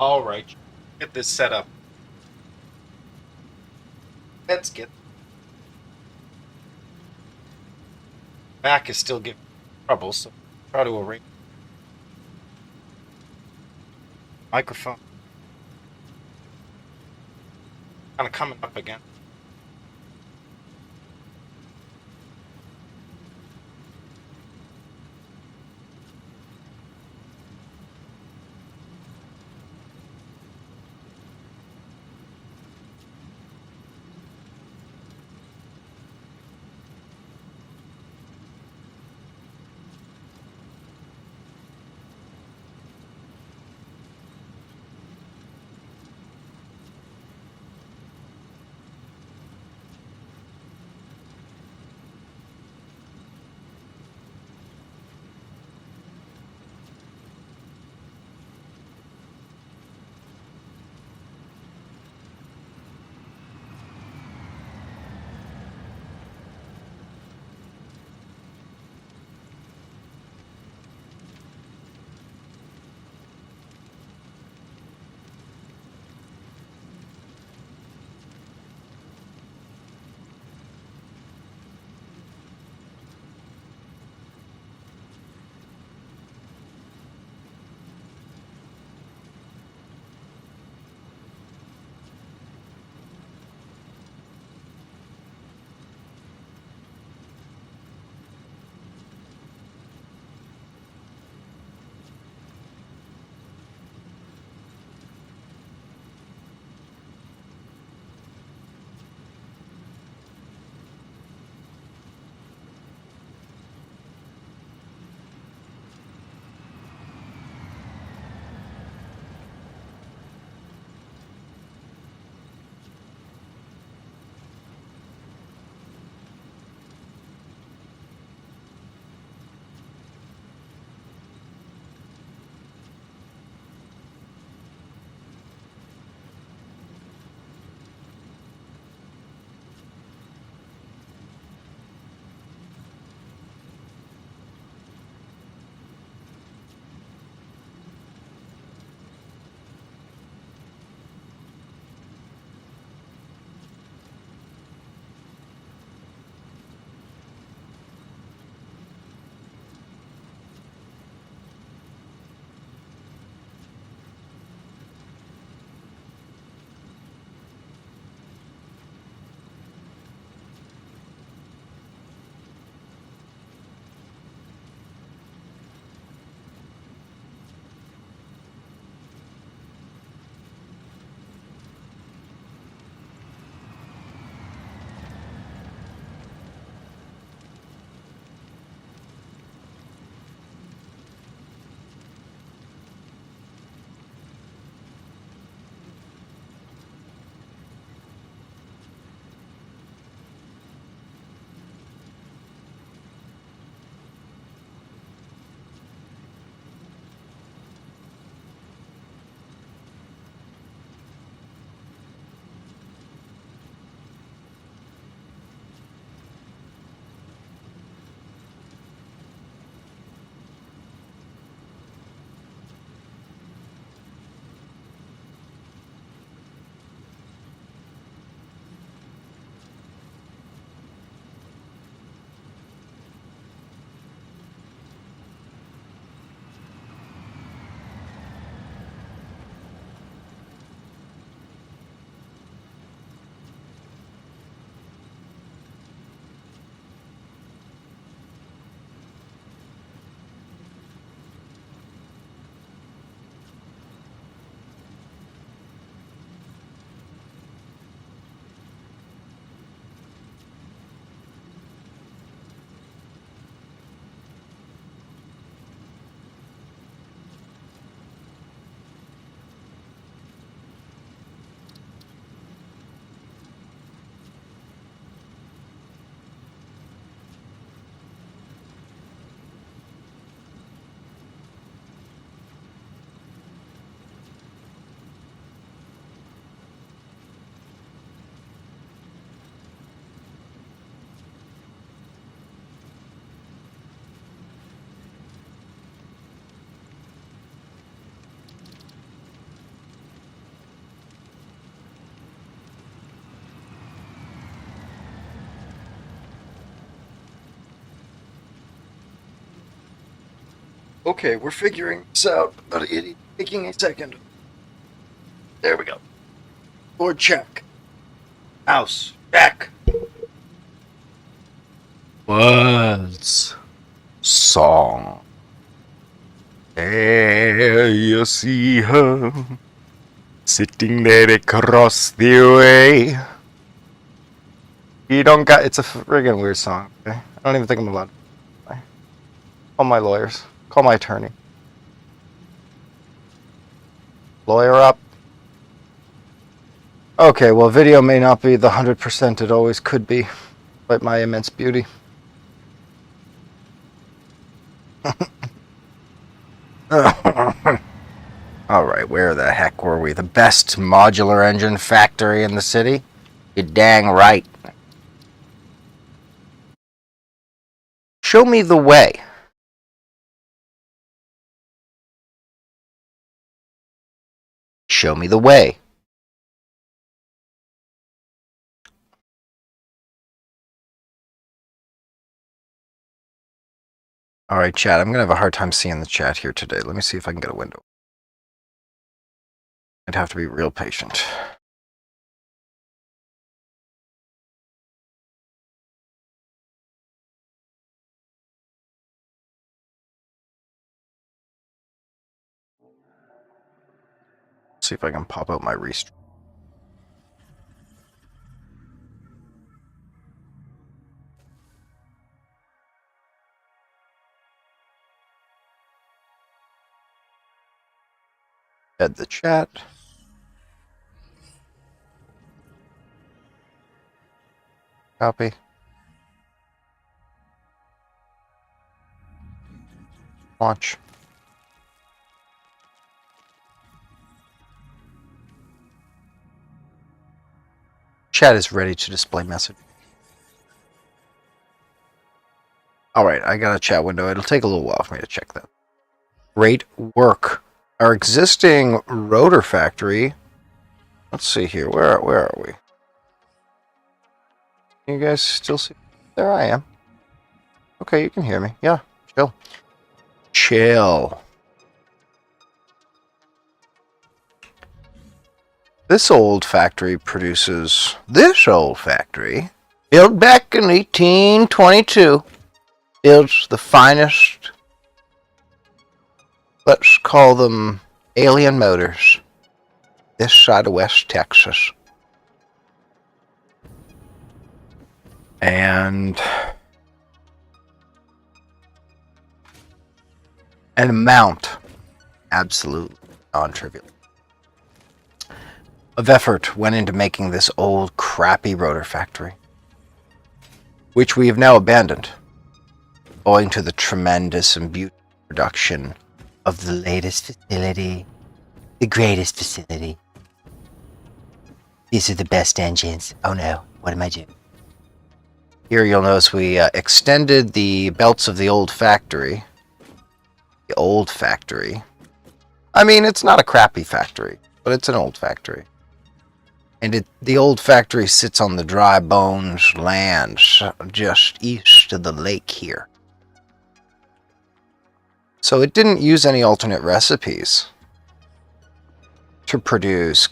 All right, get this set up. Let's get Mac is still giving trouble, so try to erase microphone. Kind of coming up again. Okay, we're figuring this out, but it's taking a second. There we go. Board check. Mouse check. Words. Song. There you see her, sitting there across the way. You don't got. It's a friggin' weird song. Okay? I don't even think I'm allowed to. Call my lawyers. Call my attorney. Lawyer up. Okay, well, video may not be the 100% it always could be, but my immense beauty. Alright, where the heck were we? The best modular engine factory in the city? You're dang right. Show me the way. Show me the way. Alright, chat, I'm going to have a hard time seeing the chat here today. Let me see if I can get a window. I'd have to be real patient. See if I can pop out my restream. Add the chat. Copy. Launch. Chat is ready to display message. Alright, I got a chat window. It'll take a little while for me to check that. Great work. Our existing rotor factory. Let's see here. Where are we? You guys still see? There I am. Okay, you can hear me. Yeah, chill. Chill. This old factory produces... This old factory, built back in 1822, builds the finest, let's call them alien motors, this side of West Texas. And an amount, absolutely non-trivial, of effort went into making this old crappy rotor factory, which we have now abandoned, owing to the tremendous and beautiful production of the latest facility, the greatest facility. These are the best engines. Oh no, what am I doing? Here you'll notice we extended the belts of the old factory. The old factory. I mean, it's not a crappy factory, but it's an old factory. And the old factory sits on the dry bones lands just east of the lake here. So it didn't use any alternate recipes to produce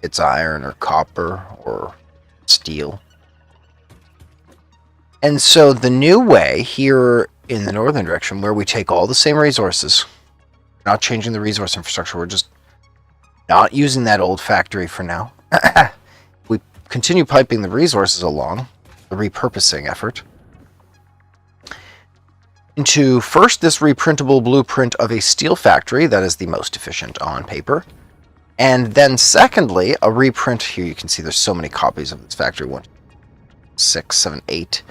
its iron or copper or steel. And so the new way here in the northern direction, where we take all the same resources, not changing the resource infrastructure, we're just not using that old factory for now. We continue piping the resources along, the repurposing effort, into first this reprintable blueprint of a steel factory that is the most efficient on paper, and then secondly, a reprint. Here you can see there's so many copies of this factory, 1, 6, 7, 8.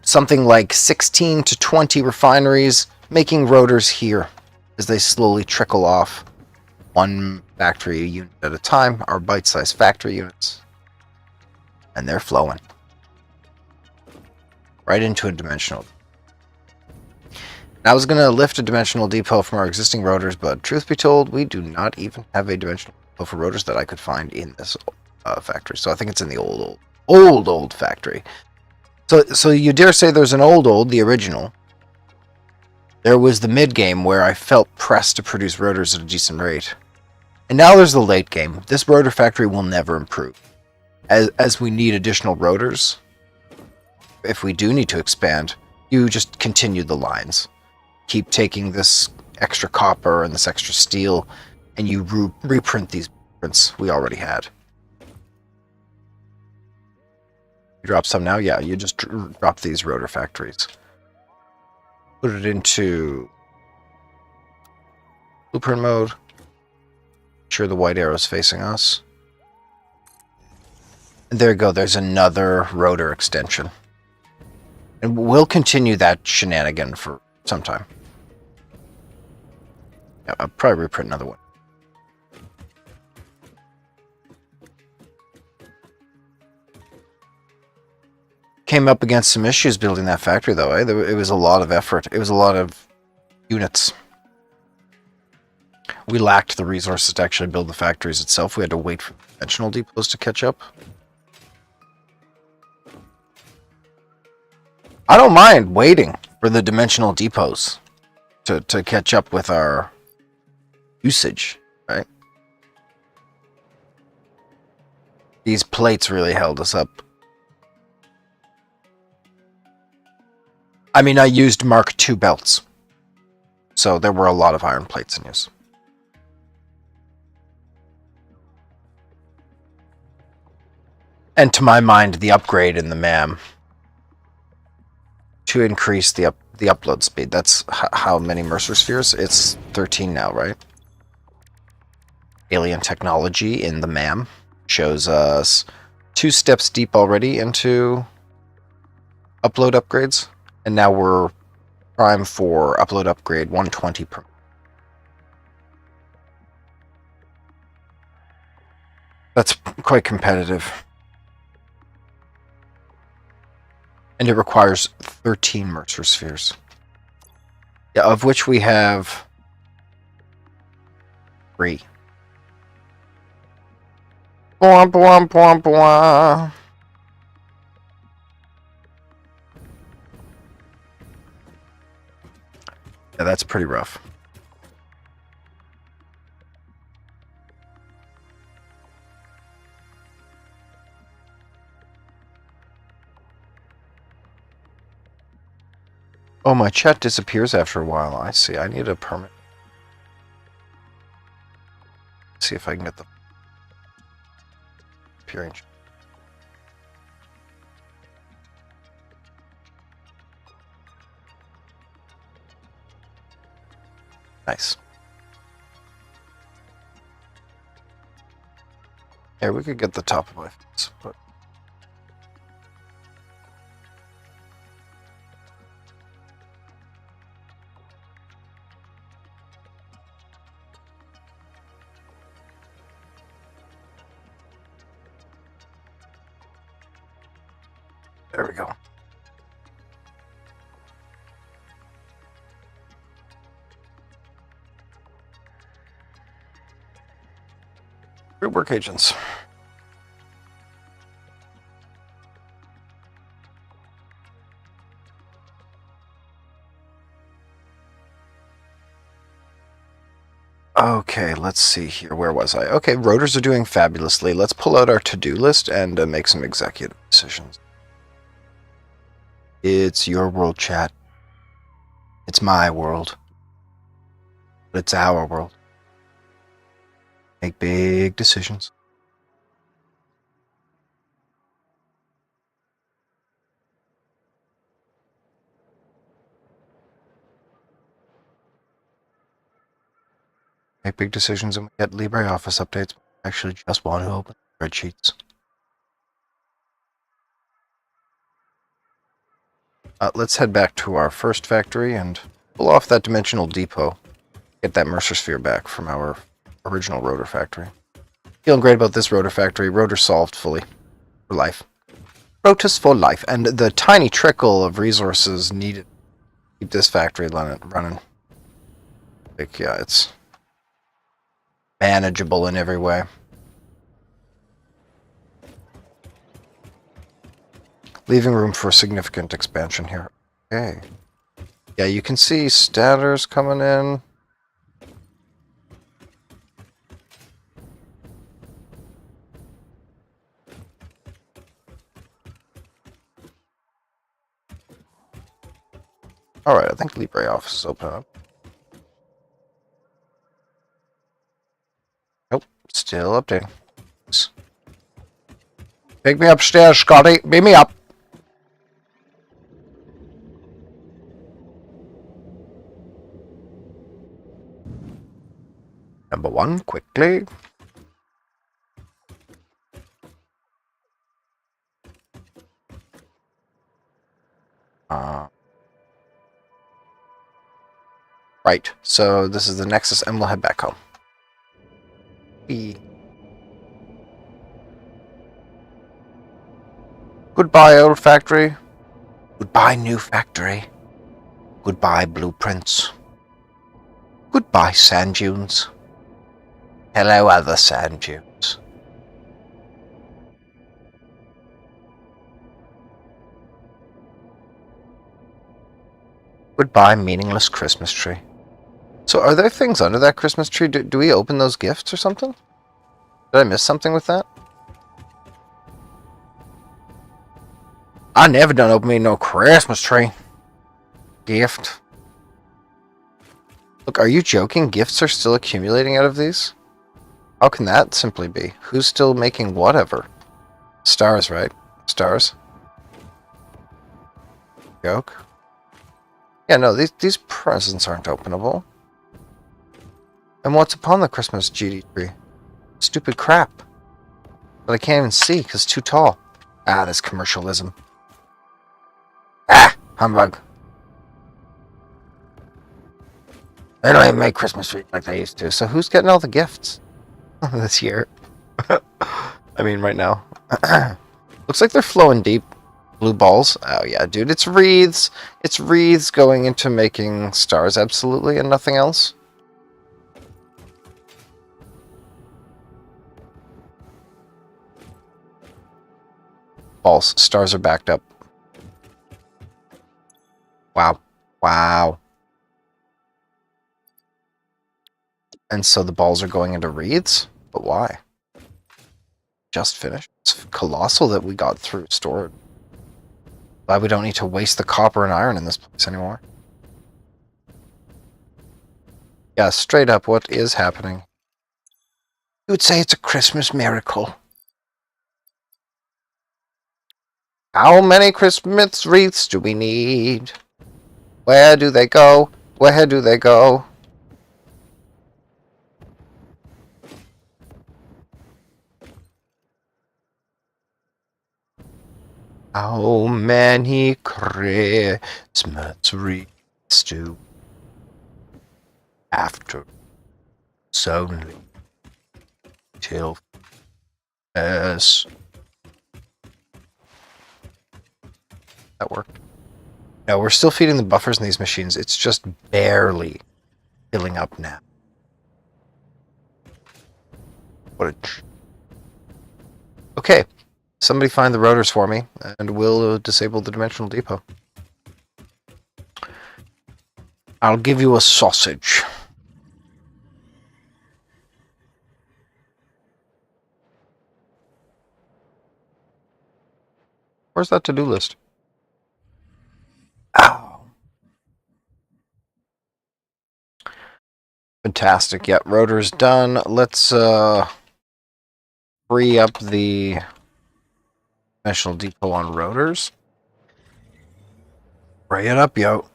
Something like 16 to 20 refineries making rotors here as they slowly trickle off one factory unit at a time, our bite-sized factory units. And they're flowing right into a dimensional. I was going to lift a dimensional depot from our existing rotors, but truth be told, we do not even have a dimensional depot for rotors that I could find in this factory. So I think it's in the old factory. So you dare say there's an old, the original, There was the mid-game where I felt pressed to produce rotors at a decent rate. And now there's the late game. This rotor factory will never improve. As we need additional rotors, if we do need to expand, you just continue the lines. Keep taking this extra copper and this extra steel, and you reprint these prints we already had. You drop some now? Yeah, you just drop these rotor factories. Put it into blueprint mode. Make sure the white arrow's facing us. And there you go, there's another rotor extension. And we'll continue that shenanigan for some time. Yeah, I'll probably reprint another one. Came up against some issues building that factory, though. It was a lot of effort. It was a lot of units. We lacked the resources to actually build the factories itself. We had to wait for conventional depots to catch up. I don't mind waiting for the dimensional depots to catch up with our usage, right? These plates really held us up. I mean, I used Mark II belts, so there were a lot of iron plates in use. And to my mind, the upgrade in the MAM to increase the upload speed. That's how many Mercer Spheres? It's 13 now, right? Alien technology in the MAM shows us 2 steps deep already into upload upgrades. And now we're prime for upload upgrade 120 per. That's quite competitive. And it requires 13 Mercer Spheres. Yeah, of which we have 3. Bwah, bwah, bwah, bwah. Yeah, that's pretty rough. Oh, my chat disappears after a while. I see. I need a permit. See if I can get the appearing. Nice. Yeah, we could get the top of my face, but there we go. Group work agents. Okay, let's see here. Where was I? Okay, rotors are doing fabulously. Let's pull out our to-do list and make some executive decisions. It's your world, chat. It's my world. But it's our world. Make big decisions. Make big decisions and we get LibreOffice updates. I actually just want to open spreadsheets. Let's head back to our first factory and pull off that dimensional depot. Get that Mercer Sphere back from our original rotor factory. Feeling great about this rotor factory. Rotor solved fully. For life. Rotus for life. And the tiny trickle of resources needed to keep this factory running. Like, yeah, it's manageable in every way. Leaving room for significant expansion here. Okay. Yeah, you can see statters coming in. Alright, I think LibreOffice is open up. Nope, still updating. Pick me upstairs, Scotty. Beam me up. Number 1, quickly. Right, so this is the Nexus, and we'll head back home. Goodbye, old factory. Goodbye, new factory. Goodbye, blueprints. Goodbye, sand dunes. Hello, other sand dunes. Goodbye, meaningless Christmas tree. So are there things under that Christmas tree? Do we open those gifts or something? Did I miss something with that? I never done open me no Christmas tree. Gift. Look, are you joking? Gifts are still accumulating out of these? How can that simply be? Who's still making whatever? Stars, right? Stars. Joke. Yeah, no, these presents aren't openable. And what's upon the Christmas GD tree? Stupid crap. But I can't even see because it's too tall. Ah, this commercialism. Ah, humbug. They don't even make Christmas trees like they used to. So who's getting all the gifts this year? I mean, right now. Looks like they're flowing deep. Blue balls. Oh, yeah, dude. It's wreaths. It's wreaths going into making stars, absolutely, and nothing else. Balls. Stars are backed up. Wow. Wow. And so the balls are going into wreaths? But why? Just finished. It's colossal that we got through stored. Glad we don't need to waste the copper and iron in this place anymore. Yeah, straight up, what is happening? You would say it's a Christmas miracle. How many Christmas wreaths do we need? Where do they go? Where do they go? How many Christmas wreaths do after it's only till yes. That worked. No, we're still feeding the buffers in these machines. It's just barely filling up now. What a... Okay. Somebody find the rotors for me, and we'll disable the dimensional depot. I'll give you a sausage. Where's that to-do list? Ow. Fantastic. Yeah, rotor's done. Let's free up the dimensional depot on rotors. Spray it up, yo.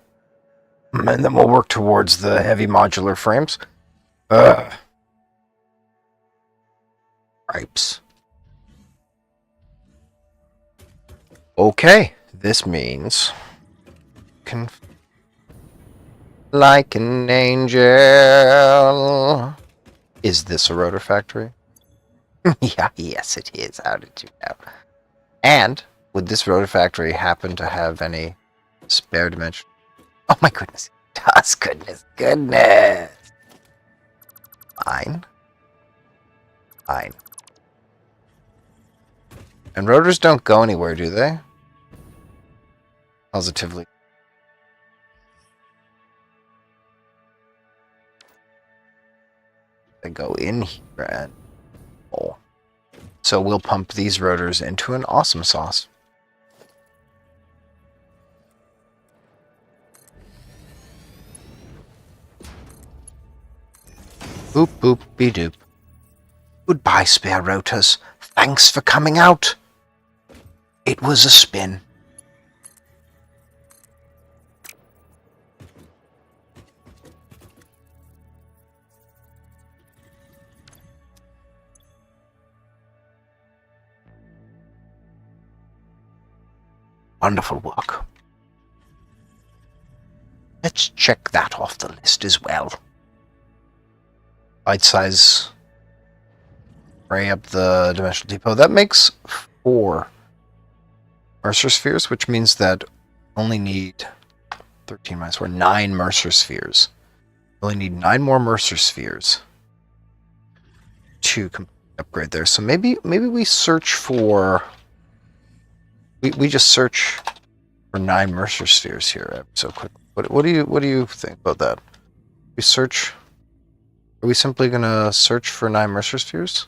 And then we'll work towards the heavy modular frames. Gripes. Okay, this means... like an angel. Is this a rotor factory? Yeah, yes it is. How did you know? And would this rotor factory happen to have any spare dimension? Oh my goodness. It does. Goodness. Fine. Fine. And rotors don't go anywhere, do they? Positively. they go in here and pull. So we'll pump these rotors into an awesome sauce. Boop boop be doop. Goodbye, spare rotors. Thanks for coming out. It was a spin. Wonderful work. Let's check that off the list as well. Bite size. Array up the dimensional depot. That makes 4 Mercer spheres, which means that we only need 13 minus 4, 9 Mercer spheres. We only need 9 more Mercer spheres to upgrade there. So maybe we search for. We just search for 9 Mercer spheres here so quickly. What do you think about that? We search. Are we simply gonna search for 9 Mercer spheres?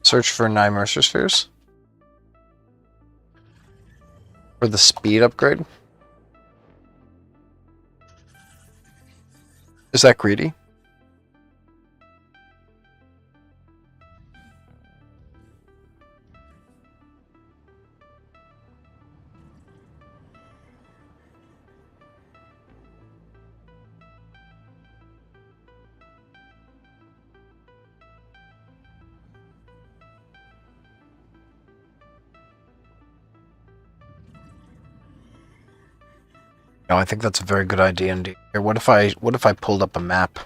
Search for 9 Mercer spheres for the speed upgrade. Is that greedy? No, I think that's a very good idea indeed. Here, what if I pulled up a map?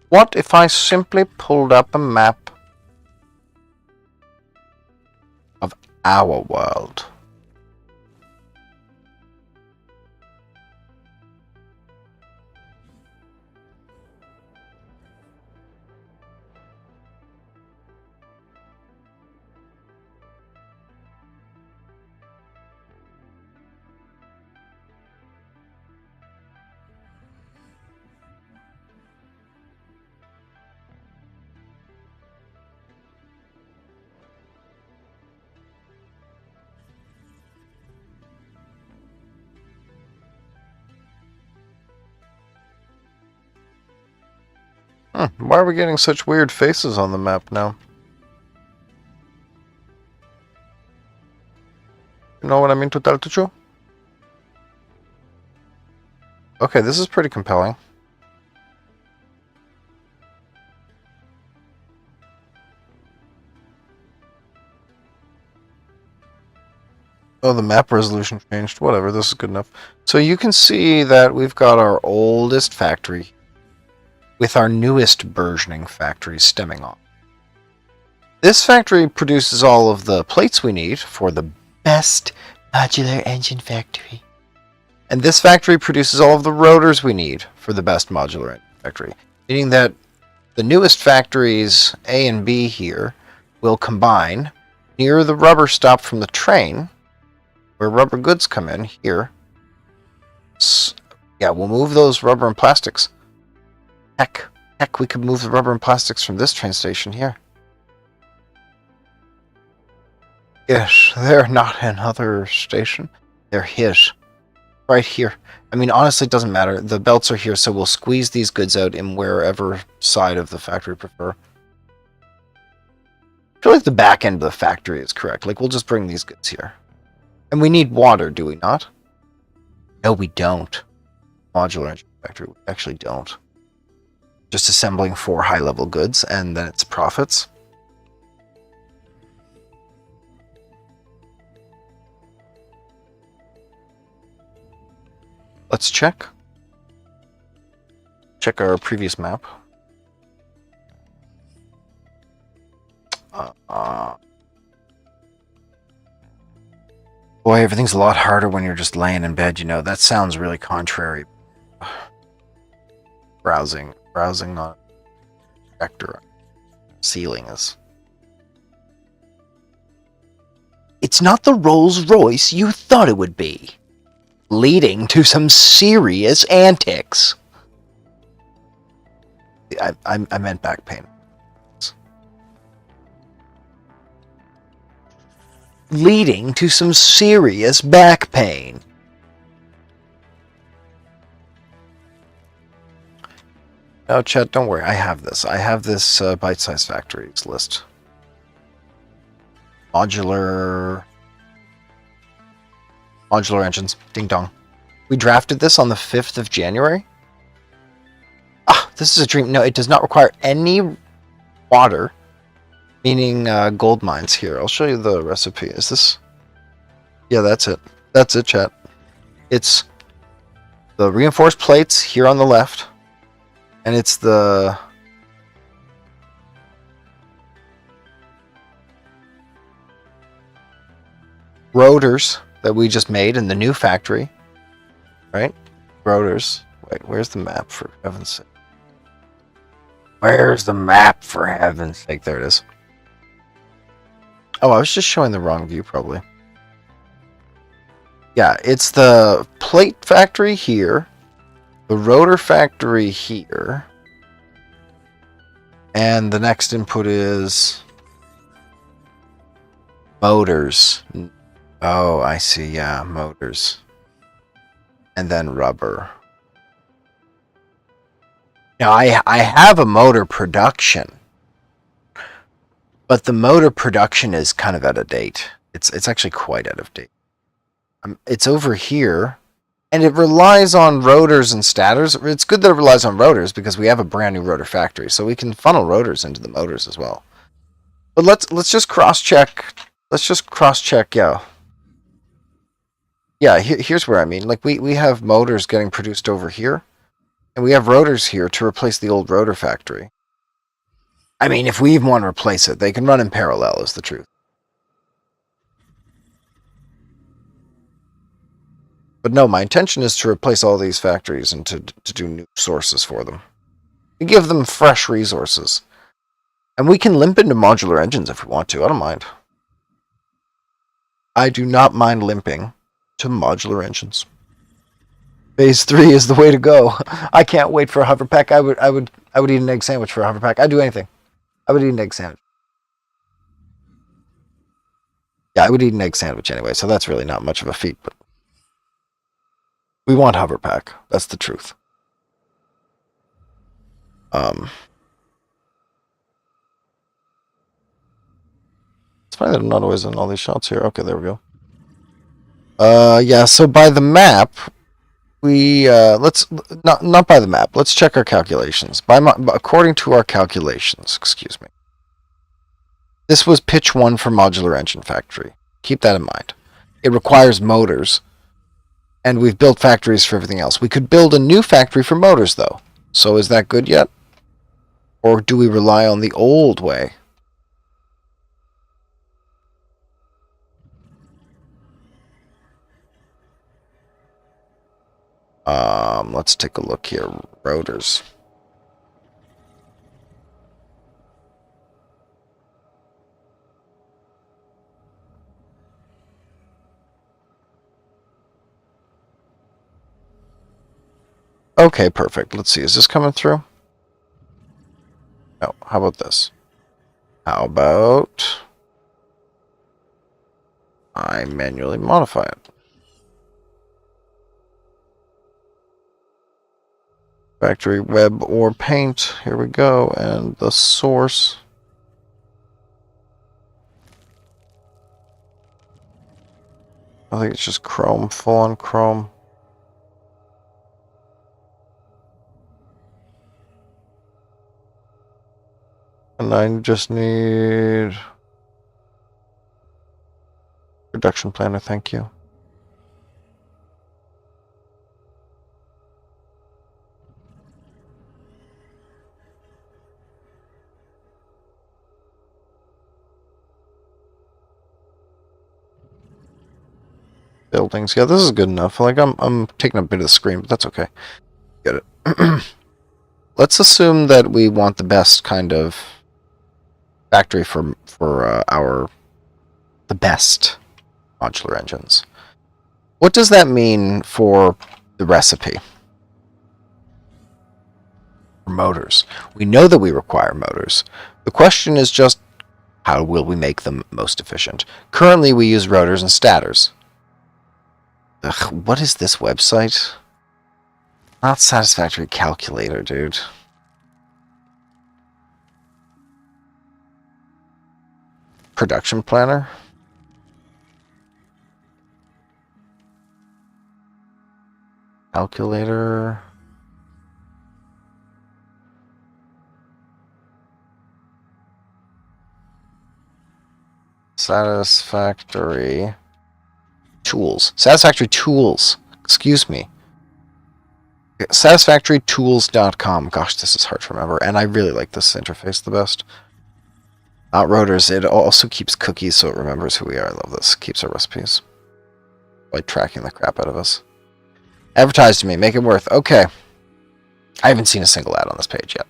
What if I simply pulled up a map of our world? Why are we getting such weird faces on the map now? You know what I mean to tell to you? Okay, this is pretty compelling. Oh, the map resolution changed. Whatever, this is good enough. So you can see that we've got our oldest factory with our newest burgeoning factory stemming off. This factory produces all of the plates we need for the best modular engine factory. And this factory produces all of the rotors we need for the best modular engine factory. Meaning that the newest factories, A and B here, will combine near the rubber stop from the train, where rubber goods come in, here. Yeah, we'll move those rubber and plastics. Heck, we could move the rubber and plastics from this train station here. Yes, they're not another station. They're his. Right here. I mean, honestly, it doesn't matter. The belts are here, so we'll squeeze these goods out in wherever side of the factory we prefer. I feel like the back end of the factory is correct. Like, we'll just bring these goods here. And we need water, do we not? No, we don't. Modular engine factory, we actually don't. Just assembling 4 high-level goods, and then it's profits. Let's check. Check our previous map. Boy, everything's a lot harder when you're just laying in bed, you know. That sounds really contrary. Browsing on vector ceiling is It's not the Rolls-Royce you thought it would be, leading to some serious antics. I meant back pain. Leading to some serious back pain. No, Chet, don't worry. I have this. I have this bite-sized factories list. Modular engines. Ding dong. We drafted this on the 5th of January. Ah, this is a dream. No, it does not require any water, meaning gold mines here. I'll show you the recipe. Is this? Yeah, that's it. That's it, chat. It's the reinforced plates here on the left, and it's the rotors that we just made in the new factory, right? Rotors. Wait, where's the map, for heaven's sake? Where's the map, for heaven's sake? There it is. Oh, I was just showing the wrong view, probably. Yeah, it's the plate factory here, the rotor factory here, and the next input is motors. Oh, I see, yeah, motors. And then rubber. Now, I have a motor production, but the motor production is kind of out of date. It's actually quite out of date. It's over here, and it relies on rotors and stators. It's good that it relies on rotors because we have a brand new rotor factory, so we can funnel rotors into the motors as well. But let's just cross-check. Let's just cross-check, yeah. Yeah, here's where I mean. Like, we have motors getting produced over here, and we have rotors here to replace the old rotor factory. I mean, if we even want to replace it, they can run in parallel, is the truth. But no, my intention is to replace all these factories and to do new sources for them. To give them fresh resources. And we can limp into modular engines if we want to. I don't mind. I do not mind limping to modular engines. Phase 3 is the way to go. I can't wait for a hover pack. I would eat an egg sandwich for a hover pack. I'd do anything. I would eat an egg sandwich. Yeah, I would eat an egg sandwich anyway, so that's really not much of a feat, but we want hover pack. That's the truth. It's funny that I'm not always in all these shots here. Okay, there we go. Yeah, so by the map, we let's not by the map. Let's check our calculations. According to our calculations, excuse me. This was pitch 1 for modular engine factory. Keep that in mind. It requires motors, and we've built factories for everything else. We could build a new factory for motors, though. So is that good yet? Or do we rely on the old way? Let's take a look here. Rotors. Okay, perfect. Let's see. Is this coming through? No. How about this? How about I manually modify it? Factory web or paint. Here we go. And the source. I think it's just chrome, full on chrome. And I just need production planner, thank you. Buildings. Yeah, this is good enough. Like I'm taking a bit of the screen, but that's okay. Get it. Let's assume that we want the best kind of factory for the best modular engines. What does that mean for the recipe? For motors. We know that we require motors. The question is just, how will we make them most efficient? Currently, we use rotors and stators. Ugh, what is this website? Not Satisfactory Calculator, dude. Production planner? Calculator? Satisfactory tools. Satisfactory tools. Excuse me. Satisfactorytools.com. Gosh, this is hard to remember, and I really like this interface the best. Not rotors. It also keeps cookies, so it remembers who we are. I love this. Keeps our recipes by tracking the crap out of us. Advertise to me. Make it worth. Okay. I haven't seen a single ad on this page yet.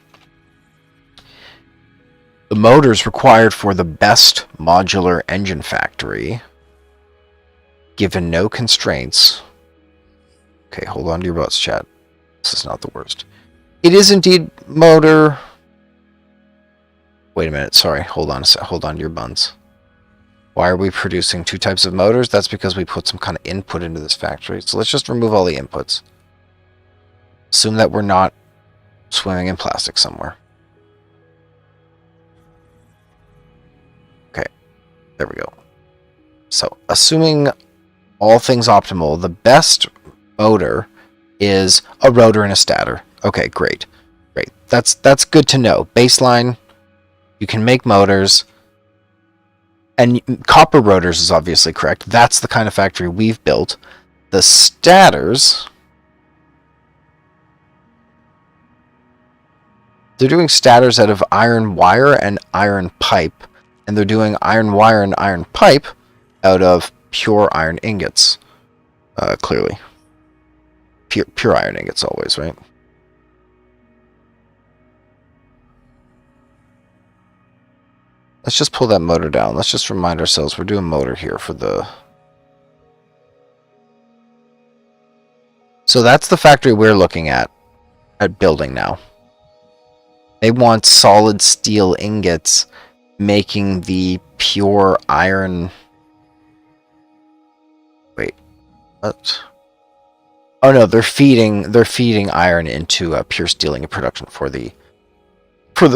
The motors required for the best modular engine factory, given no constraints. Okay, hold on to your butts, chat. This is not the worst. It is indeed motor. Wait a minute. Sorry. Hold on to your buns. Why are we producing two types of motors? That's because we put some kind of input into this factory. So let's just remove all the inputs. Assume that we're not swimming in plastic somewhere. Okay. There we go. So, assuming all things optimal, the best motor is a rotor and a stator. Okay, great. Great. That's good to know. Baseline, you can make motors. And copper rotors is obviously correct. That's the kind of factory we've built. The stators, they're doing stators out of iron wire and iron pipe. And they're doing iron wire and iron pipe out of pure iron ingots. Clearly. Pure iron ingots always, right? Let's just pull that motor down. Let's just remind ourselves we're doing motor here for the... So that's the factory we're looking at building now. They want solid steel ingots making the pure iron... Wait, what? Oh no, they're feeding iron into pure steel ingot production for the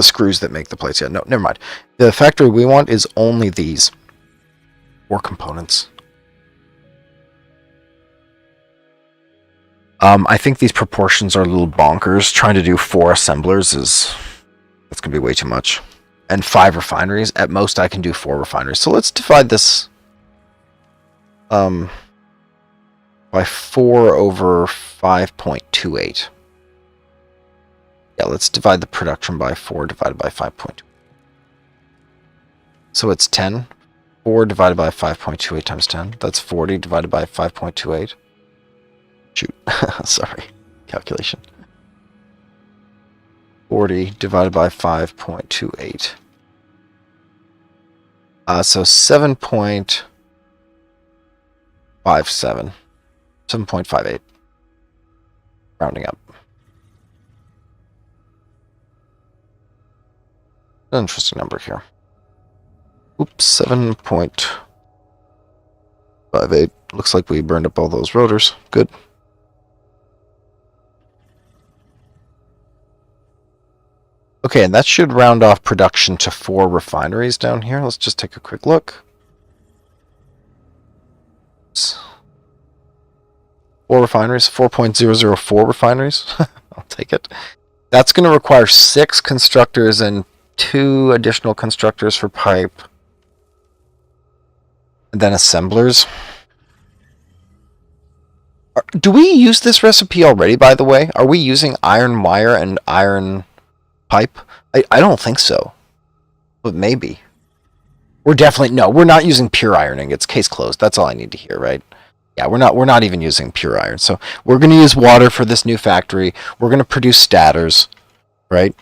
screws that make the plates. Yeah, no, never mind. The factory we want is only these 4 components. I think these proportions are a little bonkers. Trying to do 4 assemblers that's gonna be way too much. And 5 refineries. At most, I can do 4 refineries. So let's divide this by 4 over 5.28. Yeah, let's divide the production by 4 divided by 5.2. So it's 10. 4 divided by 5.28 times 10. That's 40 divided by 5.28. Shoot. Sorry. Calculation. 40 divided by 5.28. So 7.57. 7.58. Rounding up. An interesting number here. Oops, 7.58. Looks like we burned up all those rotors. Good. Okay, and that should round off production to 4 refineries down here. Let's just take a quick look. 4 refineries, 4.004 refineries. I'll take it. That's going to require 6 constructors and 2 additional constructors for pipe. And then assemblers. Do we use this recipe already, by the way? Are we using iron wire and iron pipe? I don't think so. But maybe. We're definitely... No, we're not using pure iron ingots. Case closed. That's all I need to hear, right? Yeah, we're not even using pure iron. So we're going to use water for this new factory. We're going to produce stators, right?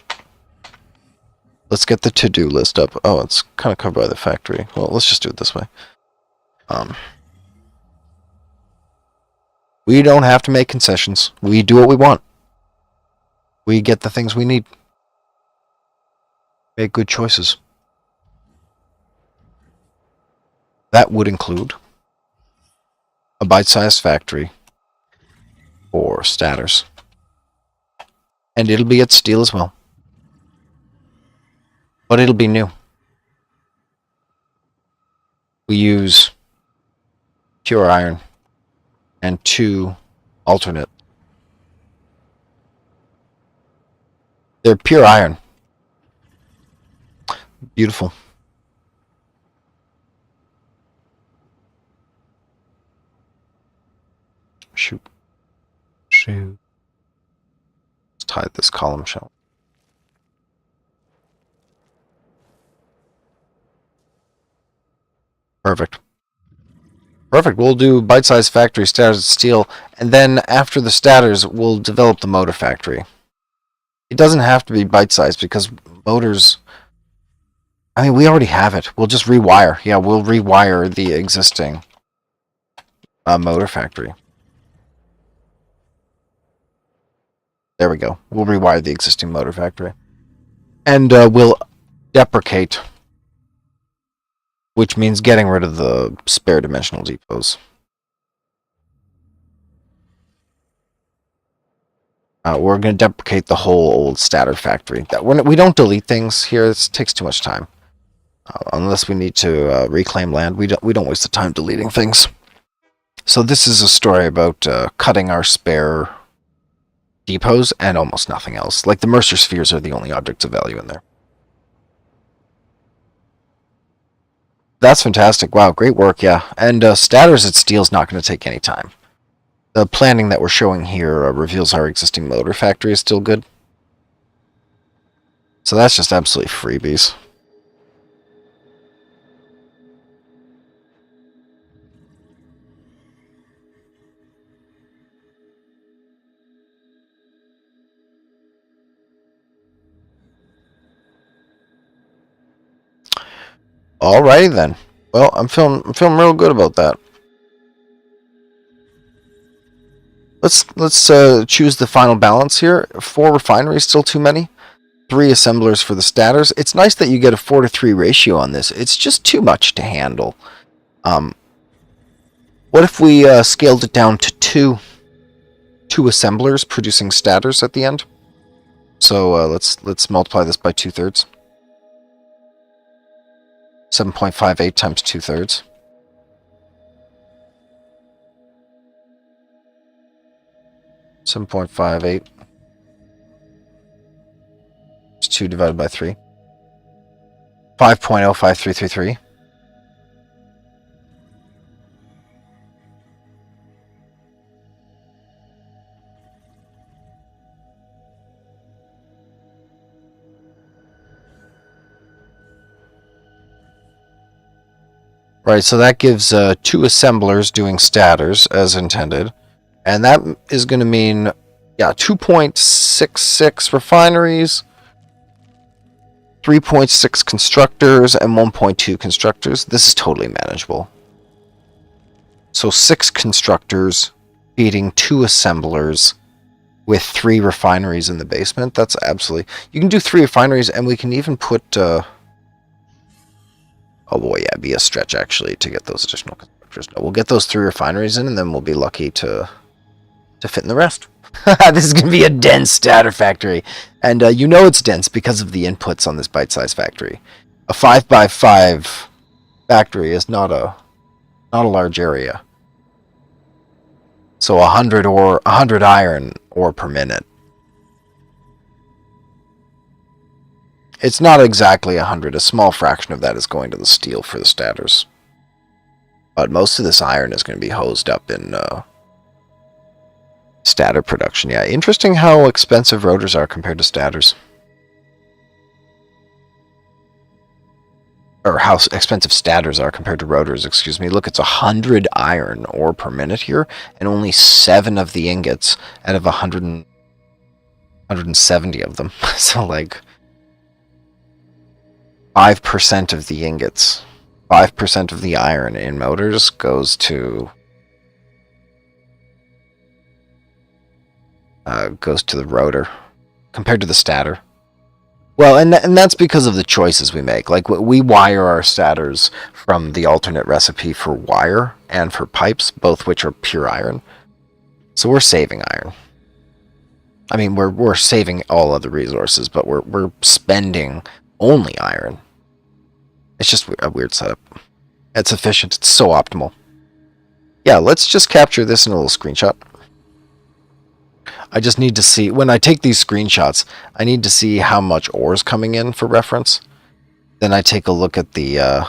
Let's get the to-do list up. Oh, it's kind of covered by the factory. Well, let's just do it this way. We don't have to make concessions. We do what we want. We get the things we need. Make good choices. That would include a bite-sized factory for statters. And it'll be at steel as well. But it'll be new. We use pure iron and 2 alternate. They're pure iron. Beautiful. Shoot. Let's tie this column shell. Perfect. Perfect. We'll do bite-sized factory statters of steel, and then after the statters, we'll develop the motor factory. It doesn't have to be bite-sized because motors... I mean, we already have it. We'll just rewire. Yeah, we'll rewire the existing motor factory. There we go. We'll rewire the existing motor factory. And we'll deprecate, which means getting rid of the spare dimensional depots. We're going to deprecate the whole old statter factory. We don't delete things here. It takes too much time. Unless we need to reclaim land, we don't waste the time deleting things. So this is a story about cutting our spare depots and almost nothing else. Like the Mercer spheres are the only objects of value in there. That's fantastic. Wow, great work, yeah. And statters at steel is not going to take any time. The planning that we're showing here reveals our existing motor factory is still good. So that's just absolutely freebies. Alrighty then. Well, I'm feeling real good about that. Let's choose the final balance here. 4 refineries, still too many. 3 assemblers for the statters. It's nice that you get a 4:3 ratio on this. It's just too much to handle. What if we scaled it down to 2 assemblers producing statters at the end? So let's multiply this by 2/3. 7.58 times 2/3. Seven 7.58. It's 2 divided by 3. 5.05333. Right, so that gives 2 assemblers doing statters as intended. And that is going to mean, yeah, 2.66 refineries, 3.6 constructors, and 1.2 constructors. This is totally manageable. So 6 constructors feeding 2 assemblers with 3 refineries in the basement. That's absolutely... You can do 3 refineries, and we can even put... oh boy, yeah, it'd be a stretch, actually, to get those additional constructors. No, we'll get those 3 refineries in, and then we'll be lucky to fit in the rest. This is going to be a dense statter factory. And you know it's dense because of the inputs on this bite-sized factory. A 5x5 factory is not a large area. So 100 iron ore per minute. It's not exactly 100. A small fraction of that is going to the steel for the statters. But most of this iron is going to be hosed up in statter production. Yeah, interesting how expensive rotors are compared to statters. Or how expensive statters are compared to rotors, excuse me. Look, it's 100 iron ore per minute here, and only 7 of the ingots out of 170 of them. So, like, 5% of the ingots, 5% of the iron in motors goes to goes to the rotor compared to the stator. Well, and that's because of the choices we make. Like, we wire our stators from the alternate recipe for wire and for pipes, both which are pure iron. So we're saving iron. I mean, we're saving all other resources, but we're spending only iron. It's just a weird setup. It's efficient. It's so optimal. Yeah, let's just capture this in a little screenshot. I just need to see, when I take these screenshots, I need to see how much ore is coming in for reference. Then I take a look at the,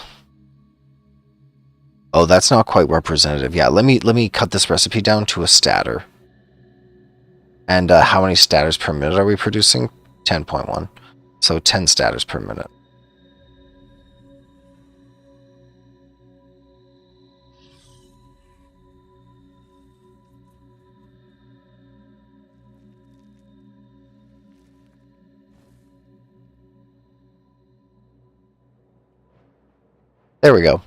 oh, that's not quite representative. Yeah, let me cut this recipe down to a stator. And how many stators per minute are we producing? 10.1. So 10 stators per minute. There we go.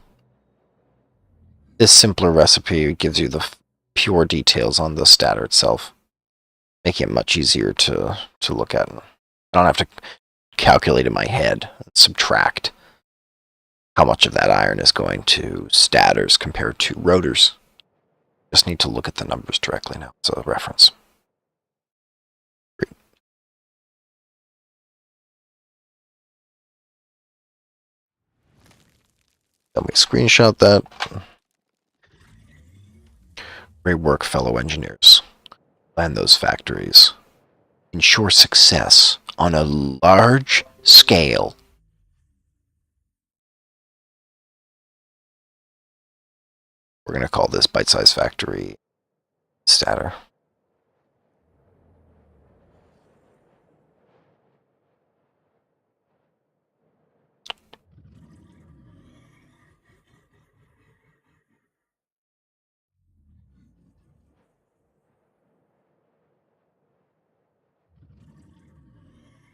This simpler recipe gives you the pure details on the stator itself, making it much easier to look at. I don't have to calculate in my head, subtract how much of that iron is going to stators compared to rotors. Just need to look at the numbers directly now. It's a reference. Great. Let me screenshot that. Great work, fellow engineers. Plan those factories. Ensure success on a large scale. We're going to call this bite-size factory stator.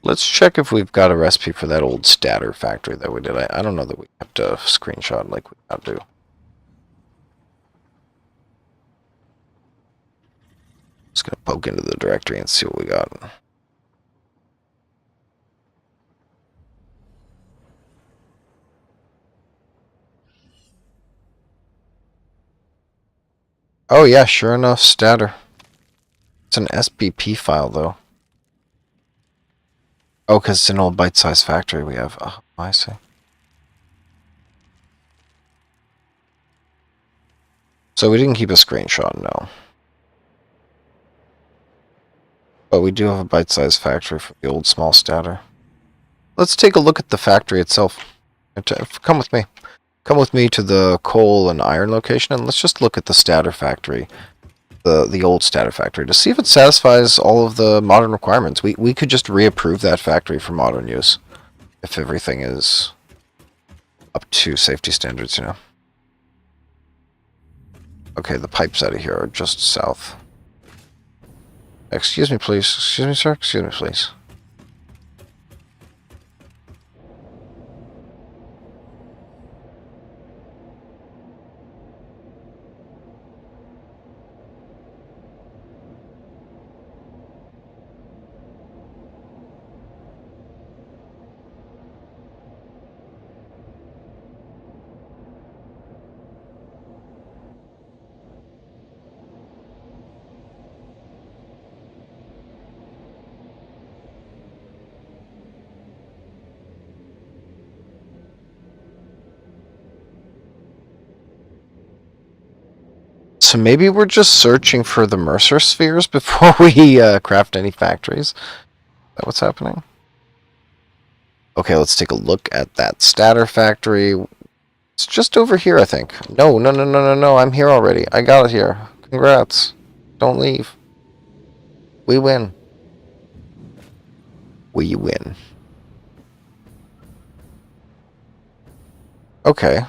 Let's check if we've got a recipe for that old stator factory that we did. I don't know that we have to screenshot like we have to. Just going to poke into the directory and see what we got. Oh yeah, sure enough, stator. It's an SBP file though. Oh, because it's an old bite-sized factory we have. Oh, I see. So we didn't keep a screenshot, no. But we do have a bite-sized factory for the old small stator. Let's take a look at the factory itself. Come with me. Come with me to the coal and iron location, and let's just look at the stator factory. The old stator factory, to see if it satisfies all of the modern requirements. We could just reapprove that factory for modern use. If everything is up to safety standards, you know. Okay, the pipes out of here are just south. Excuse me, please. Excuse me, sir. Excuse me, please. So maybe we're just searching for the Mercer spheres before we craft any factories. Is that what's happening? Okay, let's take a look at that stator factory. It's just over here, I think. No, no, no, no, no, no. I'm here already. I got it here. Congrats. Don't leave. We win. We win. Okay.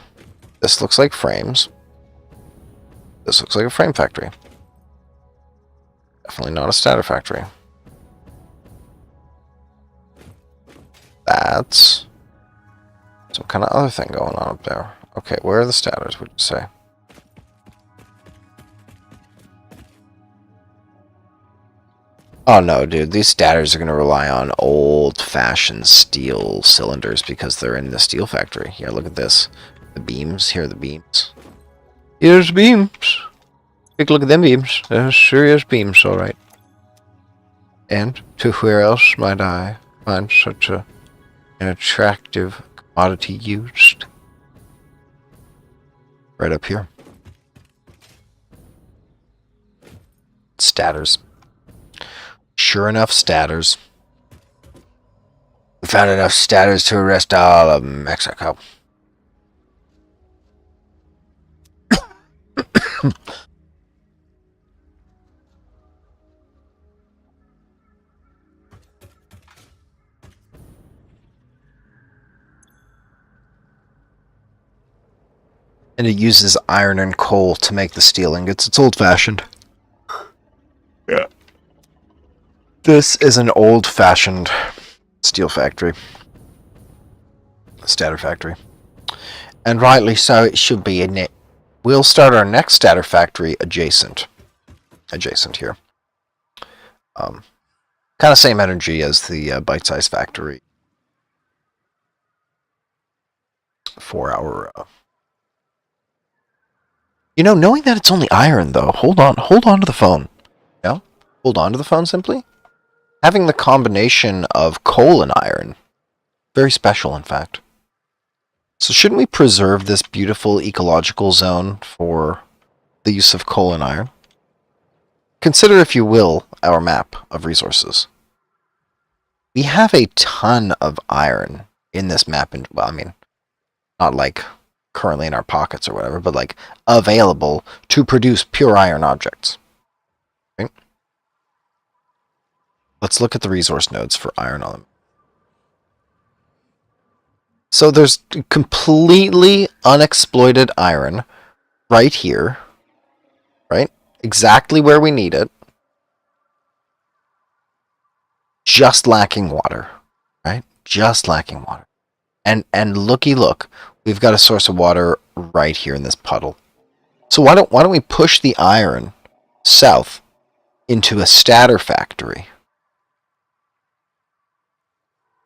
This looks like frames. This looks like a frame factory. Definitely not a stator factory. That's some kind of other thing going on up there. Okay, where are the stators, would you say? Oh no, dude. These statters are going to rely on old-fashioned steel cylinders because they're in the steel factory. Here, look at this. The beams. Here are the beams. Here's beams. Take a look at them beams. They're serious beams, all right. And to where else might I find such an attractive commodity used? Right up here. Statters. Sure enough, statters. We found enough statters to arrest all of Mexico. And it uses iron and coal to make the steel ingots. It's old-fashioned. Yeah. This is an old-fashioned steel factory. Statter factory. And rightly so it should be, isn't it? We'll start our next statter factory adjacent. Adjacent here. Kind of same energy as the bite-size factory. For our... You know, knowing that it's only iron, though, hold on to the phone. Yeah? Hold on to the phone, simply. Having the combination of coal and iron, very special, in fact. So shouldn't we preserve this beautiful ecological zone for the use of coal and iron? Consider, if you will, our map of resources. We have a ton of iron in this map, and well, I mean, not like currently in our pockets or whatever, but like available to produce pure iron objects. Right? Let's look at the resource nodes for iron on them. So there's completely unexploited iron right here, right? Exactly where we need it. Just lacking water, right? Just lacking water. And looky look, we've got a source of water right here in this puddle. So why don't we push the iron south into a statter factory?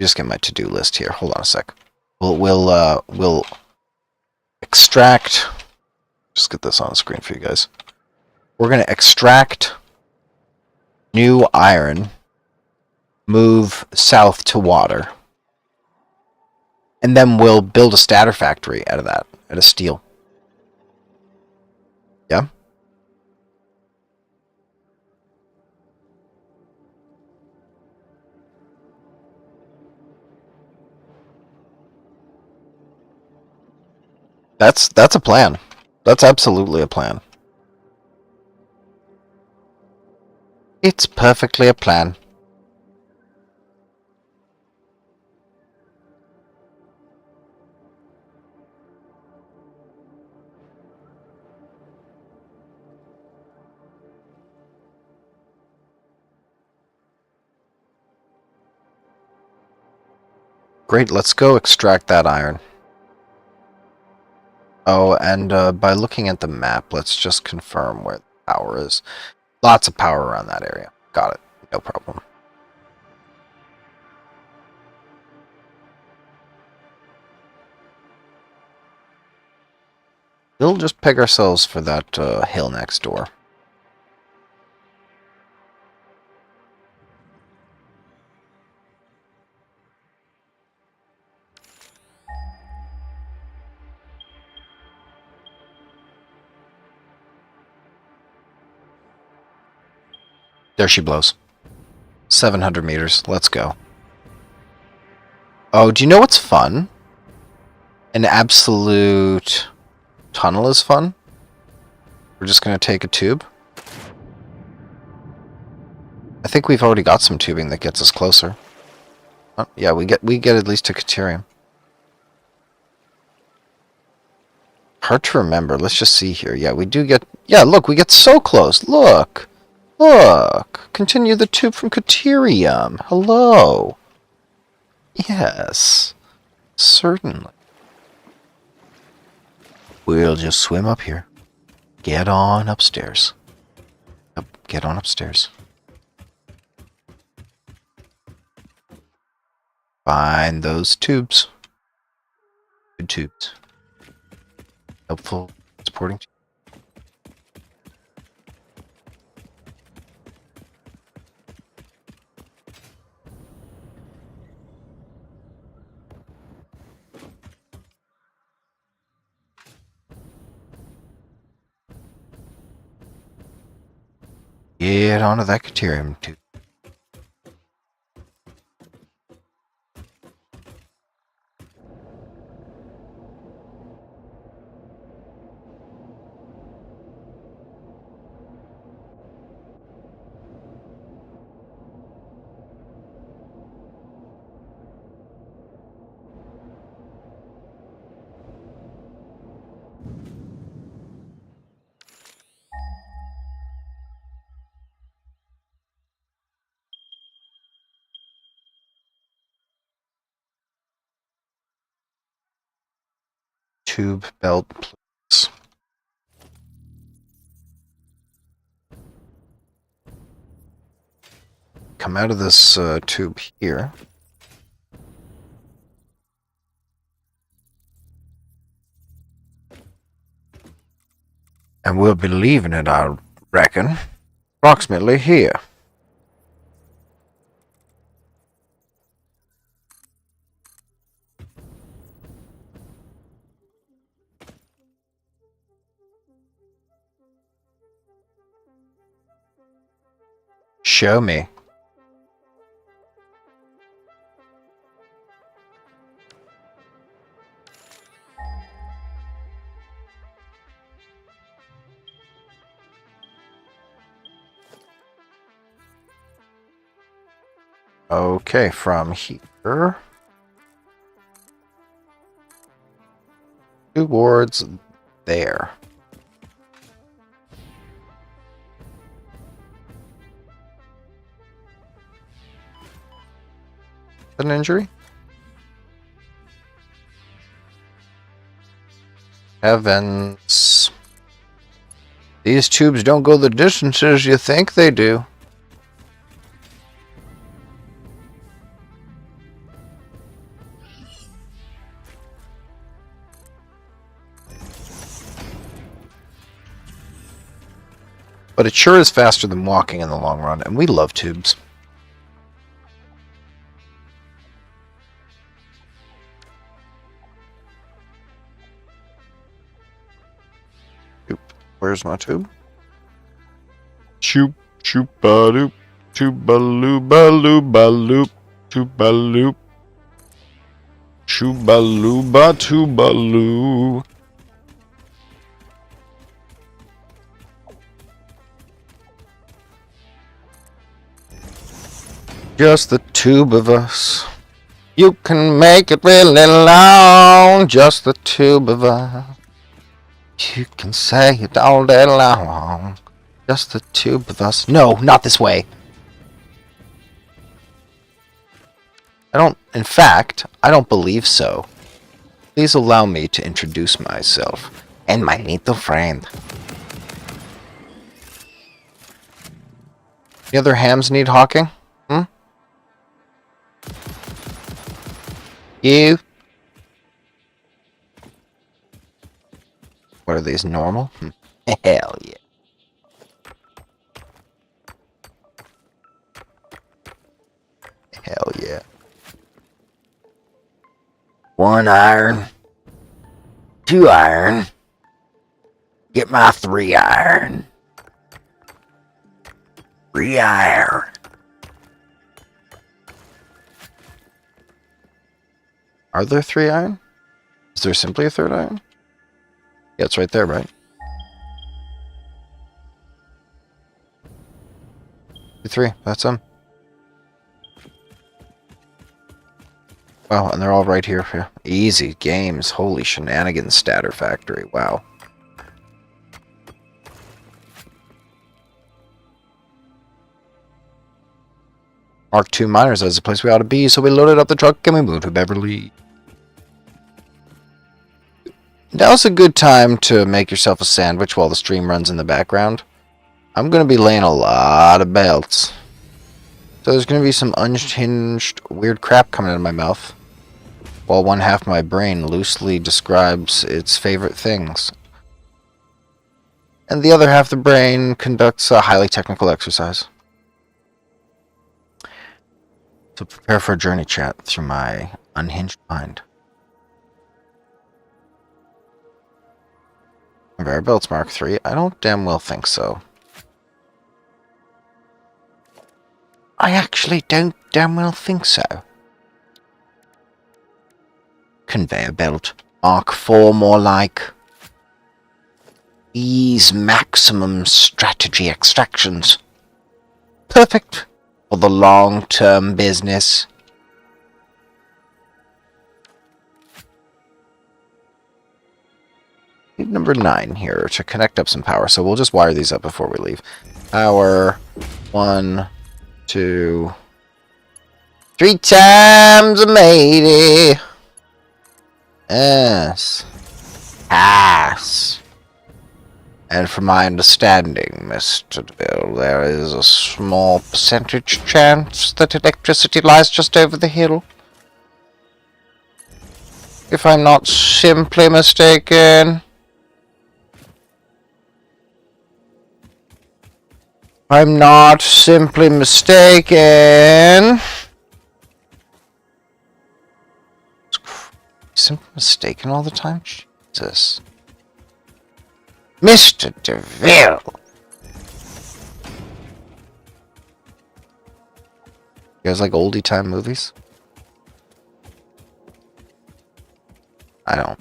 Just get my to-do list here. Hold on a sec. We'll extract. Just get this on the screen for you guys. We're gonna extract new iron, move south to water, and then we'll build a statter factory out of that, out of steel. Yeah? That's a plan. That's absolutely a plan. It's perfectly a plan. Great, let's go extract that iron. Oh, and by looking at the map, let's just confirm where the power is. Lots of power around that area. Got it. No problem. We'll just peg ourselves for that hill next door. There she blows. 700 meters. Let's go. Oh, do you know what's fun? An absolute tunnel is fun. We're just going to take a tube. I think we've already got some tubing that gets us closer. Oh, yeah, we get at least to Caterium. Hard to remember. Let's just see here. Yeah, we do get... Yeah, look, we get so close. Look. Look. Continue the tube from Caterium. Hello. Yes. Certainly. We'll just swim up here. Get on upstairs. Get on upstairs. Find those tubes. Good tubes. Helpful supporting tubes. Get onto that deuterium tube. Tube belt plates. Come out of this tube here. And we'll be leaving it, I reckon, approximately here. Show me. Okay, from here towards there. An injury? Heavens. These tubes don't go the distances you think they do. But it sure is faster than walking in the long run, and we love tubes. Where's my tube? Shoop, shoop, ba doop, tube baloo, baloo, baloo, tube baloo, shoop baloo, ba tube baloo. Just the tube of us. You can make it really long. Just the tube of us. You can say it all day long. Just the tube of us. No, not this way. In fact, I don't believe so. Please allow me to introduce myself and my little friend. The other hams need hawking? You? What are these, normal? Hell yeah. Hell yeah. 1 iron. 2 iron. Get my 3 iron. 3 iron. Are there 3 iron? Is there simply a 3rd iron? Yeah, it's right there, right? 3, that's them. Wow, and they're all right here. Yeah. Easy games. Holy shenanigans, Statter Factory. Wow. Mark II miners as the place we ought to be, so we loaded up the truck and we moved to Beverly. Now's a good time to make yourself a sandwich while the stream runs in the background. I'm going to be laying a lot of belts. So there's going to be some unhinged weird crap coming out of my mouth, while one half of my brain loosely describes its favorite things. And the other half of the brain conducts a highly technical exercise. So prepare for a journey chat through my unhinged mind. Conveyor belts Mark III? I don't damn well think so. I actually don't damn well think so. Conveyor belt Mark IV more like. These maximum strategy extractions. Perfect for the long-term business. Need number 9 here to connect up some power, so we'll just wire these up before we leave. Power 1, 2, 3 times a matey. Yes. Pass. And from my understanding, Mr. DeVille, there is a small percentage chance that electricity lies just over the hill. If I'm not simply mistaken. I'm not simply mistaken. Simply mistaken all the time? Jesus. Mr. DeVille! You guys like oldie time movies? I don't.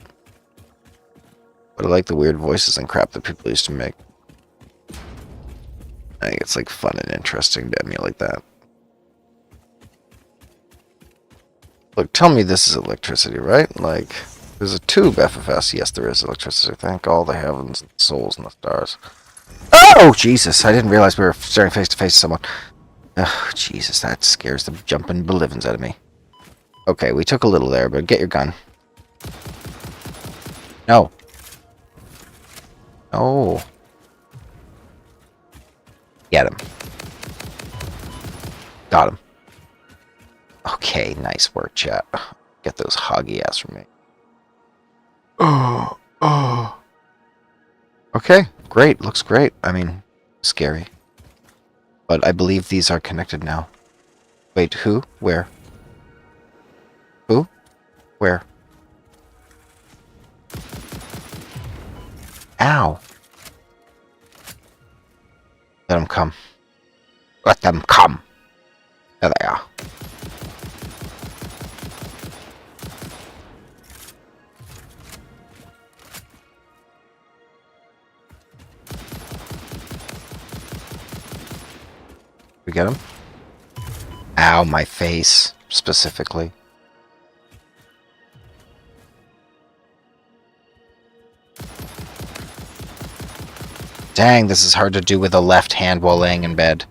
But I like the weird voices and crap that people used to make. I think it's like fun and interesting to emulate that. Look, tell me this is electricity, right? Like, there's a tube, FFS. Yes, there is electricity. Thank all the heavens and the souls and the stars. Oh, Jesus. I didn't realize we were staring face to face with someone. Oh, Jesus. That scares the jumping belivens out of me. Okay, we took a little there, but get your gun. No. No. Get him. Got him. Okay, nice work, chat. Get those hoggy ass from me. Oh. Okay, great. Looks great. I mean, scary. But I believe these are connected now. Wait, who? Where? Who? Where? Ow. Let them come. Let them come. There they are. We get him? Ow, my face, specifically. Dang, this is hard to do with a left hand while laying in bed.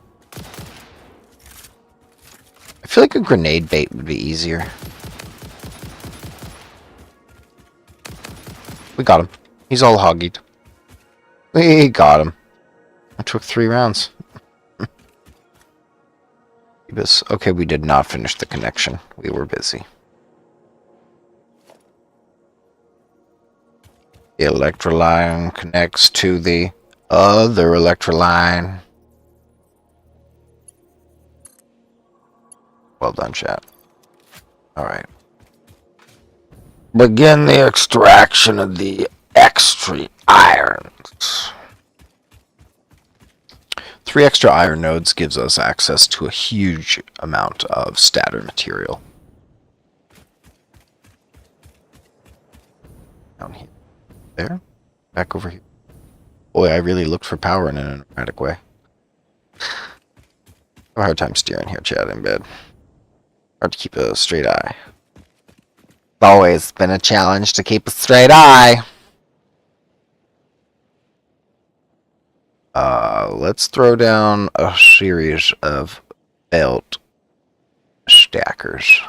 I feel like a grenade bait would be easier. We got him. He's all hoggied. We got him. It took 3 rounds. Okay, we did not finish the connection. We were busy. The electroline connects to the other electroline. Well done, chat. Alright. Begin the extraction of the extra irons. 3 extra iron nodes gives us access to a huge amount of statter material. Down here. There? Back over here. Boy, I really looked for power in an erratic way. I have a hard time steering here, chat, in bed. Hard to keep a straight eye. It's always been a challenge to keep a straight eye. Let's throw down a series of belt stackers.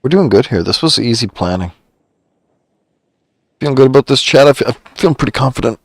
We're doing good here. This was easy planning. Feeling good about this, chat. I'm feeling pretty confident.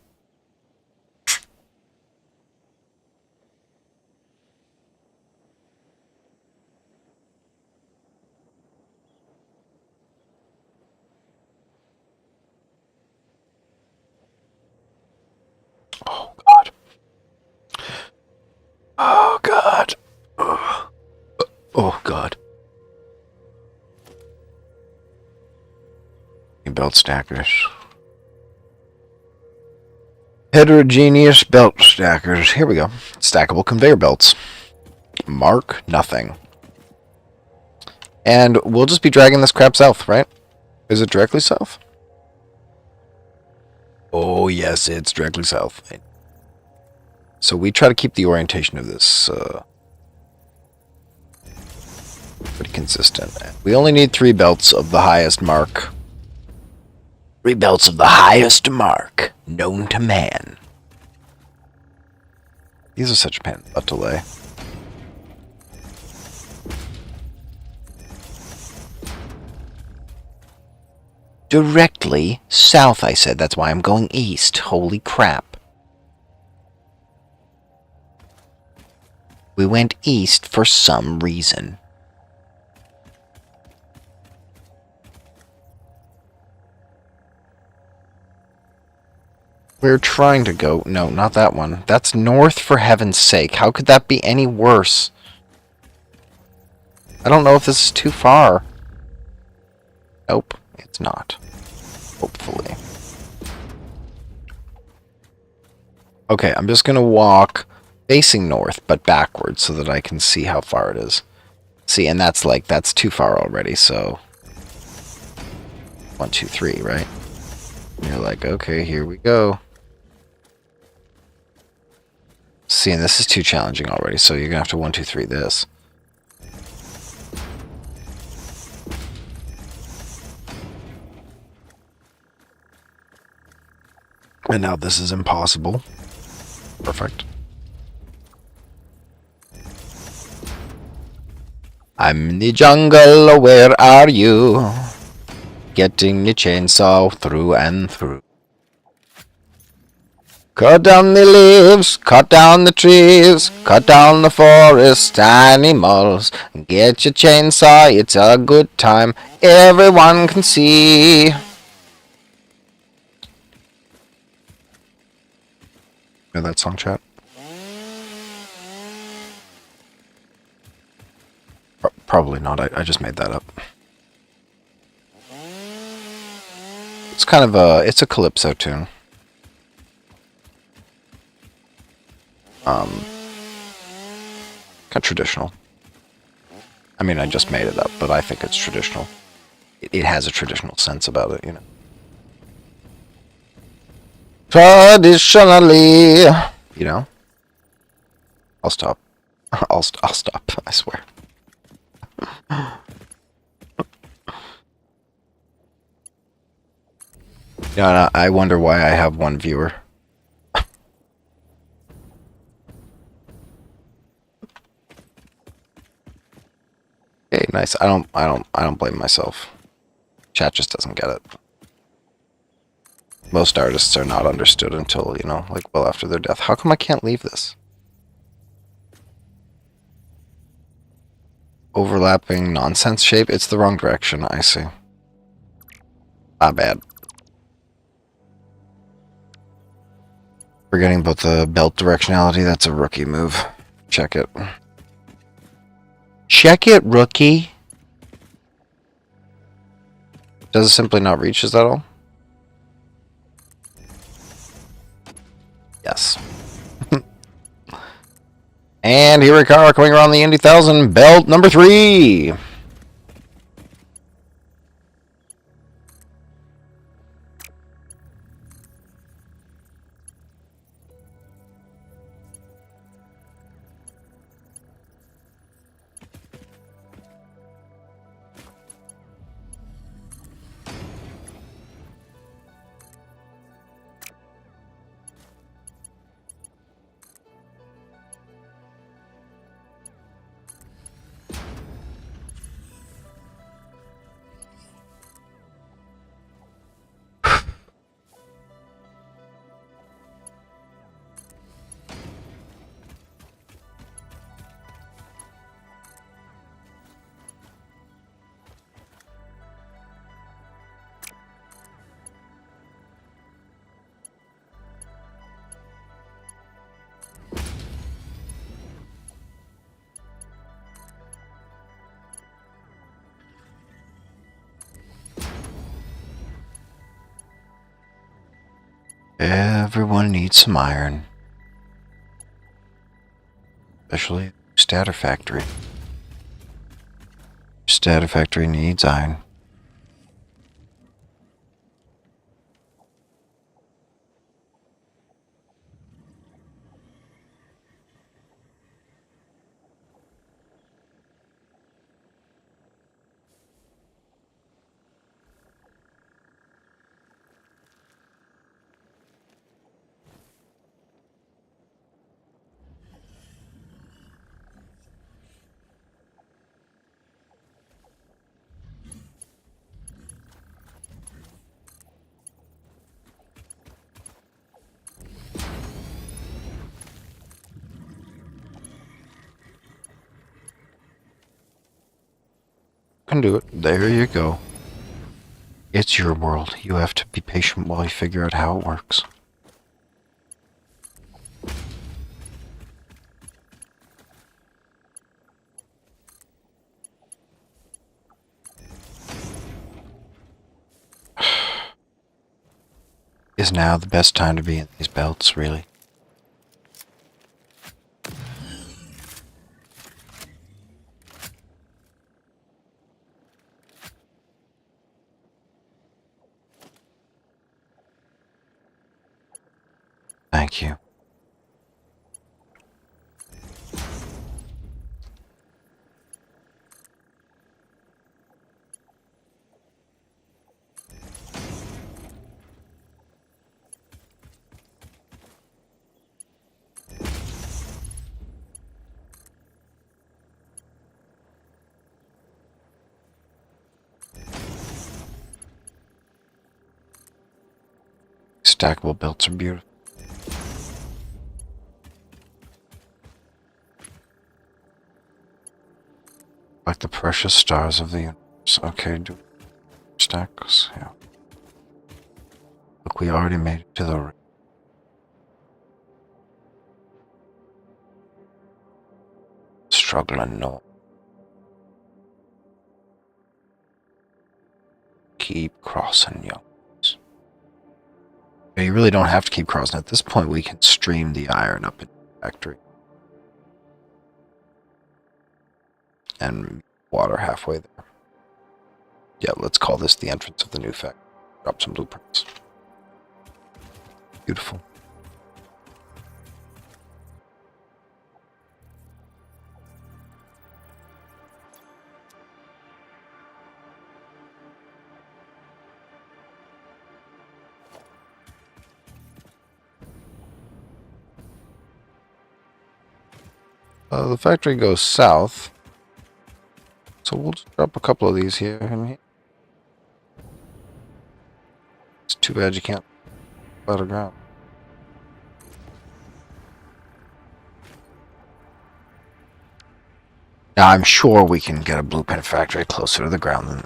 belt stackers. Heterogeneous belt stackers. Here we go. Stackable conveyor belts. Mark nothing. And we'll just be dragging this crap south, right? Is it directly south? Oh, yes, it's directly south. So we try to keep the orientation of this pretty consistent. We only need 3 belts of the highest mark. 3 belts of the highest mark known to man. These are such a pain in the butt to lay. Directly south, I said. That's why I'm going east. Holy crap. We went east for some reason. We're trying to go... No, not that one. That's north, for heaven's sake. How could that be any worse? I don't know if this is too far. Nope, it's not. Hopefully. Okay, I'm just going to walk facing north, but backwards, so that I can see how far it is. See, and that's like, that's too far already, so... 1, 2, 3, right? And you're like, okay, here we go. See, and this is too challenging already, so you're gonna have to 1, 2, 3 this. And now this is impossible. Perfect. I'm in the jungle, where are you? Getting the chainsaw through and through. Cut down the leaves, cut down the trees, cut down the forest animals. Get your chainsaw, it's a good time, everyone can see. Know that song, chat? Probably not, I just made that up. It's kind of a, it's a calypso tune. Kind of traditional. I mean, I just made it up, but I think it's traditional. It has a traditional sense about it, you know. Traditionally, you know. I'll stop. I'll stop. I swear. Yeah, I wonder why I have 1 viewer. Okay, nice. I don't blame myself. Chat just doesn't get it. Most artists are not understood until, you know, like well after their death. How come I can't leave this? Overlapping nonsense shape? It's the wrong direction, I see. Ah, bad. Forgetting about the belt directionality, that's a rookie move. Check it. Check it, rookie! Does it simply not reach, is that all? Yes. And here we are, coming around the Indy 1000, belt number 3! Everyone needs some iron. Especially SATISFactory. SATISFactory needs iron. Can do it. There you go. It's your world. You have to be patient while you figure out how it works. Is now the best time to be in these belts, really? Thank you. Stackable belts are beautiful. Like the precious stars of the universe. Okay, do stacks, yeah. Look, we already made it to the ring. Struggling, no. Keep crossing, youngs. You really don't have to keep crossing. At this point, we can stream the iron up in the factory. And water halfway there. Yeah, let's call this the entrance of the new factory. Drop some blueprints. Beautiful. The factory goes south. So we'll just drop a couple of these here and here. It's too bad you can't let her ground. Now I'm sure we can get a blueprint factory closer to the ground than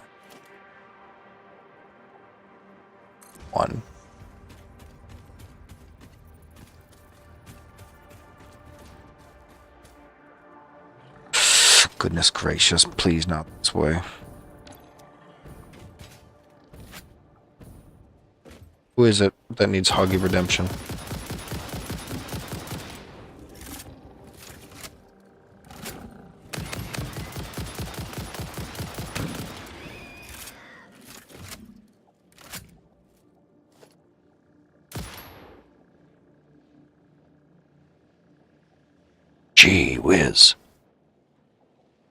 one. Goodness gracious, please not this way. Who is it that needs Hoggy Redemption? Gee whiz.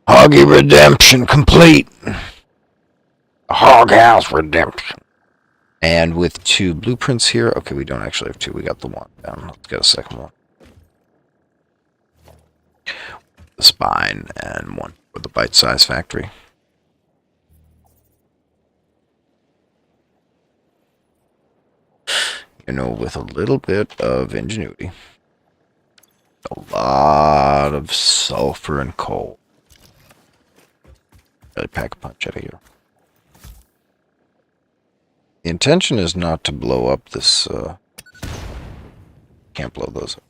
Hoggy Redemption complete. Hog House Redemption. And with 2 blueprints here. Okay, we don't actually have 2. We got the 1 down. Let's get a second one. The spine and 1 for the bite-sized factory. You know, with a little bit of ingenuity. A lot of sulfur and coal. Really pack a punch out of here. The intention is not to blow up this, can't blow those up.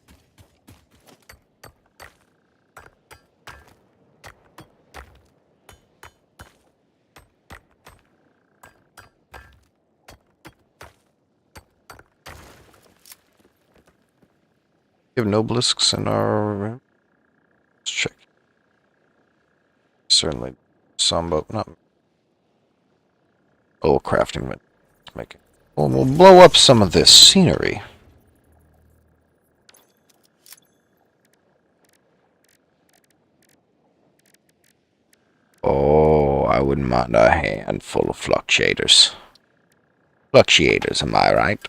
have no obelisks in our... Let's check. Certainly some, but not... Oh, crafting. Let's make it. Well, we'll blow up some of this scenery. Oh, I wouldn't mind a handful of fluctuators. Fluctuators, am I right?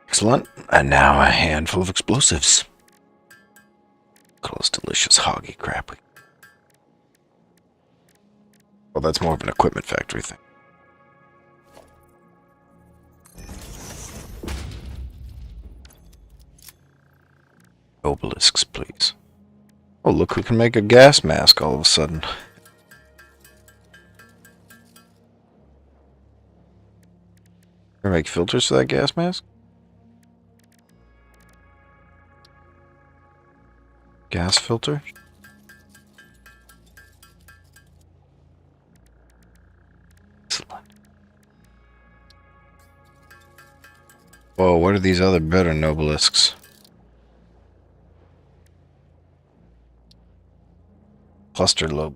Excellent. And now a handful of explosives. Look at this delicious hoggy crap. Well, that's more of an equipment factory thing. Obelisks, please. Oh, look who can make a gas mask all of a sudden. Can I make filters for that gas mask? Gas filter? Excellent. Whoa, what are these other better nobelisks? Cluster lobe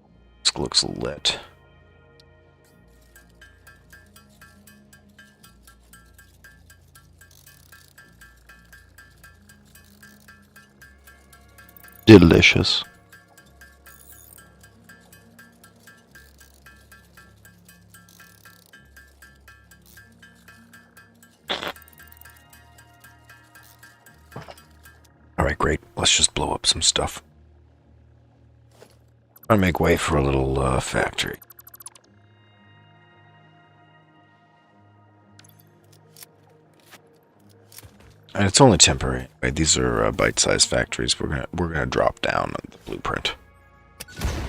looks lit. Delicious. Alright, great. Let's just blow up some stuff. I'll make way for a little factory. And it's only temporary. Right, these are bite-sized factories. We're gonna drop down on the blueprint.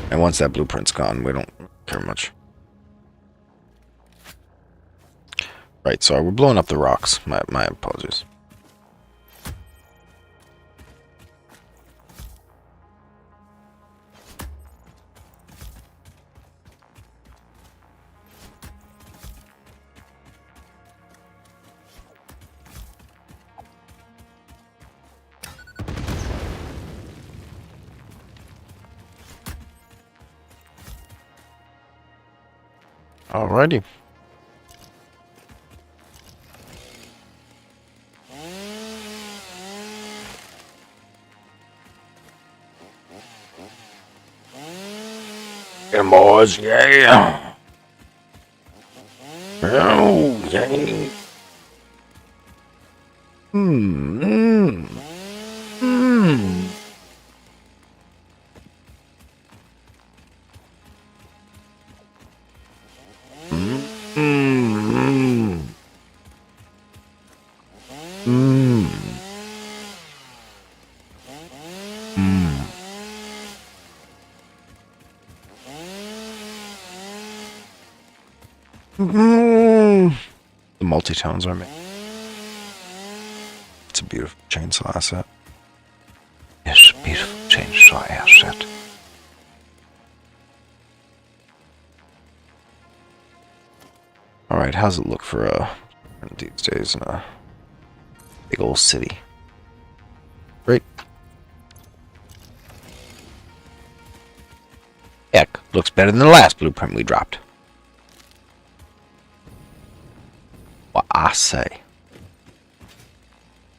And once that blueprint's gone, we don't care much. Right, sorry, we're blowing up the rocks. My apologies. Alrighty. Get 'em, boys, yeah. Oh, yeah. The multi-tones are made. It's a beautiful chainsaw asset. Yes, a beautiful chainsaw asset. Alright, how's it look for these days in a big old city? Great. Heck, looks better than the last blueprint we dropped. What I say.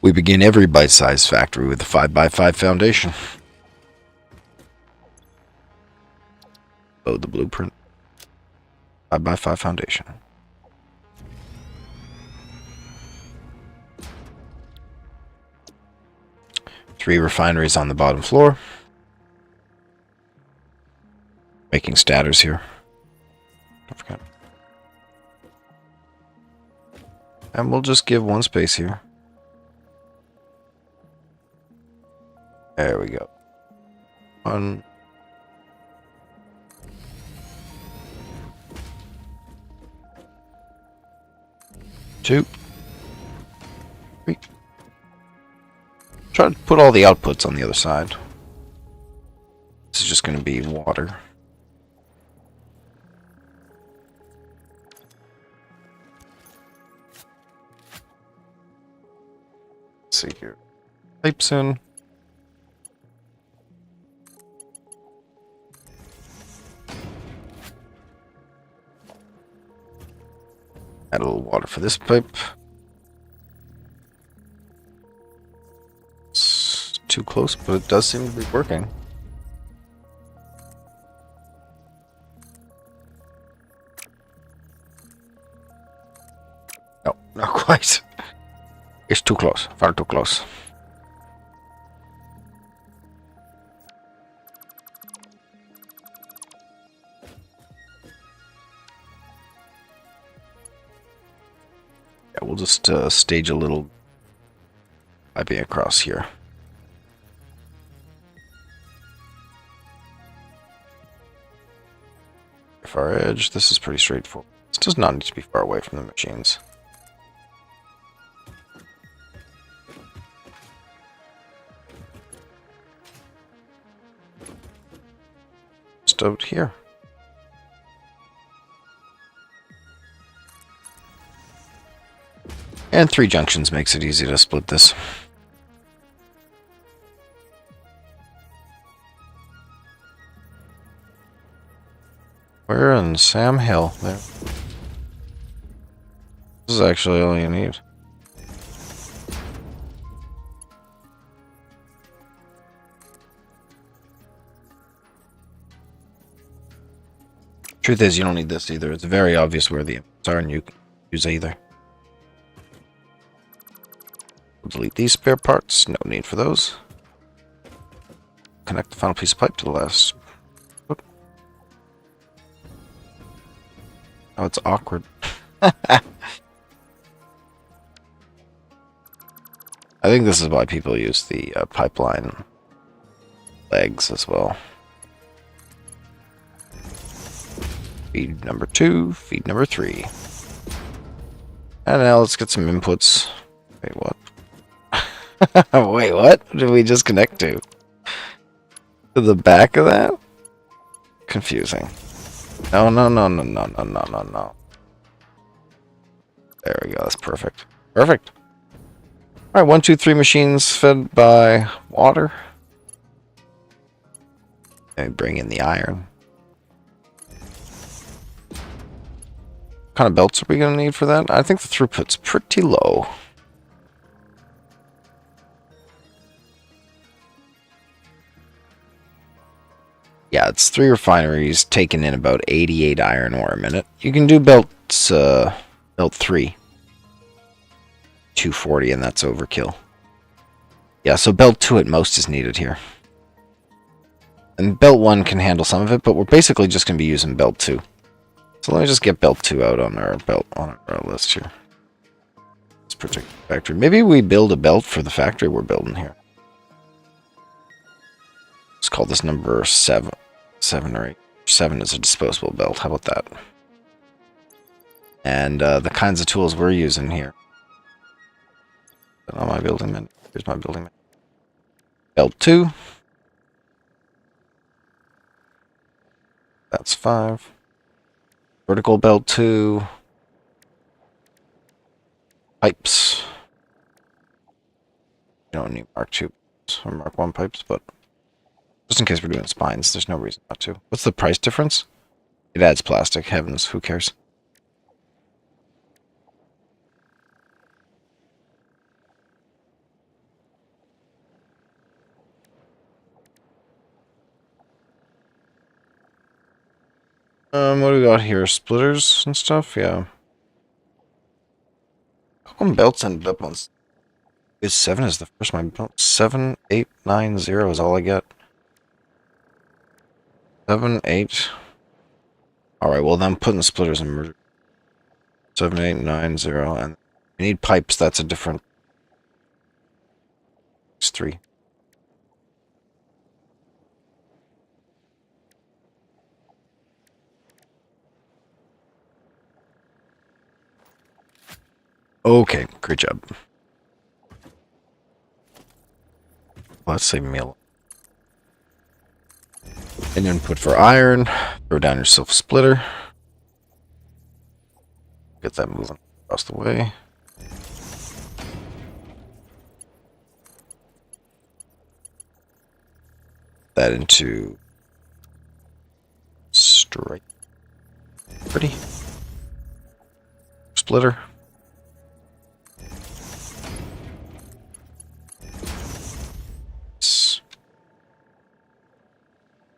We begin every bite-sized factory with a 5x5 foundation. Load the blueprint. 5x5 foundation. Three refineries on the bottom floor. Making statters here. Don't forget. And we'll just give one space here. There we go. One. Two. Three. Try to put all the outputs on the other side. This is just going to be water. Let's see here. Pipes in. Add a little water for this pipe. It's too close, but it does seem to be working. No, not quite. It's too close. Far too close. Yeah, we'll just stage a little piping across here. Far edge. This is pretty straightforward. This does not need to be far away from the machines. Just out here. And 3 junctions makes it easy to split this. Where in Sam Hill? There. This is actually all you need. Truth is, you don't need this either. It's very obvious where the inputs are, and you can use either. Delete these spare parts. No need for those. Connect the final piece of pipe to the last. Oop. Oh, it's awkward. I think this is why people use the pipeline legs as well. Feed number 2, feed number 3. And now let's get some inputs. Wait, what? Wait, what? What did we just connect to? To the back of that? Confusing. No, no, no, no, no, no, no, no, no. There we go. That's perfect. Perfect. All right, 1, 2, 3 machines fed by water. And bring in the iron. What kind of belts are we going to need for that? I think the throughput's pretty low. Yeah, it's 3 refineries taking in about 88 iron ore a minute. You can do belts, belt 3. 240, and that's overkill. Yeah, so belt 2 at most is needed here. And belt 1 can handle some of it, but we're basically just going to be using belt 2. So let me just get belt 2 out on our list here. Let's protect the factory. Maybe we build a belt for the factory we're building here. Let's call this number 7. 7 or 8. 7 is a disposable belt. How about that? And the kinds of tools we're using here. On my building man. Here's my building man. Belt 2. That's 5. Vertical belt 2. Pipes. You don't need Mark 2 or Mark 1 pipes, but just in case we're doing spines, there's no reason not to. What's the price difference? It adds plastic. Heavens, who cares? What do we got here? Splitters and stuff? Yeah. How come belts ended up on... Is 7 is the first one. 7, 8, 9, 0 is all I get. 7, 8. Alright, well then I'm putting splitters in merger. 7, 8, 9, 0. And we need pipes, that's a different... It's 3. Okay, great job. Let's save me a lot. An input for iron. Throw down yourself a splitter. Get that moving across the way. That into straight. Pretty. Splitter.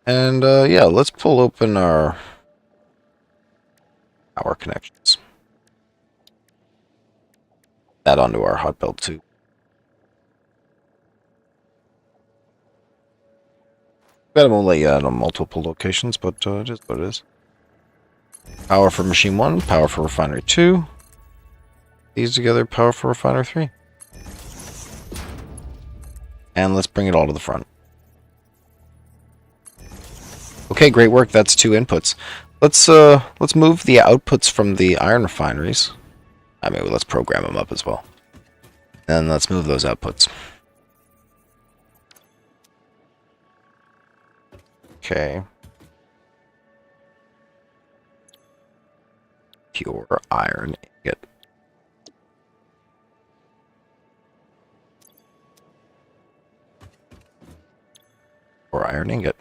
And yeah, let's pull open our power connections. That onto our hot belt too. Got them only on multiple locations, but it is what it is. Power for machine 1, power for refinery 2. These together, power for refinery 3. And let's bring it all to the front. Okay, great work. That's 2 inputs. Let's move the outputs from the iron refineries. I mean, let's program them up as well. And let's move those outputs. Okay. Pure iron ingot. Pure iron ingot.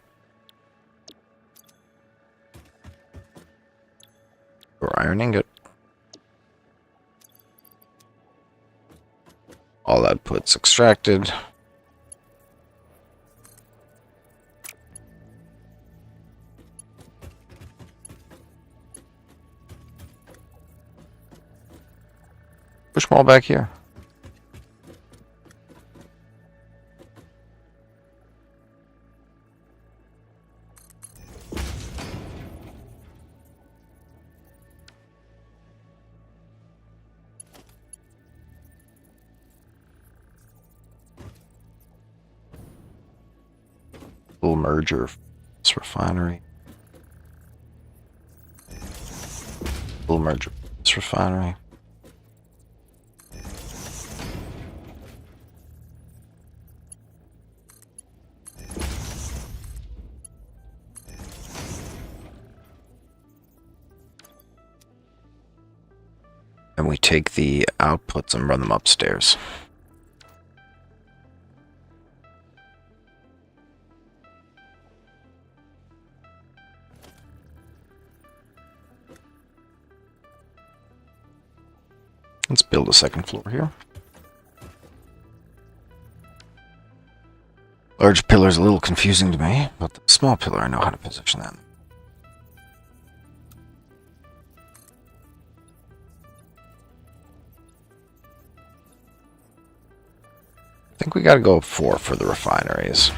Pure iron ingot. All outputs extracted. Push them all back here. Little merger. This refinery. Little merger. This refinery. And we take the outputs and run them upstairs. Let's build a second floor here. Large pillar is a little confusing to me, but the small pillar I know how to position that. I think we gotta go 4 for the refineries.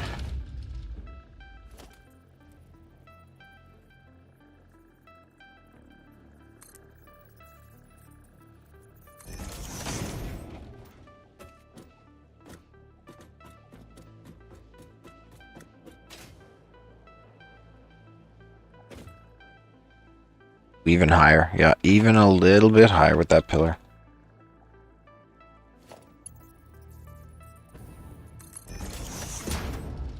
Even higher. Yeah, even a little bit higher with that pillar.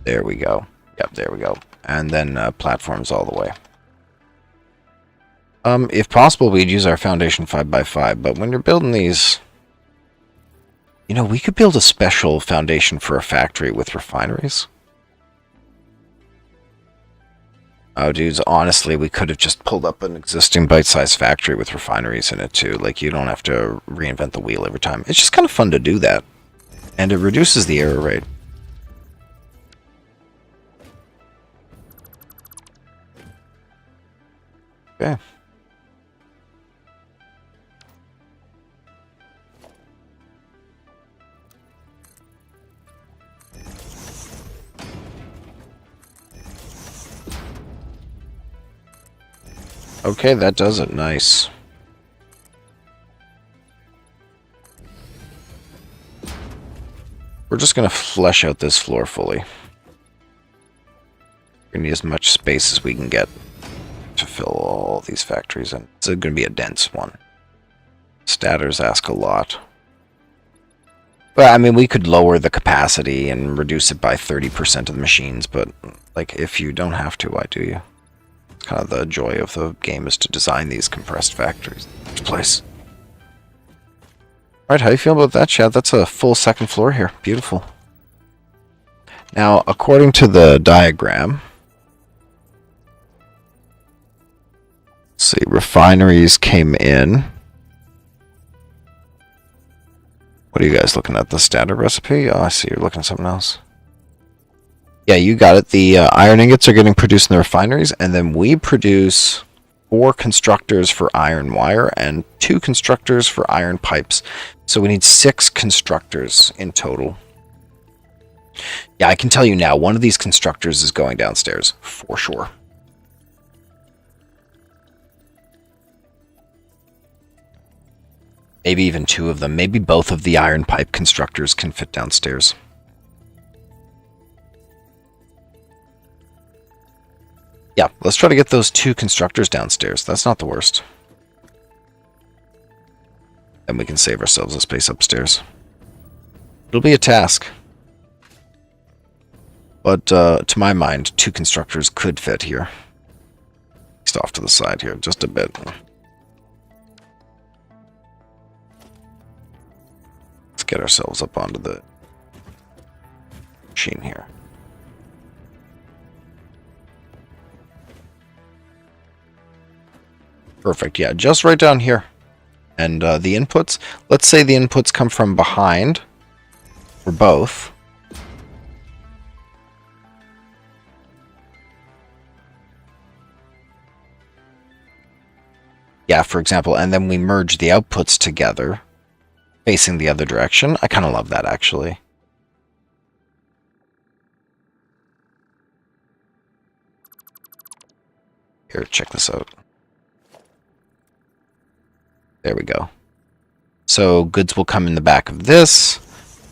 There we go. Yep, there we go. And then platforms all the way. If possible, we'd use our foundation 5x5, but when you're building these... You know, we could build a special foundation for a factory with refineries. Oh, dudes, honestly, we could have just pulled up an existing bite-sized factory with refineries in it, too. Like, you don't have to reinvent the wheel every time. It's just kind of fun to do that. And it reduces the error rate. Okay. Okay, that does it. Nice. We're just going to flesh out this floor fully. We need as much space as we can get to fill all these factories in. It's going to be a dense one. Statters ask a lot. Well, I mean, we could lower the capacity and reduce it by 30% of the machines, but like, if you don't have to, why do you? It's kind of the joy of the game, is to design these compressed factories in the first place. Alright, how do you feel about that, Chad? That's a full second floor here. Beautiful. Now, according to the diagram, let's see, refineries came in. What are you guys looking at? The standard recipe? Oh, I see. You're looking at something else. Yeah, you got it. The iron ingots are getting produced in the refineries, and then we produce 4 constructors for iron wire and 2 constructors for iron pipes. So we need 6 constructors in total. Yeah, I can tell you now, one of these constructors is going downstairs, for sure. Maybe even 2 of them. Maybe both of the iron pipe constructors can fit downstairs. Yeah, let's try to get those 2 constructors downstairs. That's not the worst. Then we can save ourselves a space upstairs. It'll be a task. But to my mind, 2 constructors could fit here. Just off to the side here, just a bit. Let's get ourselves up onto the machine here. Perfect, yeah, just right down here. And the inputs, let's say the inputs come from behind for both. Yeah, for example, and then we merge the outputs together, facing the other direction. I kind of love that, actually. Here, check this out. There we go. So goods will come in the back of this,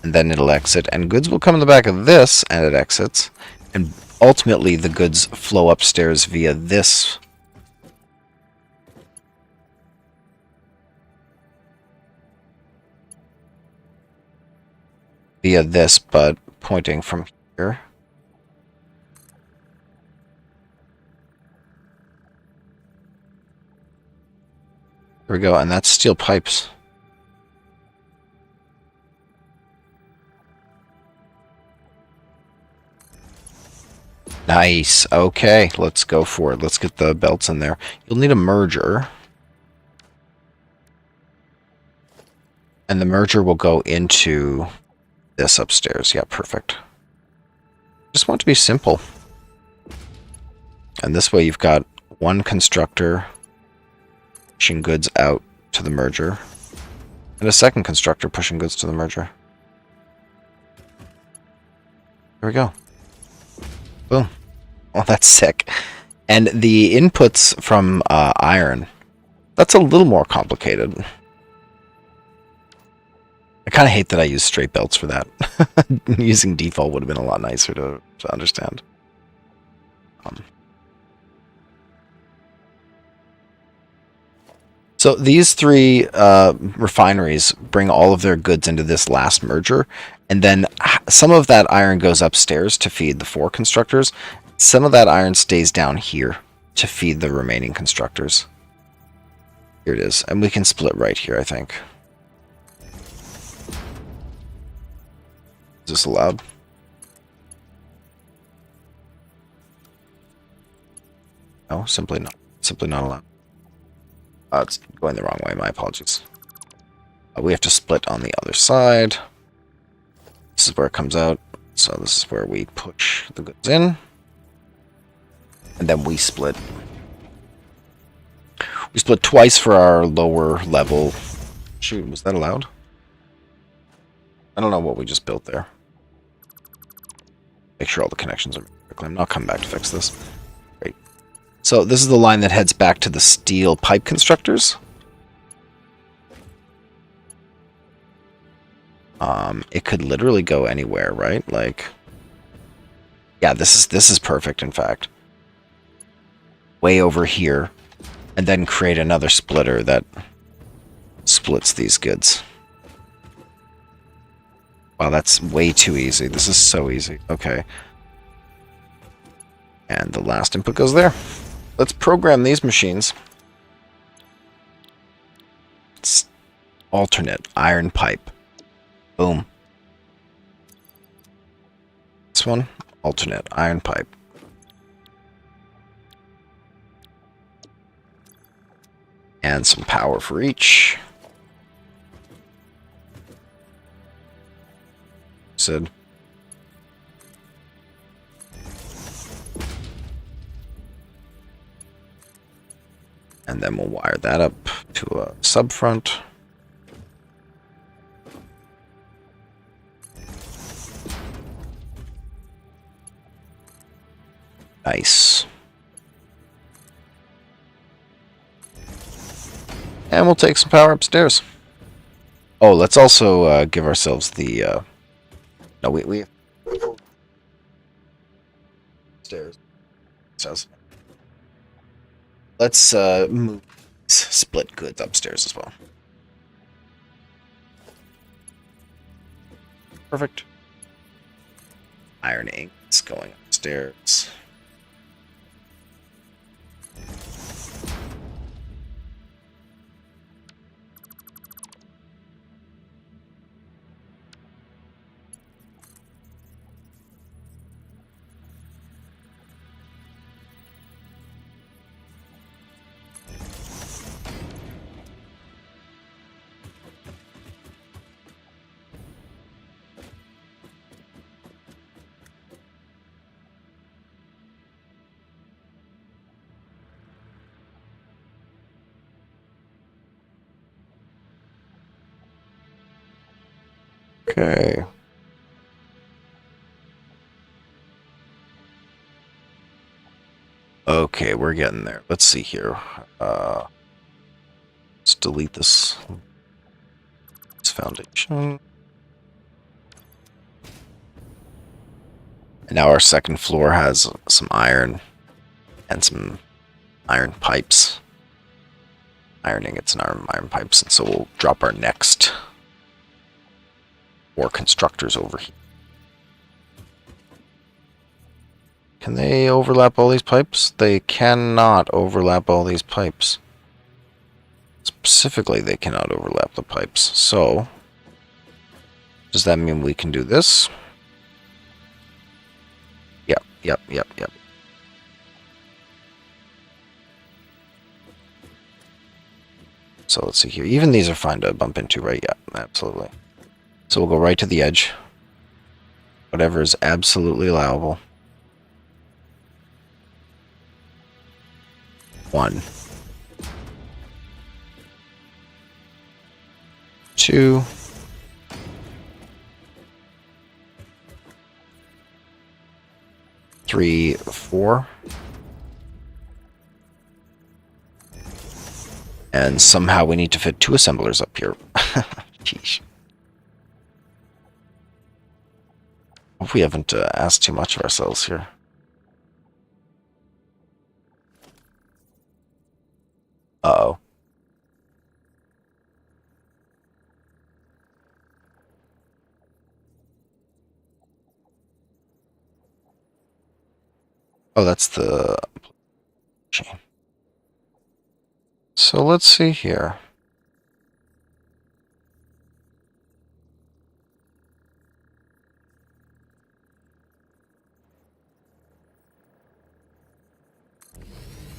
and then it'll exit, and goods will come in the back of this, and it exits, and ultimately the goods flow upstairs via this. Via this, but pointing from here. There we go, and that's steel pipes. Nice. Okay, let's go for it. Let's get the belts in there. You'll need a merger. And the merger will go into this upstairs. Yeah, perfect. Just want it to be simple. And this way you've got one constructor pushing goods out to the merger, and a second constructor pushing goods to the merger. There we go. Boom. Oh, that's sick. And the inputs from iron, that's a little more complicated. I kind of hate that I use straight belts for that. Using default would have been a lot nicer to understand. So these 3 refineries bring all of their goods into this last merger, and then some of that iron goes upstairs to feed the 4 constructors. Some of that iron stays down here to feed the remaining constructors. Here it is, and we can split right here, I think. Is this allowed? No, simply not. Simply not allowed. It's going the wrong way, my apologies. We have to split on the other side. This is where it comes out. So this is where we push the goods in. And then we split. We split twice for our lower level. Shoot, was that allowed? I don't know what we just built there. Make sure all the connections are made correctly. I'm not coming back to fix this. Great. So this is the line that heads back to the steel pipe constructors. It could literally go anywhere, right? Like, yeah, this is perfect, in fact. Way over here, and then create another splitter that splits these goods. Wow, that's way too easy. This is so easy. Okay. And the last input goes there. Let's program these machines. It's alternate iron pipe. Boom. This one, alternate iron pipe. And some power for each. Said. And then we'll wire that up to a subfront. Nice. And we'll take some power upstairs. Oh, let's also give ourselves the... No, we upstairs. Let's move split goods upstairs as well. Perfect. Iron ingots going upstairs. Okay. Okay, we're getting there. Let's see here. Let's delete this foundation. And now our second floor has some iron and some iron pipes. Iron ingots and iron pipes. And so we'll drop our next 4 constructors over here. Can they overlap all these pipes? They cannot overlap all these pipes. Specifically, they cannot overlap the pipes. So, does that mean we can do this? Yep. So let's see here. Even these are fine to bump into, right? Yeah, absolutely. So we'll go right to the edge. Whatever is absolutely allowable. 1. 2. 3, 4. And somehow we need to fit 2 assemblers up here. Jeez. Hope we haven't asked too much of ourselves here. Uh-oh. Oh, that's the chain. So let's see here.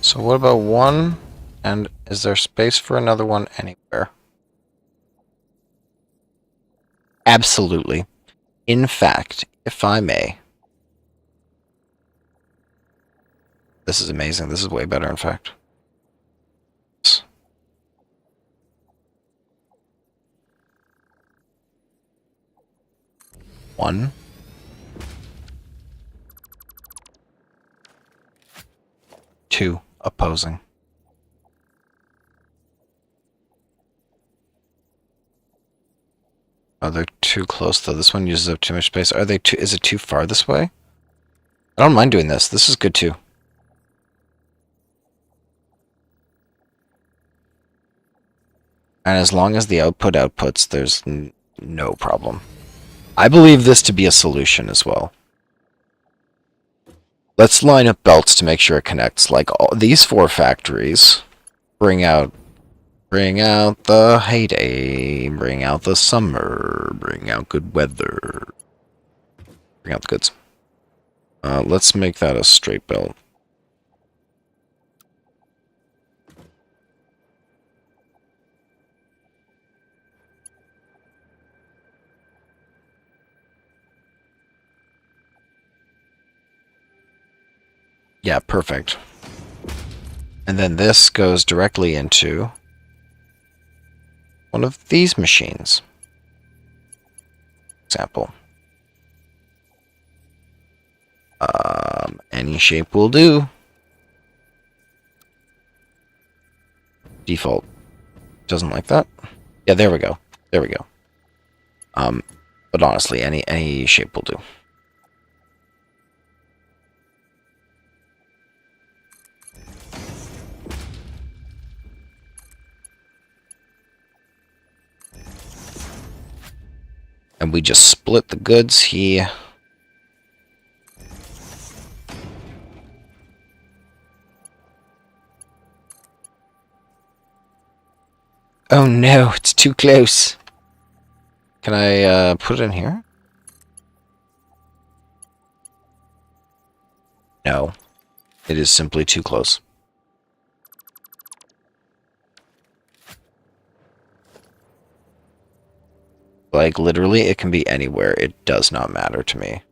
So what about 1? And is there space for another one anywhere? Absolutely. In fact, if I may. This is amazing. This is way better, in fact. 1. Two opposing. Oh, they're too close though. This one uses up too much space. Are they too? Is it too far this way? I don't mind doing this. This is good too. And as long as the output outputs, there's no problem. I believe this to be a solution as well. Let's line up belts to make sure it connects. Like all these 4 factories, bring out the heyday, bring out the summer, bring out good weather, bring out the goods. Let's make that a straight belt. Yeah, perfect. And then this goes directly into one of these machines. Example. Any shape will do. Default doesn't like that. Yeah, there we go. There we go. But honestly, any shape will do. And we just split the goods here. Oh no, it's too close. Can I put it in here? No. It is simply too close. Like, literally, it can be anywhere. It does not matter to me.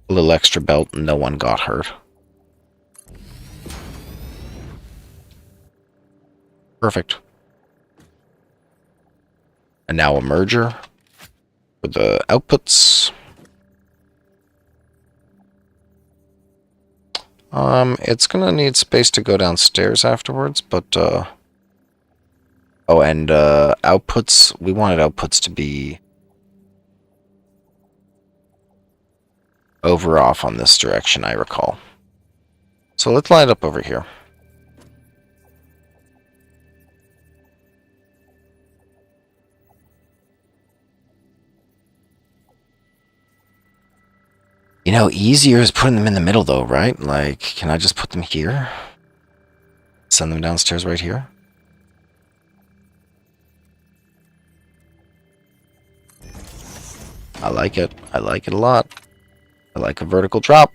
A little extra belt, no one got hurt. Perfect. And now a merger for the outputs. It's gonna need space to go downstairs afterwards, but oh, and outputs, we wanted outputs to be over off on this direction, I recall. So let's line it up over here. You know, easier is putting them in the middle though, right? Like, can I just put them here? Send them downstairs right here? I like it. I like it a lot. I like a vertical drop.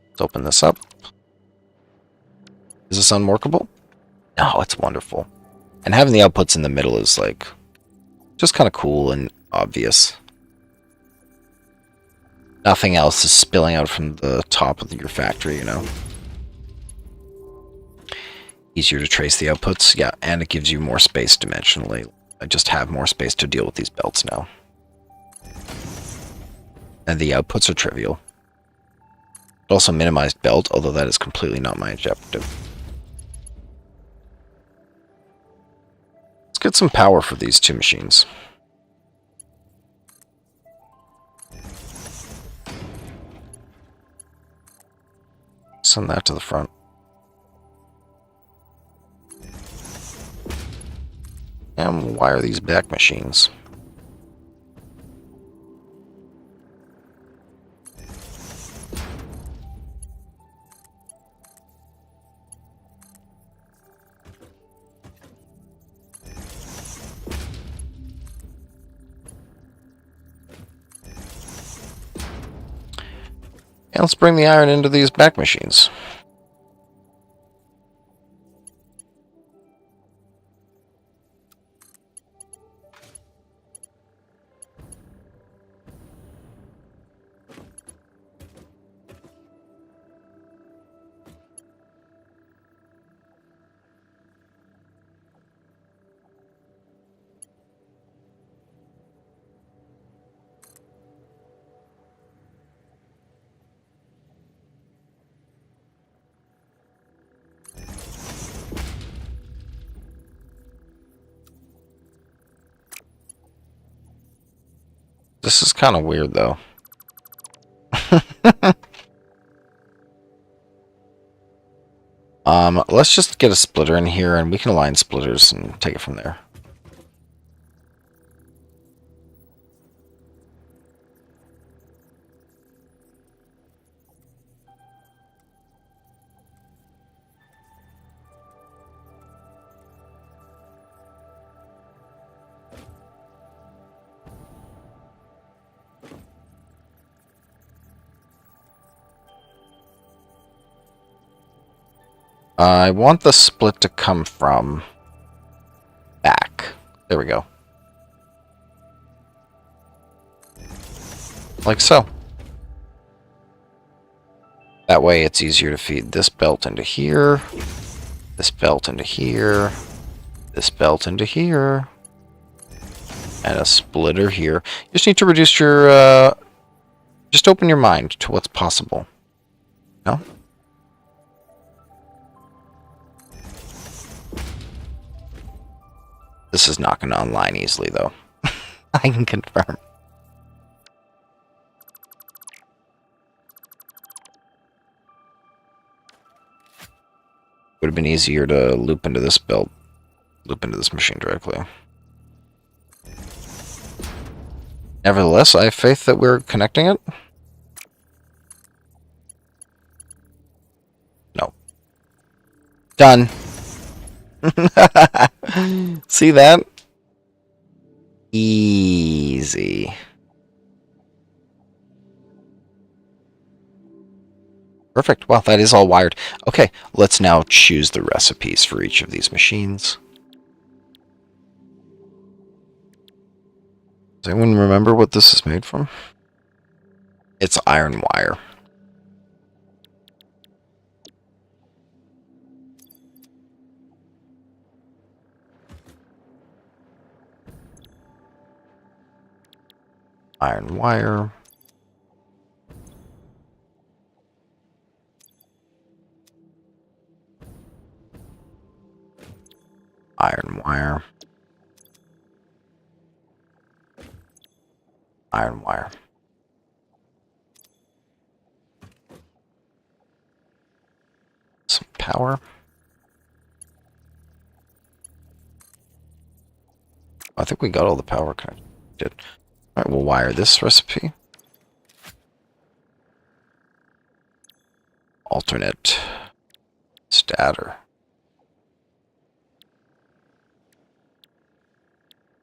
Let's open this up. Is this unworkable? No, it's wonderful. And having the outputs in the middle is like just kind of cool and obvious. Nothing else is spilling out from the top of your factory, you know. Easier to trace the outputs, yeah, and it gives you more space dimensionally. I just have more space to deal with these belts now. And the outputs are trivial. Also minimized belt, although that is completely not my objective. Let's get some power for these 2 machines. Send that to the front. And wire these back machines. And let's bring the iron into these back machines. This is kind of weird, though. Let's just get a splitter in here, and we can align splitters and take it from there. I want the split to come from back. There we go. Like so. That way it's easier to feed this belt into here, this belt into here, this belt into here, and a splitter here. You just need to reduce your, just open your mind to what's possible. No? This is not going to online easily, though. I can confirm. Would have been easier to loop into this belt, loop into this machine directly. Nevertheless, I have faith that we're connecting it. No. Done. See that? Easy. Perfect. Well, that is all wired. Okay, let's now choose the recipes for each of these machines. Does anyone remember what this is made from? It's iron wire. Iron wire. Iron wire. Iron wire. Some power. I think we got all the power connected. Alright, we'll wire this recipe. Alternate stator.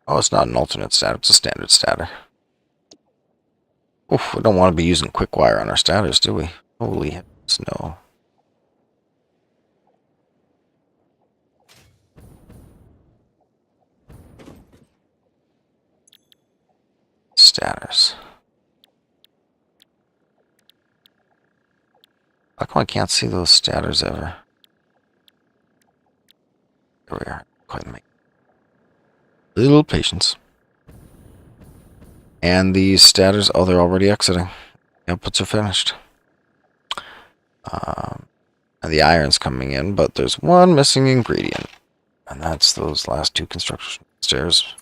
Oh, it's not an alternate stator, it's a standard stator. Oof, we don't want to be using quick wire on our stators, do we? Holy heavens, no. Stators. How come I can't see those stators ever? There we are. Quite make little patience. And these stators, oh, they're already exiting. The outputs are finished. And the iron's coming in, but there's one missing ingredient. And that's those last two construction stairs.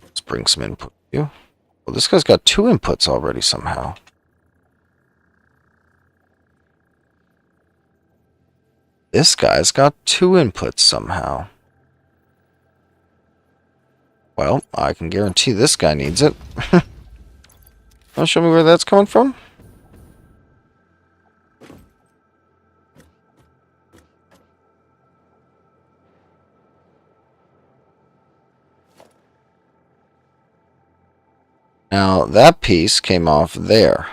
Let's bring some input to you. Well, this guy's got two inputs already somehow. This guy's got two inputs somehow. Well, I can guarantee this guy needs it. Want to show me where that's coming from? Now, that piece came off there.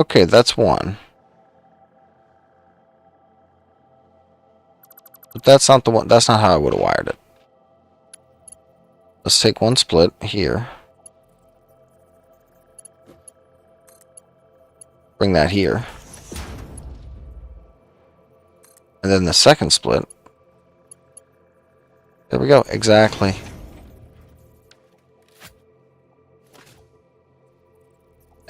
Okay, that's one. But that's not the one. That's not how I would have wired it. Let's take one split here. Bring that here. And then the second split. There we go. Exactly.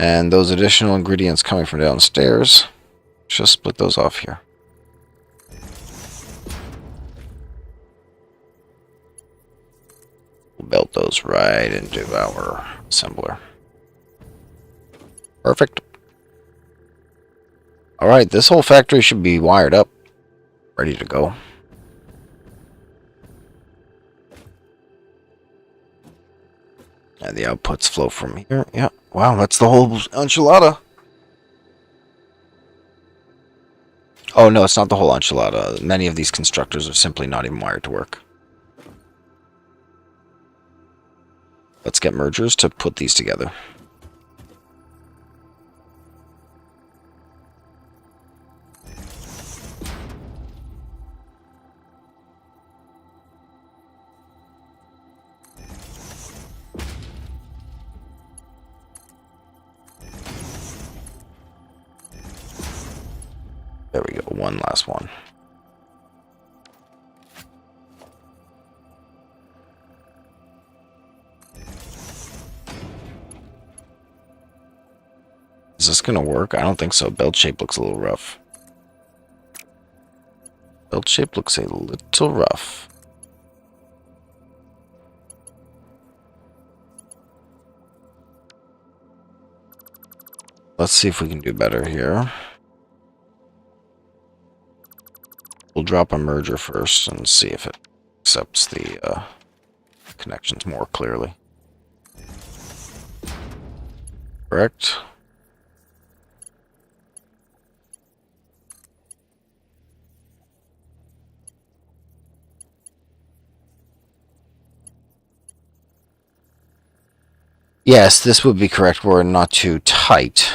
And those additional ingredients coming from downstairs, just split those off here. We'll belt those right into our assembler. Perfect. Alright, this whole factory should be wired up, ready to go. And the outputs flow from here. Yeah, wow, that's the whole enchilada. Oh no, it's not the whole enchilada. Many of these constructors are simply not even wired to work. Let's get mergers to put these together. There we go, one last one. Is this gonna work? I don't think so. Belt shape looks a little rough. Belt shape looks a little rough. Let's see if we can do better here. We'll drop a merger first and see if it accepts the connections more clearly. Correct. Yes, this would be correct. We're not too tight.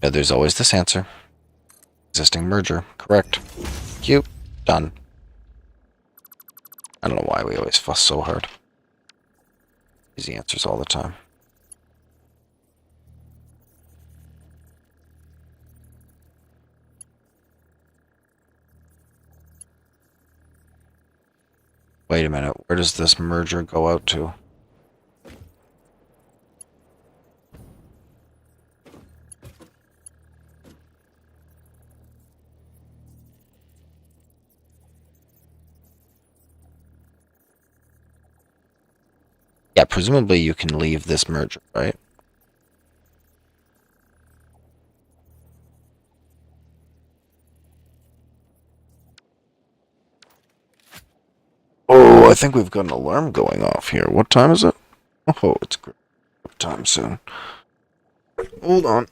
Yeah, there's always this answer. Existing merger. Correct. Cute. Done. I don't know why we always fuss so hard. Easy answers all the time. Wait a minute. Where does this merger go out to? Yeah, presumably you can leave this merger, right? Oh, I think we've got an alarm going off here. What time is it? Oh, it's great time soon. Hold on.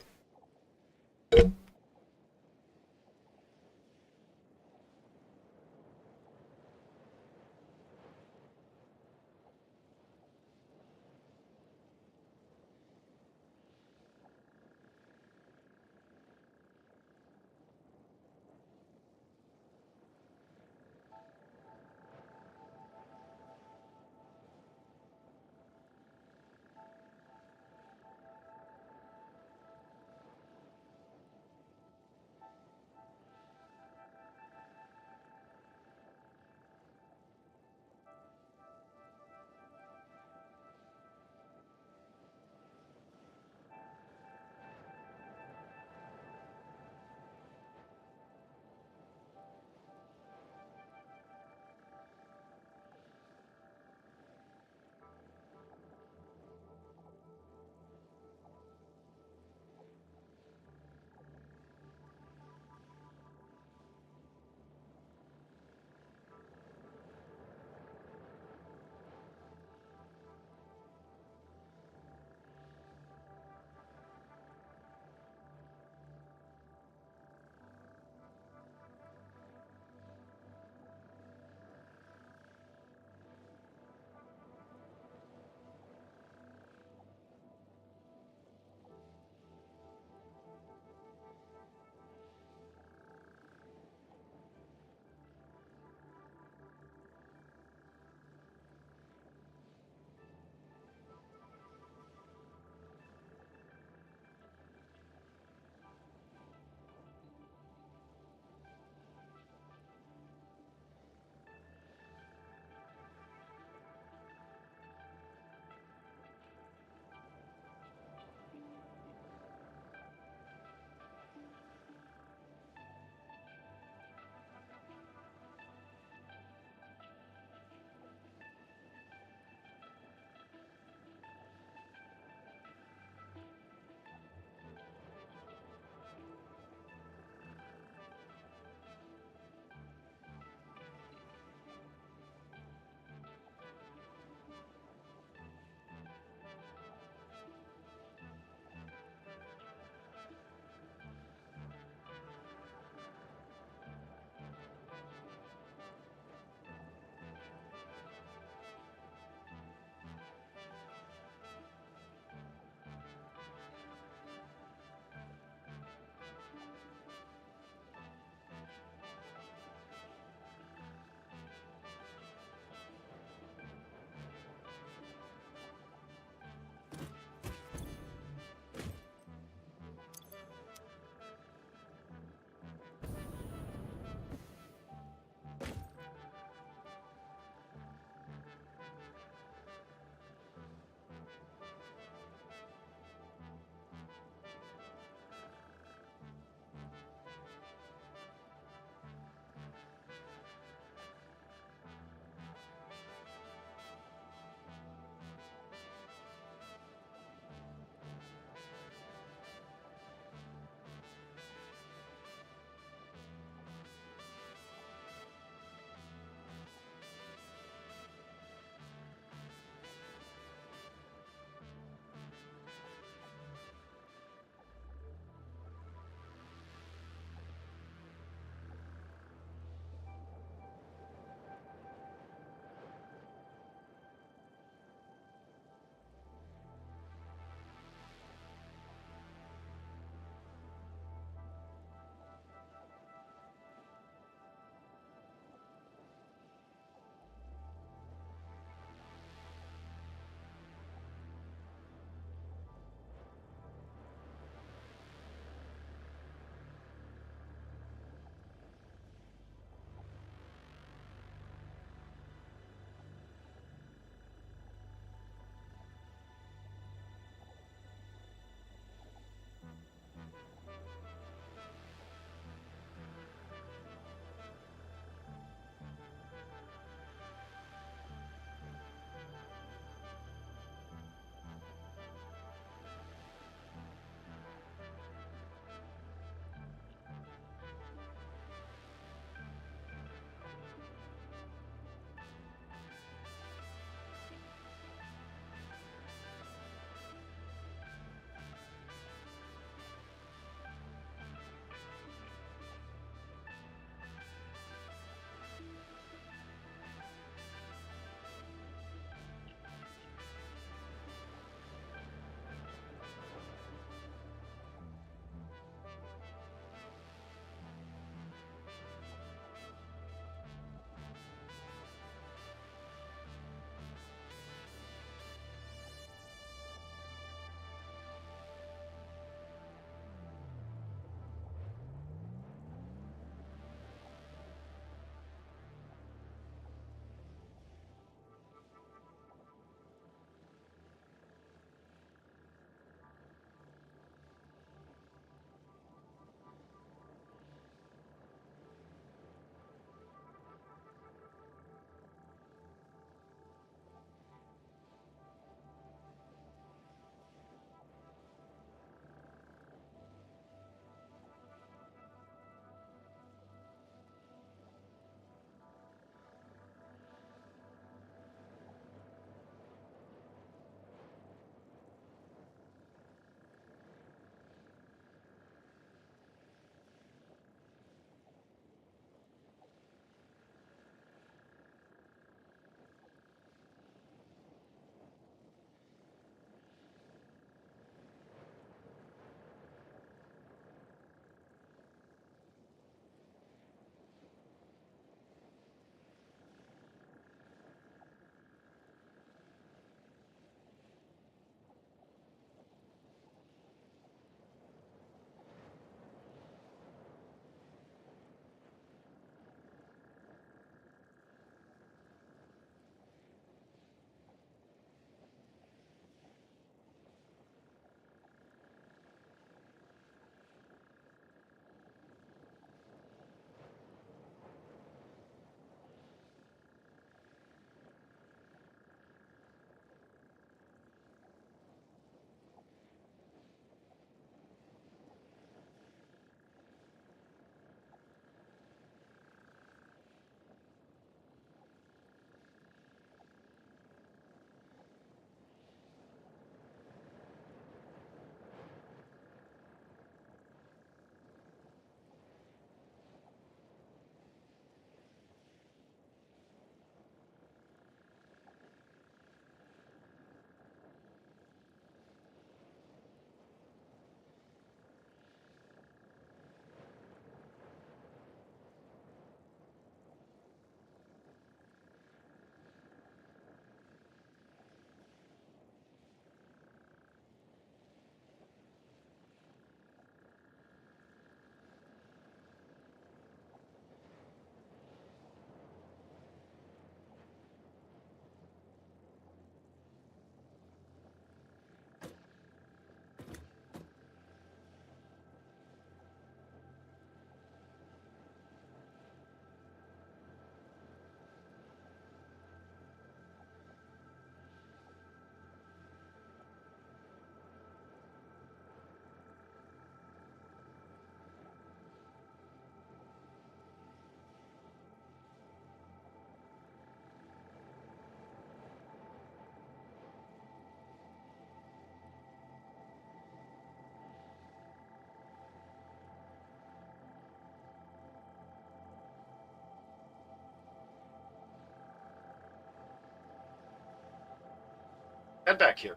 Head back here.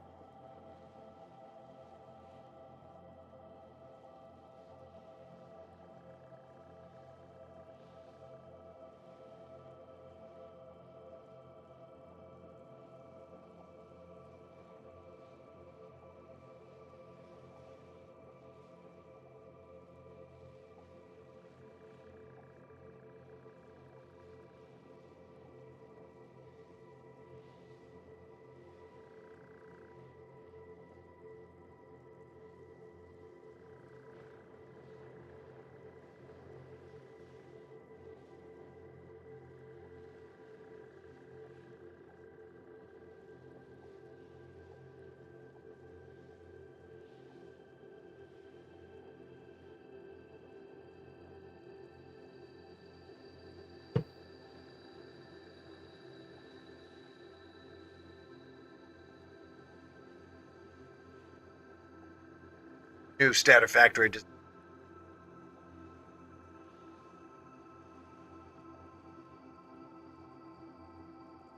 New SATISFACTORY.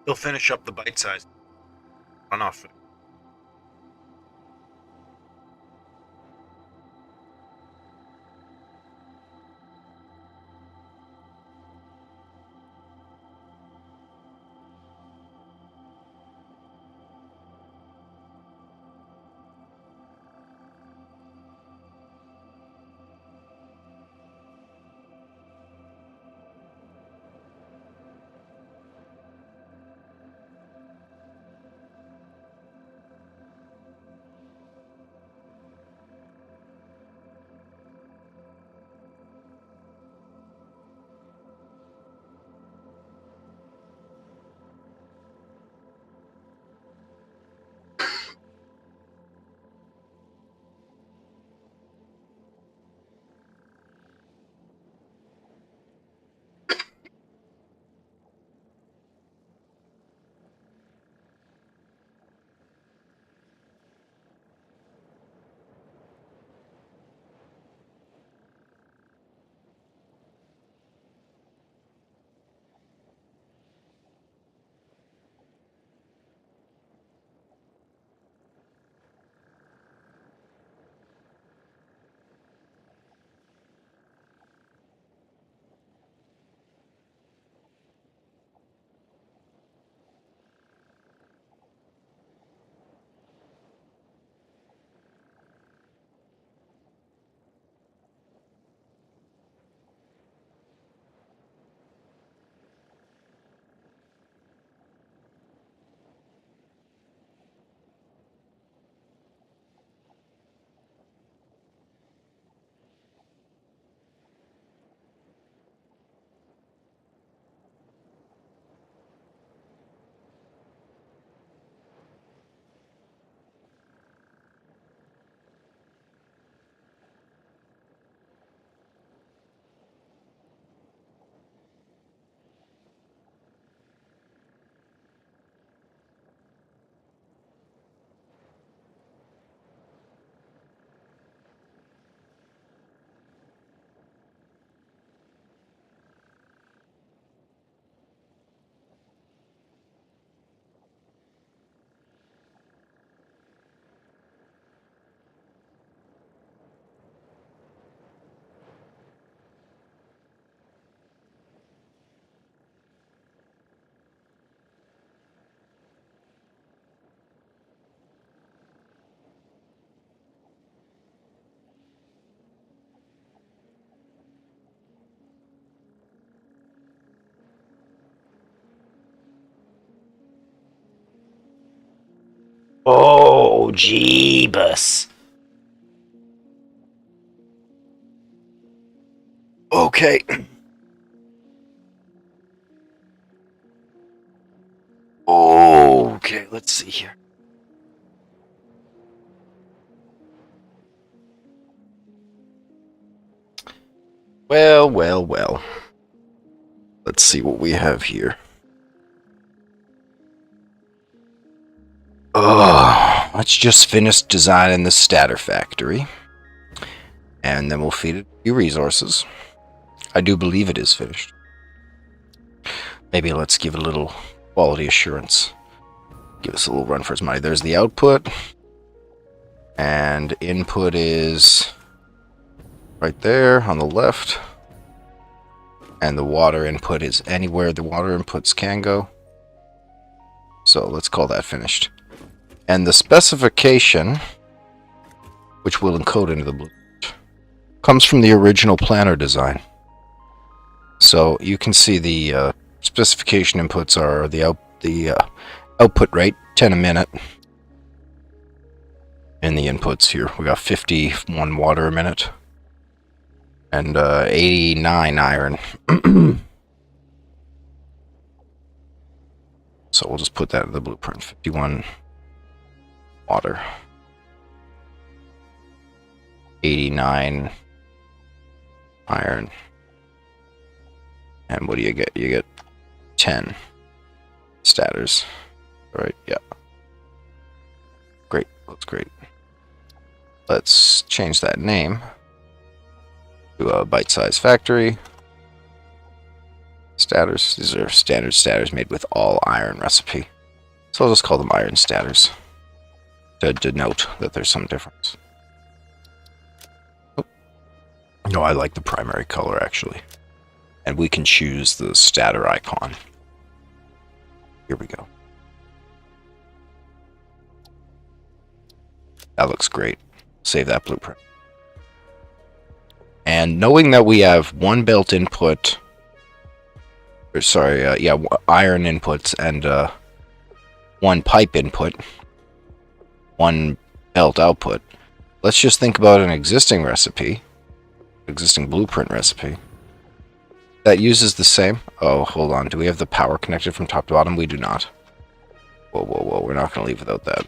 He'll finish up the bite size runoff. Oh, jeebus. Okay. Okay, let's see here. Well, well, well. Let's see what we have here. Let's just finish designing the starter factory. And then we'll feed it a few resources. I do believe it is finished. Maybe let's give it a little quality assurance. give us a little run for its money. There's the output, and input is right there on the left, and the water input is anywhere the water inputs can go. So let's call that finished. And the specification, which we'll encode into the blueprint, comes from the original planner design. So you can see the specification inputs are the output rate, 10 a minute. In the inputs here, we got 51 water a minute and 89 iron. So we'll just put that in the blueprint. 51 water, 89 iron, and what do you get? You get 10 statters. All right, yeah. Great, looks great. Let's change that name to a bite-sized factory. Statters. These are standard statters made with all iron recipe. So I'll just call them iron statters to denote that there's some difference. Oh. No, I like the primary color actually. And we can choose the statter icon. Here we go. That looks great. Save that blueprint. And knowing that we have one belt input, or sorry, iron inputs and one pipe input, one belt output, let's just think about an existing recipe, existing blueprint recipe, that uses the same. Oh, hold on. Do we have the power connected from top to bottom? We do not. Whoa, whoa, whoa. We're not going to leave without that.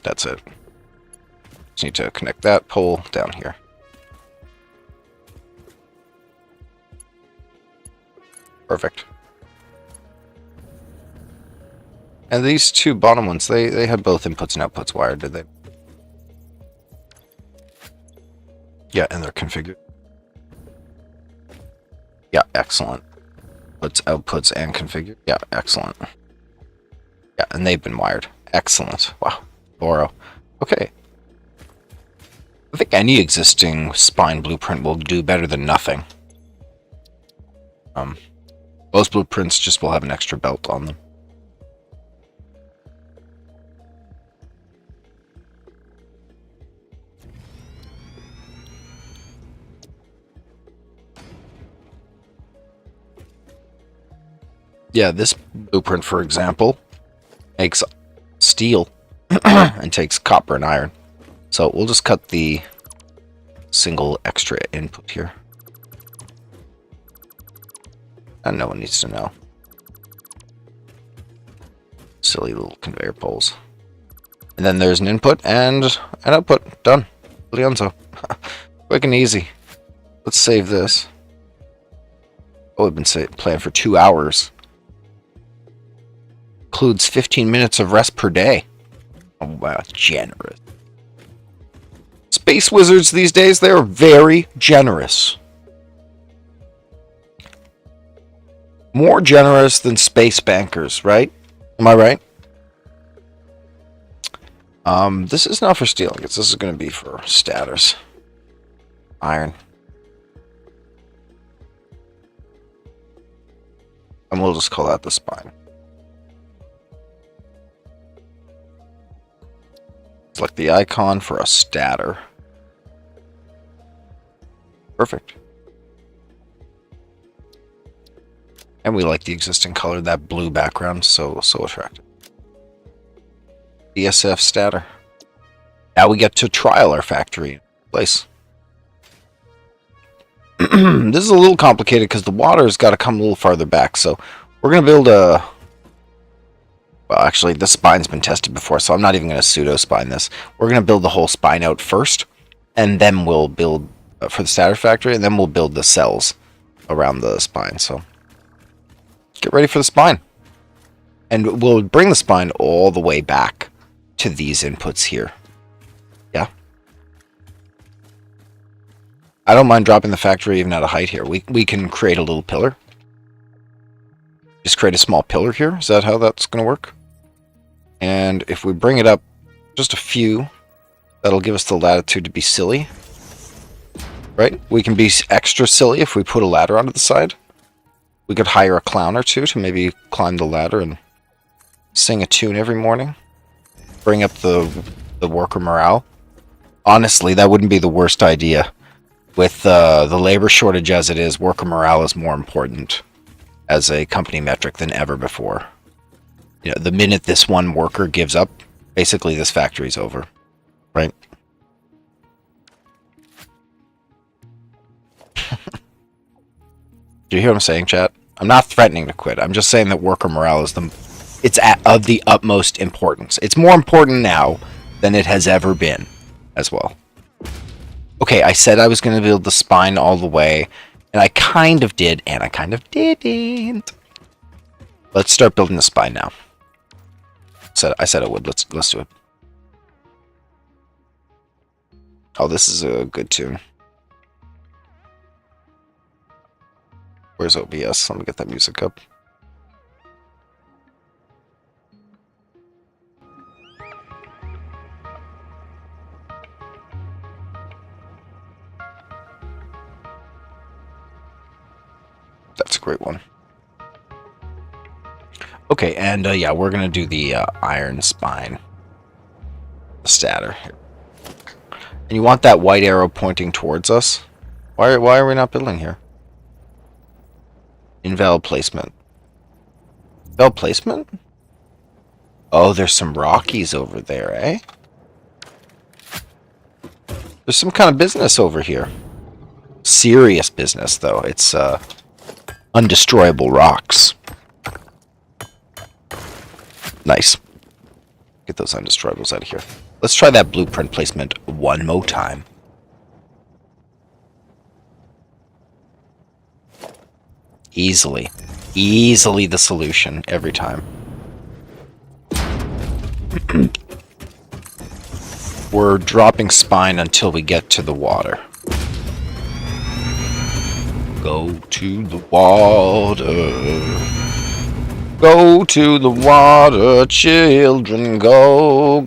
That's it. Just need to connect that pole down here. Perfect. And these two bottom ones, they had both inputs and outputs wired, did they? Yeah, and they're configured. Yeah, excellent. Outputs and configured. Yeah, excellent. Yeah, and they've been wired. Excellent. Wow. Oro. Okay. I think any existing spine blueprint will do better than nothing. Most blueprints just will have an extra belt on them. Yeah, this blueprint, for example, makes steel and takes copper and iron. So we'll just cut the single extra input here. And no one needs to know. Silly little conveyor poles. And then there's an input and an output. Done. Leonzo. Quick and easy. Let's save this. Oh, we've been playing for 2 hours. Includes 15 minutes of rest per day. Oh, wow, generous. Space wizards these days, they're very generous. More generous than space bankers, right? Am I right? This is not for steel. I guess this is going to be for statters. Iron. And we'll just call that the spine. Select the icon for a statter. Perfect. And we like the existing color, that blue background, so attractive. DSF statter. Now we get to trial our factory in place. This is a little complicated because the water's got to come a little farther back, so we're going to build a... Well, actually, this spine's been tested before, so I'm not even going to pseudo-spine this. We're going to build the whole spine out first, and then we'll build for the statter factory, and then we'll build the cells around the spine. So get ready for the spine. And we'll bring the spine all the way back to these inputs here. Yeah. I don't mind dropping the factory even at a height here. We can create a little pillar. Just create a small pillar here. Is that how that's going to work? And if we bring it up just a few, that'll give us the latitude to be silly. Right? We can be extra silly if we put a ladder onto the side. We could hire a clown or two to maybe climb the ladder and sing a tune every morning. Bring up the worker morale. Honestly, that wouldn't be the worst idea. With the labor shortage as it is, worker morale is more important as a company metric than ever before. You know, the minute this one worker gives up, basically this factory's over, right? Do you hear what I'm saying, chat? I'm not threatening to quit. I'm just saying that worker morale is of the utmost importance. It's more important now than it has ever been as well. Okay, I said I was going to build the spine all the way, and I kind of did, and I kind of didn't. Let's start building the spine now. I said I would. Let's do it. Oh, this is a good tune. Where's OBS? Let me get that music up. That's a great one. Okay, and yeah, we're gonna do the iron spine. The stator. And you want that white arrow pointing towards us? Why are we not building here? Invalid placement. Invalid placement? Oh, there's some Rockies over there, eh? There's some kind of business over here. Serious business, though. It's undestroyable rocks. Nice. Get those undestroyables out of here. Let's try that blueprint placement one more time. Easily the solution every time. We're dropping spine until we get to the water. Go to the water. Go to the water, children. Go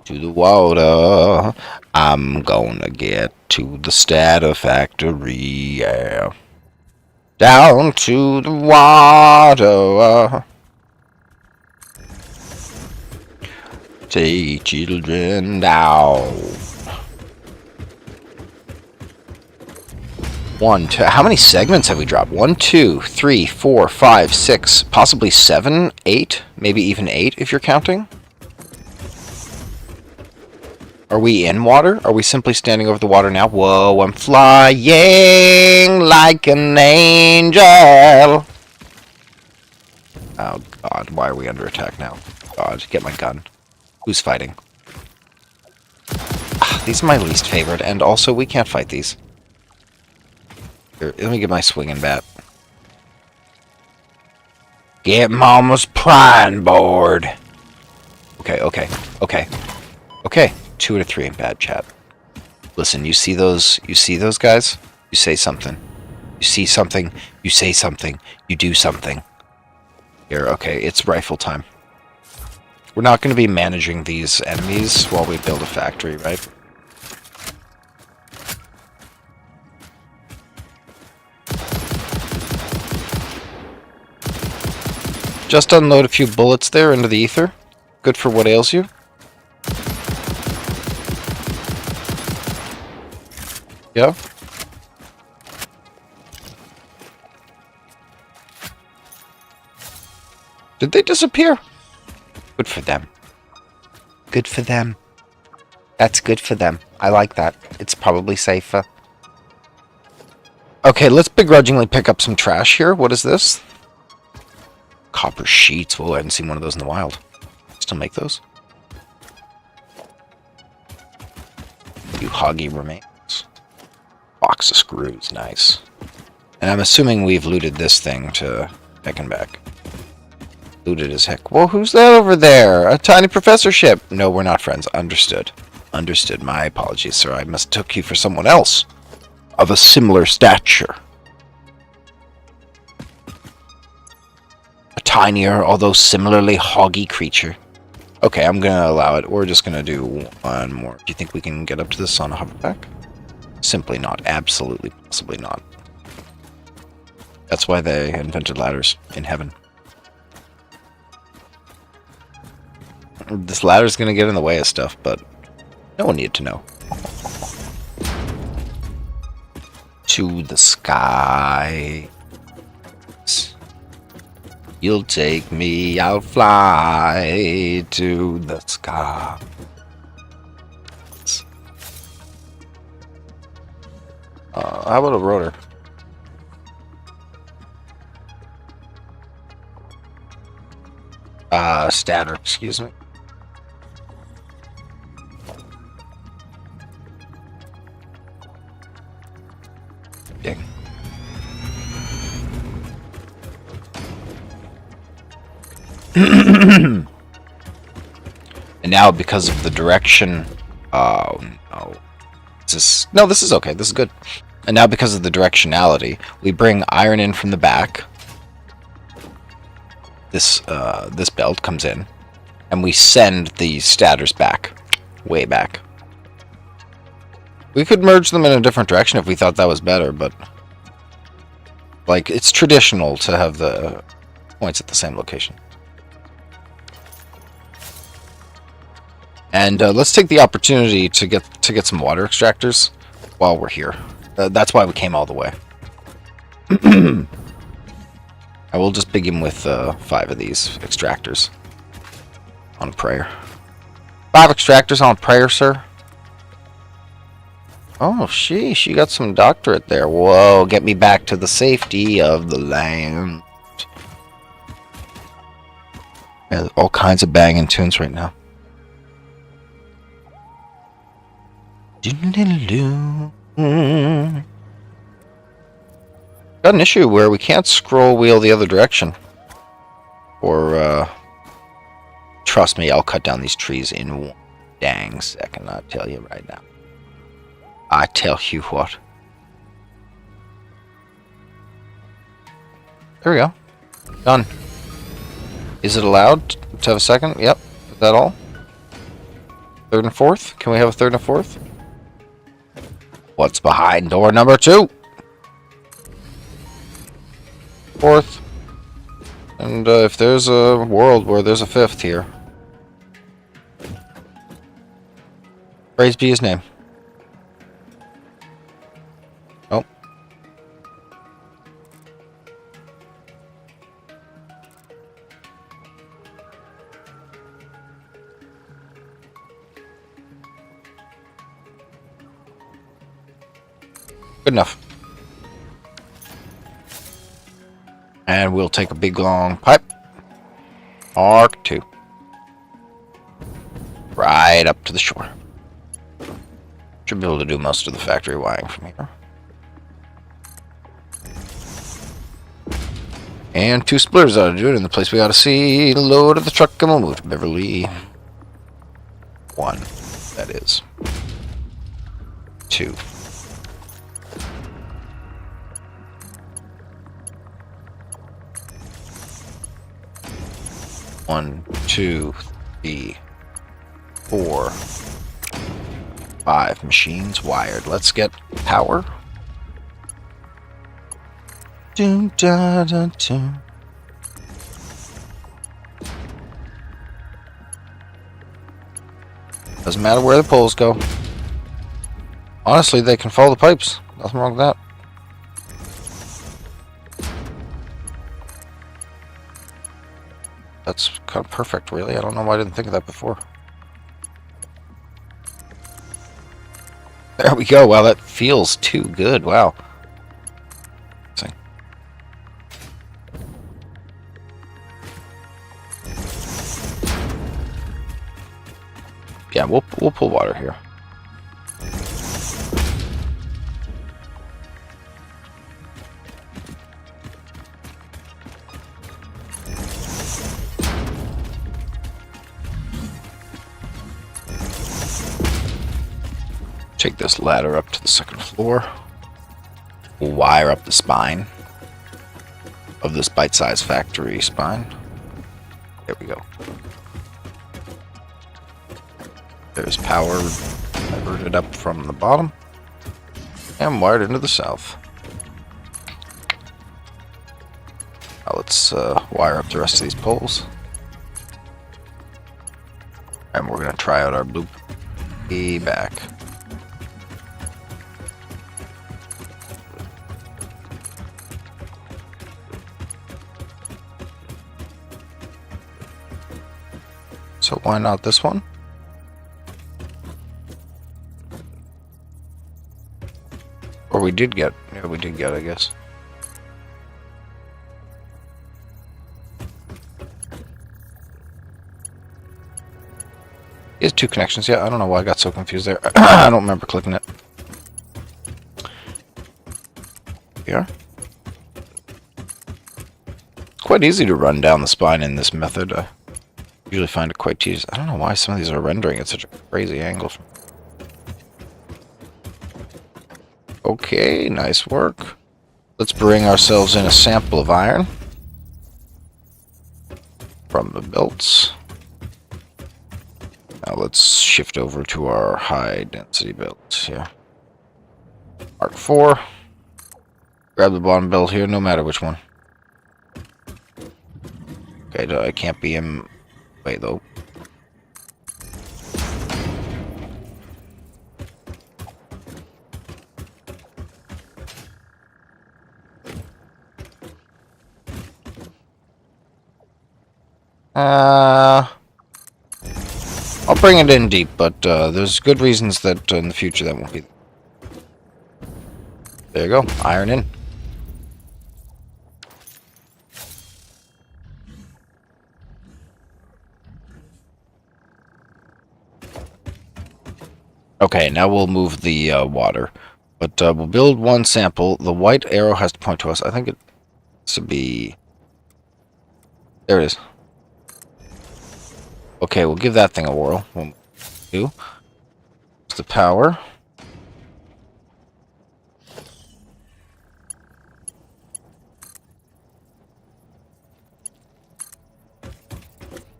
to the water. I'm gonna get to the SATISFACTORY, yeah. Down to the water. Take children down. 1, 2. How many segments have we dropped? 1, 2, 3, 4, 5, 6, possibly 7, 8, maybe even 8 if you're counting. Are we in water? Are we simply standing over the water now? Whoa, I'm flying like an angel. Oh, God. Why are we under attack now? God, get my gun. Who's fighting? These are my least favorite, and also we can't fight these. Here, let me get my swinging bat. Get Mama's prying board. Okay. 2 out of 3 ain't bad, chat. Listen, you see those guys? You say something. You see something, you say something, you do something. Here, okay, it's rifle time. We're not going to be managing these enemies while we build a factory, right? Just unload a few bullets there into the ether. Good for what ails you. Yeah. Did they disappear? Good for them. Good for them. That's good for them. I like that. It's probably safer. Okay, let's begrudgingly pick up some trash here. What is this? Copper sheets. Whoa, I haven't seen one of those in the wild. Still make those? You hoggy remains. Box of screws. Nice. And I'm assuming we've looted this thing to heck and back. Looted as heck. Whoa, who's that over there? A tiny professorship. No, we're not friends. Understood. Understood. My apologies, sir. I mistook you for someone else of a similar stature. tinier, although similarly hoggy creature. Okay, I'm gonna allow it. We're just gonna do one more. Do you think we can get up to this on a hoverback? Simply not. Absolutely, possibly not. That's why they invented ladders in heaven. This ladder's gonna get in the way of stuff, but no one needed to know. To the sky. You'll take me, I'll fly to the sky. How about a rotor? Stator, excuse me. Ding. And now, because of the direction, oh no, this is okay. This is good. And now, because of the directionality, we bring iron in from the back. This belt comes in, and we send the stators back, way back. We could merge them in a different direction if we thought that was better, but like it's traditional to have the points at the same location. And let's take the opportunity to get some water extractors while we're here. That's why we came all the way. I will just begin with 5 of these extractors on a prayer. 5 extractors on a prayer, sir. Oh, she got some doctorate there. Whoa, get me back to the safety of the land. There's all kinds of banging tunes right now. Got an issue where we can't scroll wheel the other direction. Or, trust me, I'll cut down these trees in one dang second, I tell you right now. I tell you what. There we go. Done. Is it allowed to have a second? Yep. Is that all? 3rd and 4th? Can we have a 3rd and 4th? What's behind door number 2? 4th. And if there's a world where there's a 5th here. Praise be his name. Oh. Good enough. And we'll take a big long pipe. Arc 2. Right up to the shore. Should be able to do most of the factory wiring from here. And 2 splitters ought to do it in the place we ought to see. The load of the truck and we'll move to Beverly. 1, that is. 2. One, 2, 3, 4, 5 machines wired. Let's get power. Doom, da, da, da. Doesn't matter where the poles go. Honestly, they can follow the pipes. Nothing wrong with that. That's kind of perfect, really. I don't know why I didn't think of that before. There we go. Wow, that feels too good. Wow. Let's see. Yeah, we'll pull water here. Take this ladder up to the 2nd floor. We'll wire up the spine of this bite-sized factory spine. There we go. There's power diverted up from the bottom and wired into the south. Now let's wire up the rest of these poles. And we're going to try out our blue back. So why not this one? Or we did get, yeah, we did get, I guess. He has two connections, yeah, I don't know why I got so confused there. I don't remember clicking it. Here. It's quite easy to run down the spine in this method. I usually find it quite tedious. I don't know why some of these are rendering at such a crazy angle. Okay, nice work. Let's bring ourselves in a sample of iron from the belts. Now let's shift over to our high density belts here. Mark 4. Grab the bottom belt here, no matter which one. Okay, I can't be in way though. I'll bring it in deep, but there's good reasons that in the future that won't be. There you go, iron in. Okay, now we'll move the water, but we'll build one sample. The white arrow has to point to us. I think it has to be. There it is. Okay, we'll give that thing a whirl. We'll do. It's the power.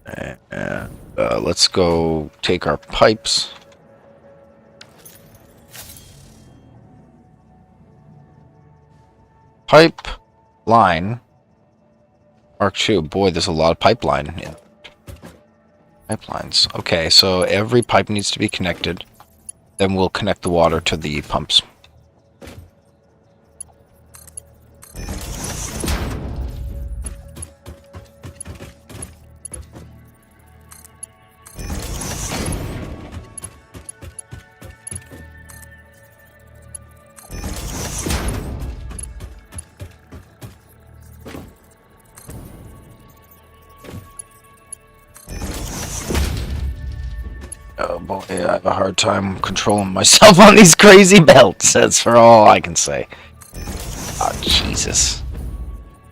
And let's go take our pipes. Pipe line. Mark 2. Boy, there's a lot of pipeline in pipelines. Okay, so every pipe needs to be connected. Then we'll connect the water to the pumps. Oh boy, I have a hard time controlling myself on these crazy belts. That's for all I can say. Oh, Jesus.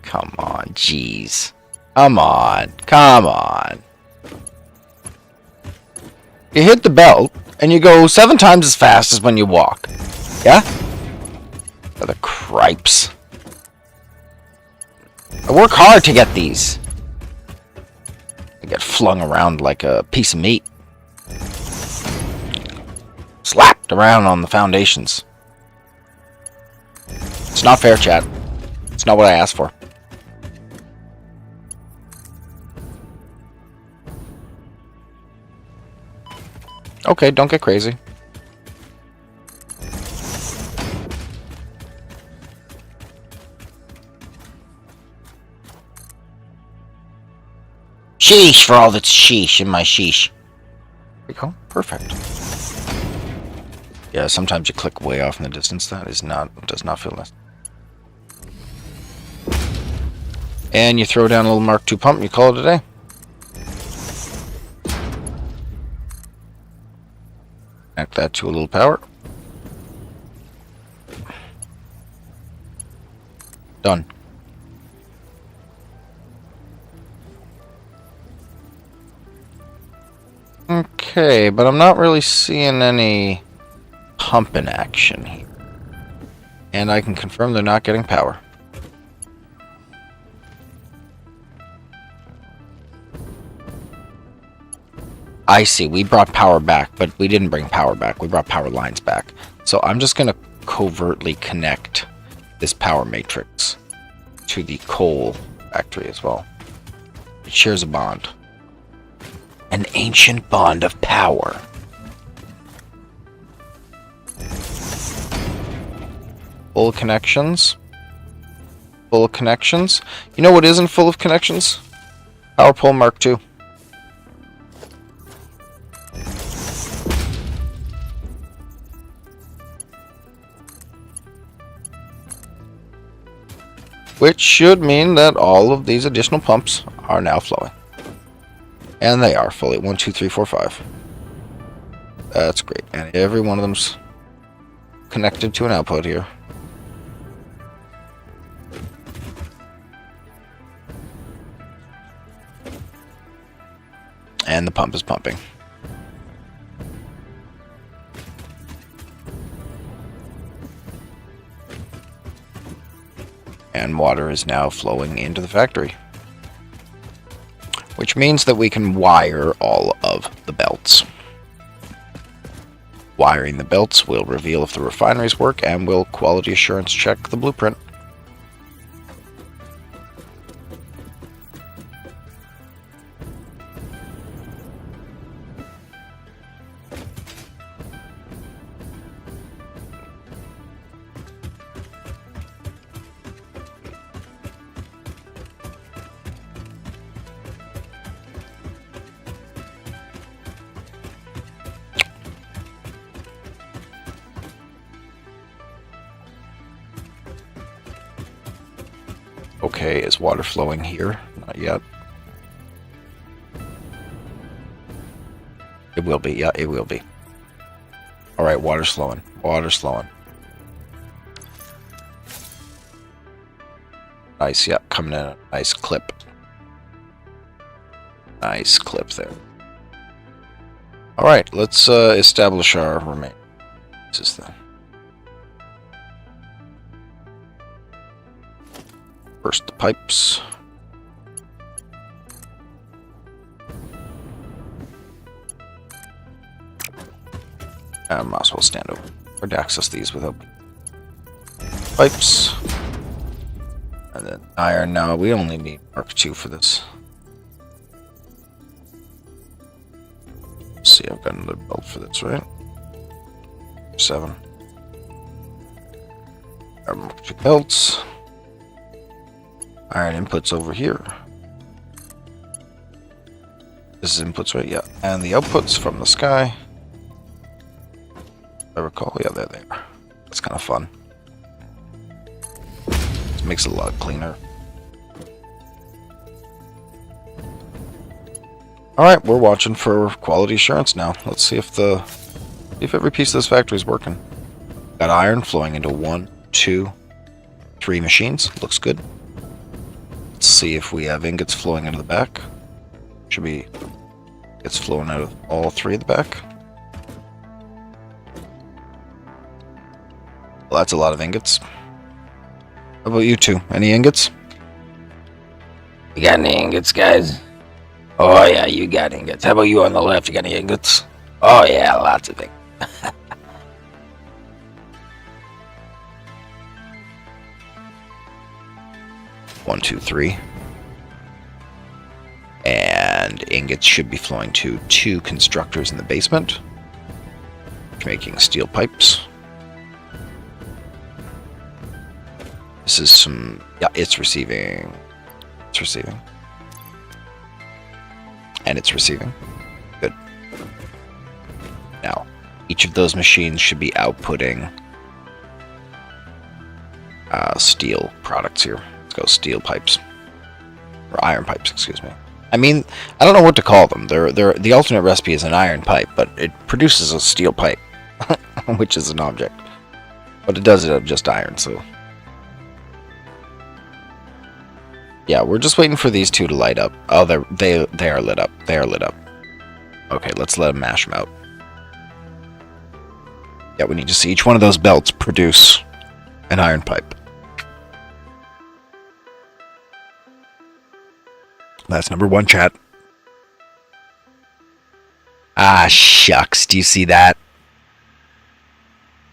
Come on, jeez. Come on, come on. You hit the belt, and you go 7 times as fast as when you walk. Yeah? For the cripes. I work hard to get these. I get flung around like a piece of meat. Slapped around on the foundations. It's not fair, chat. It's not what I asked for. Okay, don't get crazy. Sheesh for all that's sheesh in my sheesh. There we go. Perfect. Yeah, sometimes you click way off in the distance. That is does not feel nice. And you throw down a little Mark II pump and you call it a day. Connect that to a little power. Done. Okay, but I'm not really seeing any pump in action here. And I can confirm they're not getting power. I see. We brought power back, but we didn't bring power back. We brought power lines back. So I'm just going to covertly connect this power matrix to the coal factory as well. It shares a bond. An ancient bond of power. Full of connections. Full of connections. You know what isn't full of connections? Power pole Mark II. Which should mean that all of these additional pumps are now flowing. And they are fully. 1, 2, 3, 4, 5. That's great. And every one of them's connected to an output here. And the pump is pumping. And water is now flowing into the factory. Which means that we can wire all of the belts. Wiring the belts will reveal if the refineries work and will quality assurance check the blueprint. Okay, is water flowing here? Not yet. It will be, yeah, it will be. Alright, water's flowing. Water's flowing. Nice, yeah, coming in a nice clip. Nice clip there. Alright, let's establish our remain. This is the first the pipes. I might as well stand over or to access these without pipes. And then iron. Now we only need Mark II for this. Let's see, I've got another belt for this, right? 7. Our Mark II belts. Iron inputs over here. This is inputs, right? Yeah. And the outputs from the sky. If I recall, yeah, there they are. That's kind of fun. It makes it a lot cleaner. Alright, we're watching for quality assurance now. Let's see if every piece of this factory is working. Got iron flowing into 1, 2, 3 machines. Looks good. Let's see if we have ingots flowing into the back. Should be it's flowing out of all 3 at the back. Well, that's a lot of ingots. How about you two? Any ingots? You got any ingots, guys? Oh yeah, you got ingots. How about you on the left? You got any ingots? Oh yeah, lots of things. 1, 2, 3. And ingots should be flowing to 2 constructors in the basement, making steel pipes. This is some, yeah, it's receiving. It's receiving. And it's receiving. Good. Now, each of those machines should be outputting steel products here. Let's go steel pipes. Or iron pipes, excuse me. I mean, I don't know what to call them. The alternate recipe is an iron pipe, but it produces a steel pipe, which is an object. But it does it out of just iron, so... Yeah, we're just waiting for these 2 to light up. Oh, they are lit up. They are lit up. Okay, let's let them mash them out. Yeah, we need to see each one of those belts produce an iron pipe. That's number 1, chat. shucks. Do you see that?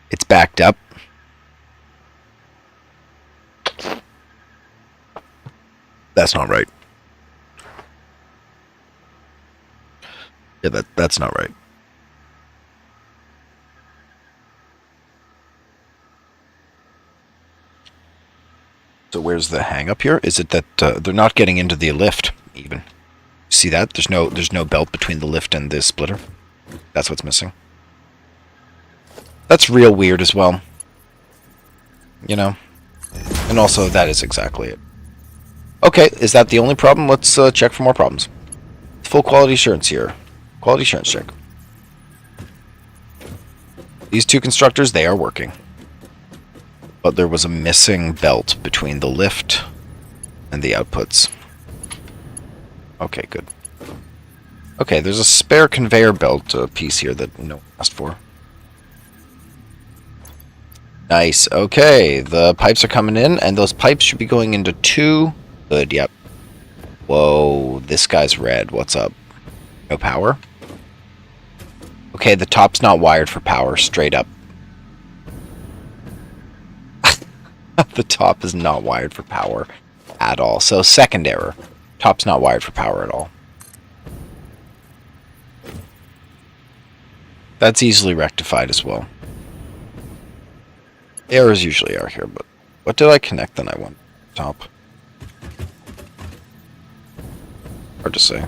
It's backed up. That's not right. Yeah, that's not right. So where's the hang up here? Is it that they're not getting into the lift even? See that? There's no belt between the lift and the splitter. That's what's missing. That's real weird as well. You know? And also, that is exactly it. Okay, is that the only problem? Let's check for more problems. Full quality assurance here. Quality assurance check. These two constructors, they are working. But there was a missing belt between the lift and the outputs. Okay, good. Okay, there's a spare conveyor belt piece here that no one asked for. Nice. Okay, the pipes are coming in, and those pipes should be going into two. Good, yep. Whoa, this guy's red. What's up? No power? Okay, the top's not wired for power, straight up. The top is not wired for power at all. So, second error. Top's not wired for power at all. That's easily rectified as well. Errors usually are here, but what did I connect then I want? Top. Hard to say.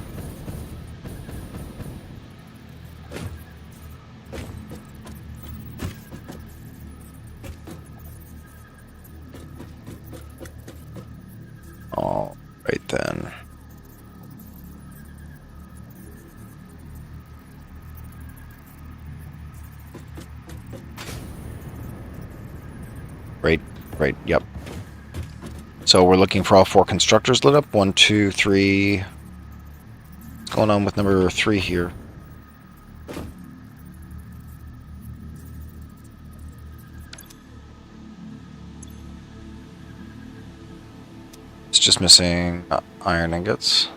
All right then. Right, yep. So we're looking for all four constructors lit up. 1, 2, 3. What's going on with number 3 here? It's just missing iron ingots.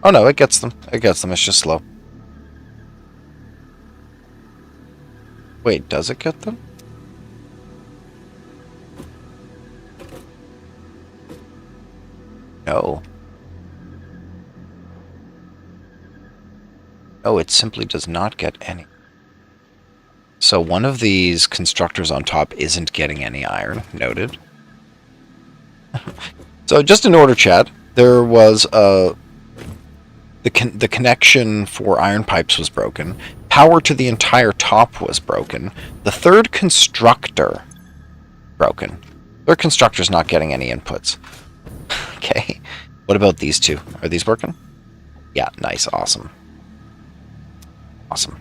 Oh no, it gets them. It gets them. It's just slow. Wait, does it get them? No. No, it simply does not get any. So one of these constructors on top isn't getting any iron. Noted. So just in order, chat, there was the connection for iron pipes was broken. Power to the entire top was broken. The third constructor broken. Third constructor's not getting any inputs. Okay. What about these two? Are these working? Yeah, nice, awesome. Awesome.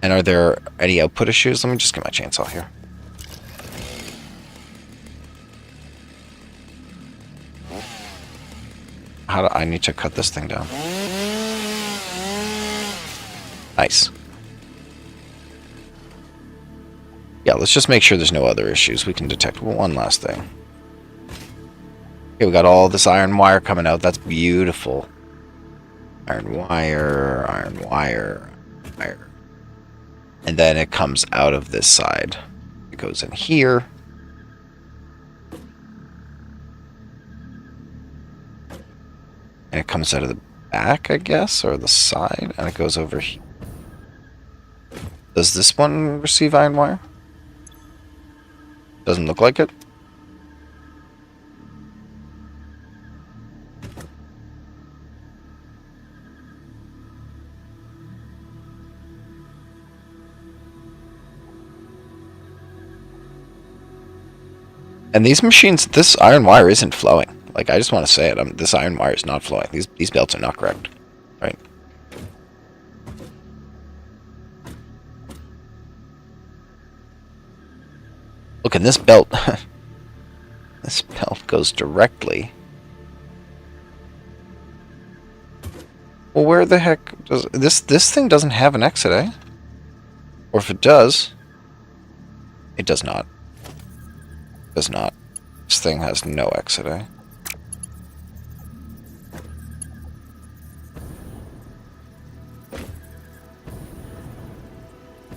And are there any output issues? Let me just get my chainsaw here. How do I need to cut this thing down? Nice. Yeah, let's just make sure there's no other issues. We can detect one last thing. Okay, we got all this iron wire coming out. That's beautiful. Iron wire, iron wire, wire. And then it comes out of this side. It goes in here. And it comes out of the back, I guess, or the side, and it goes over here. Does this one receive iron wire? Doesn't look like it. And these machines, this iron wire isn't flowing. Like, I just want to say it. This iron wire is not flowing. These belts are not correct. Right? Look, and this belt... this belt goes directly... Well, where the heck does... This thing doesn't have an exit, eh? Or if it does... It does not. It does not. This thing has no exit, eh?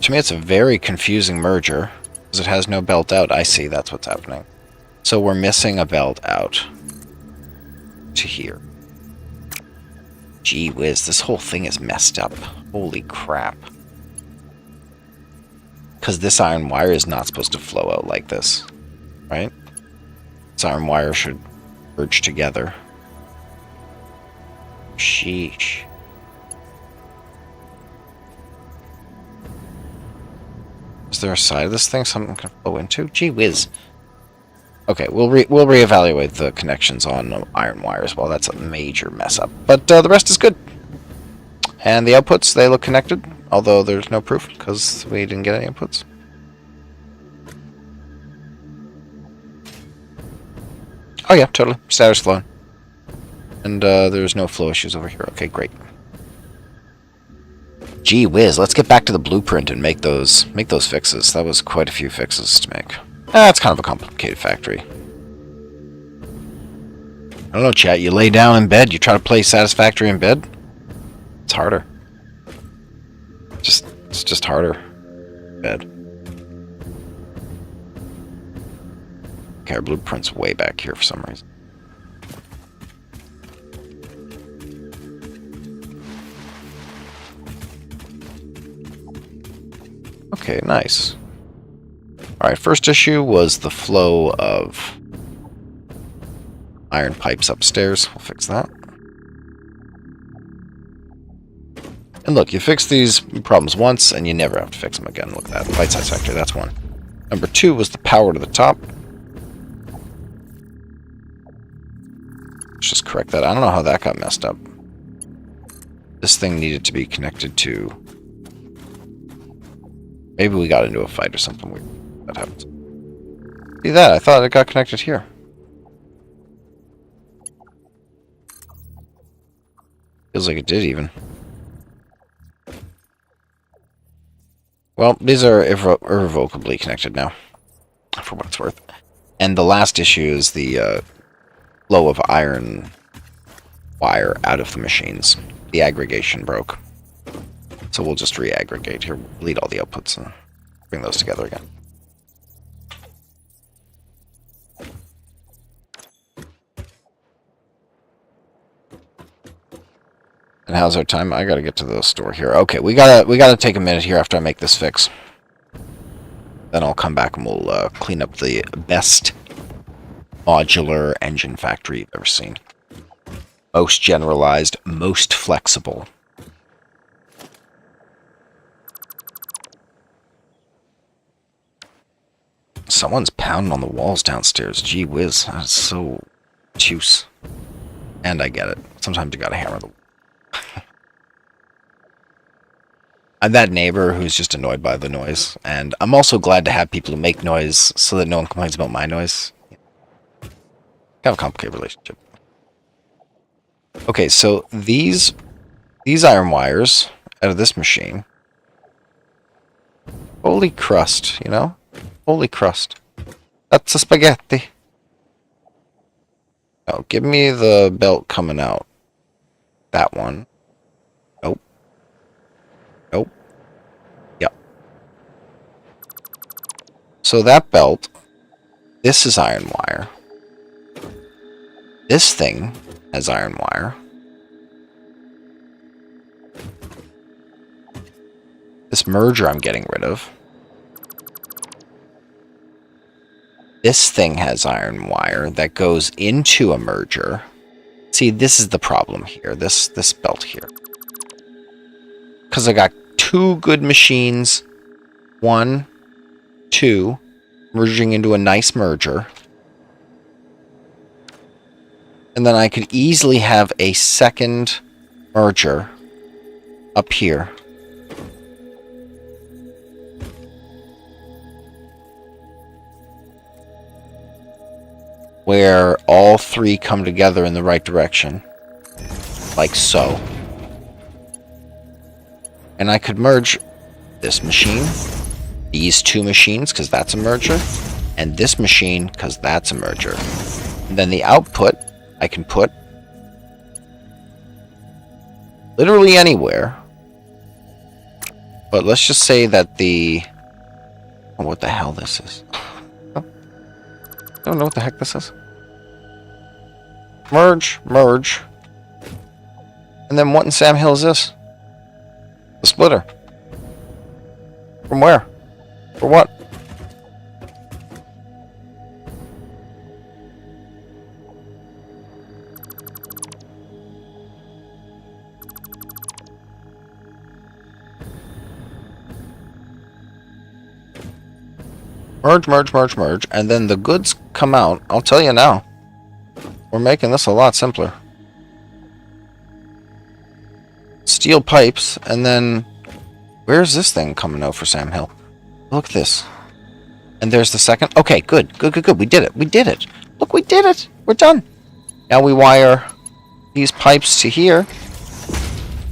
to me it's a very confusing merger, because it has no belt out. I see, that's what's happening. So we're missing a belt out to here. Gee whiz, this whole thing is messed up. Holy crap. Because this iron wire is not supposed to flow out like this, right? This iron wire should merge together. Sheesh. Is there a side of this thing something can flow into? Gee whiz. Okay, we'll reevaluate the connections on iron wires. Well, that's a major mess up. But the rest is good. And the outputs, they look connected. Although there's no proof, because we didn't get any inputs. Oh yeah, totally. Status flow. And there's no flow issues over here. Okay, great. Gee whiz, let's get back to the blueprint and make those fixes. That was quite a few fixes to make. It's kind of a complicated factory. I don't know, chat. You lay down in bed, you try to play Satisfactory in bed. It's harder. It's just harder. Bed. Okay, our blueprint's way back here for some reason. Okay, nice. Alright, first issue was the flow of iron pipes upstairs. We'll fix that. And look, you fix these problems once, and you never have to fix them again. Look at that. Right Satisfactory, that's one. Number 2 was the power to the top. Let's just correct that. I don't know how that got messed up. This thing needed to be connected to... Maybe we got into a fight or something weird. That happens. See that? I thought it got connected here. Feels like it did even. Well, these are irrevocably connected now, for what it's worth. And the last issue is the flow of iron wire out of the machines. The aggregation broke. So we'll just re-aggregate here, delete all the outputs, and bring those together again. And how's our time? I gotta get to the store here. Okay, we gotta take a minute here after I make this fix. Then I'll come back and we'll clean up the best modular engine factory you've ever seen. Most generalized, most flexible. Someone's pounding on the walls downstairs. Gee whiz, that's so obtuse. And I get it. Sometimes you gotta hammer the... I'm that neighbor who's just annoyed by the noise, and I'm also glad to have people who make noise so that no one complains about my noise. Kind of a complicated relationship. Okay, so these iron wires out of this machine. Holy crust, you know? Holy crust. That's a spaghetti. Oh, give me the belt coming out. That one. Nope. Nope. Yep. So that belt, this is iron wire. This thing has iron wire. This merger I'm getting rid of. This thing has iron wire that goes into a merger. See, this is the problem here, this belt here. Because I got two good machines, 1, 2, merging into a nice merger. And then I could easily have a second merger up here. Where all three come together in the right direction. Like so. And I could merge this machine, these two machines, because that's a merger, and this machine, because that's a merger. And then the output, I can put literally anywhere, But let's just say that the... Oh, what the hell this is. Oh, I don't know what the heck this is. Merge, merge. And then what in Sam Hill is this? The splitter. From where? For what? Merge, merge, merge, merge, and then the goods come out. I'll tell you now. We're making this a lot simpler. Steel pipes, and then... Where's this thing coming out for Sam Hill? Look at this. And there's the second. Okay, good, good, good, good. We did it. We did it. Look, we did it. We're done. Now we wire these pipes to here.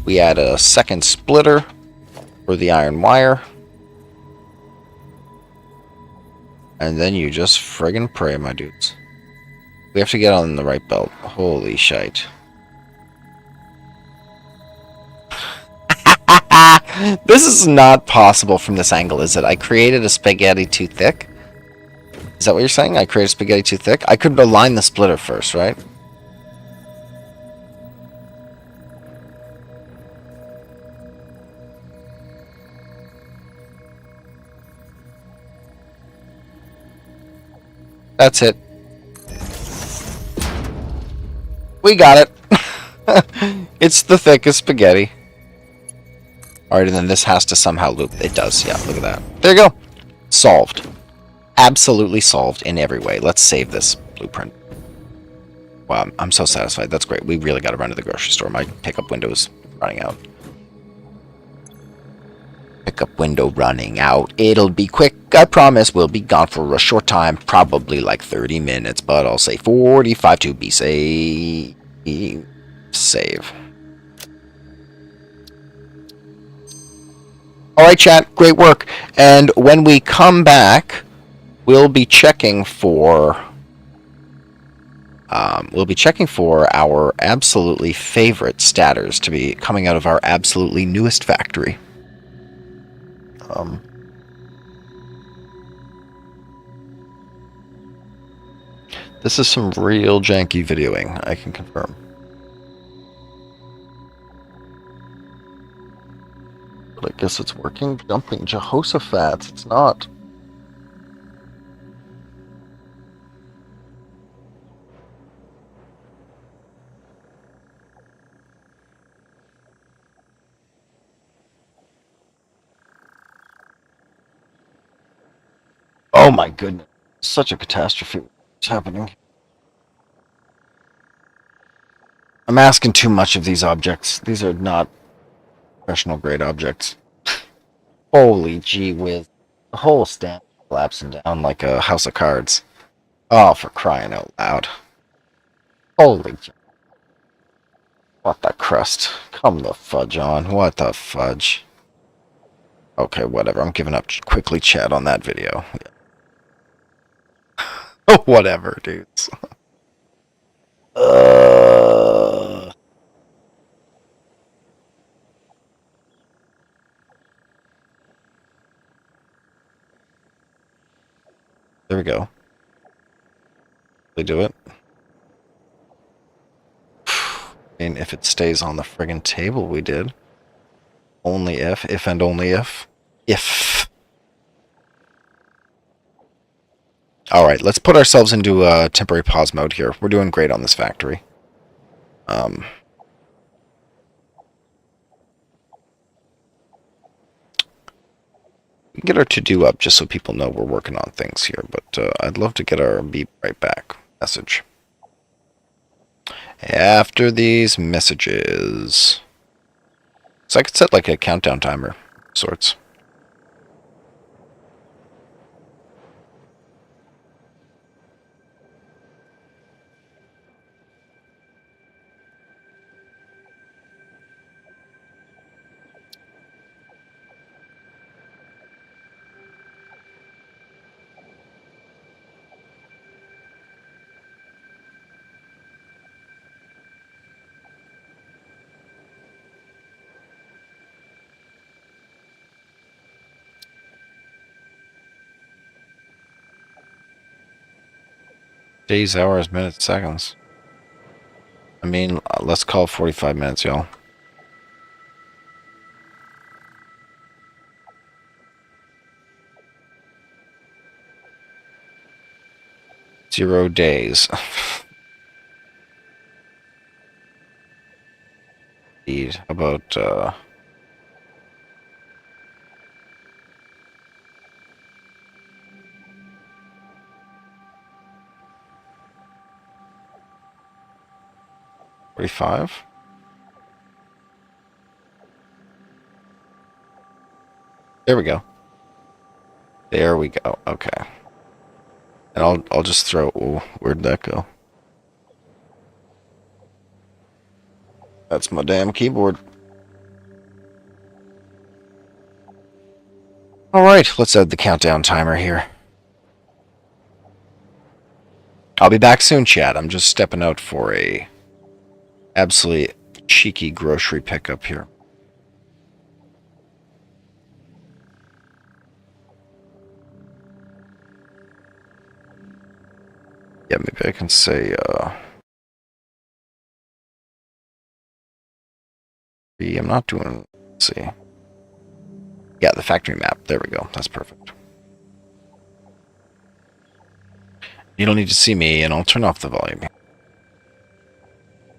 We add a second splitter for the iron wire. And then you just friggin' pray, my dudes. We have to get on the right belt. Holy shite. This is not possible from this angle, is it? I created a spaghetti too thick? Is that what you're saying? I created spaghetti too thick? I could align the splitter first, right? That's it. We got it. It's the thickest spaghetti. Alright, and then this has to somehow loop. It does, yeah, look at that. There you go. Solved. Absolutely solved in every way. Let's save this blueprint. Wow, I'm so satisfied. That's great. We really got to run to the grocery store. My pickup window is running out. Pickup window running out. It'll be quick, I promise. We'll be gone for a short time. Probably like 30 minutes, but I'll say 45 to be safe. Save. Alright, chat. Great work. And when we come back, we'll be checking for... our absolutely favorite statters to be coming out of our absolutely newest factory. This is some real janky videoing, I can confirm. But I guess it's working. Jumping Jehoshaphat. It's not. Oh my goodness. Such a catastrophe. What's happening? I'm asking too much of these objects. These are not professional grade objects. Holy gee whiz. The whole stand collapsing down like a house of cards. Oh, for crying out loud. Holy gee. What the crust? Come the fudge on. What the fudge? Okay, whatever. I'm giving up. Quickly chat on that video. Oh, whatever, dudes. There we go. They do it. And if it stays on the friggin' table, we did. Only if and only if. If. Alright, let's put ourselves into a temporary pause mode here. We're doing great on this factory. We can get our to-do up just so people know we're working on things here, but I'd love to get our be right back message. After these messages. So I could set like a countdown timer of sorts. Days, hours, minutes, seconds. I mean, let's call it 45 minutes, y'all. 0 days. Indeed. How about, 45? There we go. There we go. Okay. And I'll just throw. Oh, where'd that go? That's my damn keyboard. All right, let's add the countdown timer here. I'll be back soon, chat. I'm just stepping out for a absolutely cheeky grocery pickup here. Yeah, maybe I can say, I'm not doing, let's see. Yeah, the factory map. There we go. That's perfect. You don't need to see me, and I'll turn off the volume. Yeah,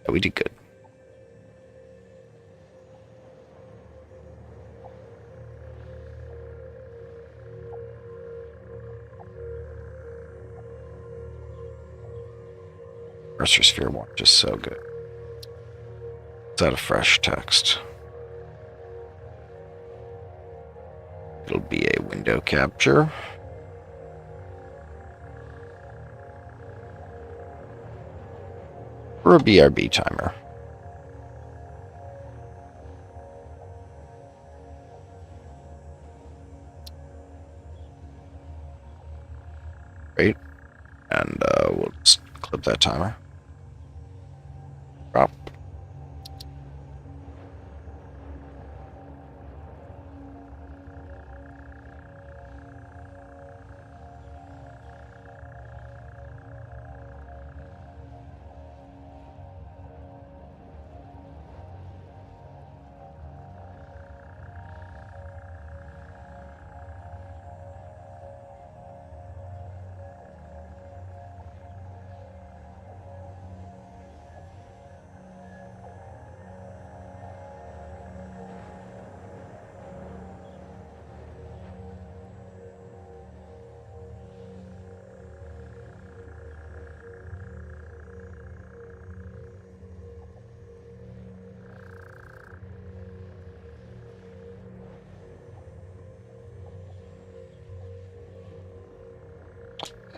we did good. Mercer Sphere Watch is so good. Is that a fresh text? It'll be a window capture. Or a BRB timer. Great. And we'll just clip that timer. Drop.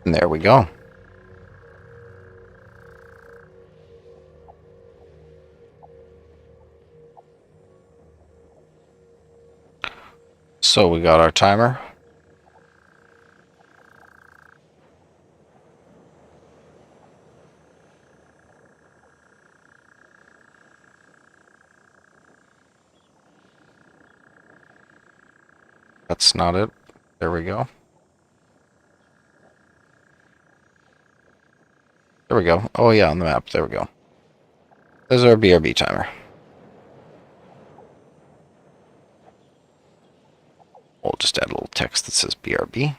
And there we go. So we got our timer. That's not it. There we go. There we go. Oh yeah, on the map. There we go. There's our BRB timer. We'll just add a little text that says BRB.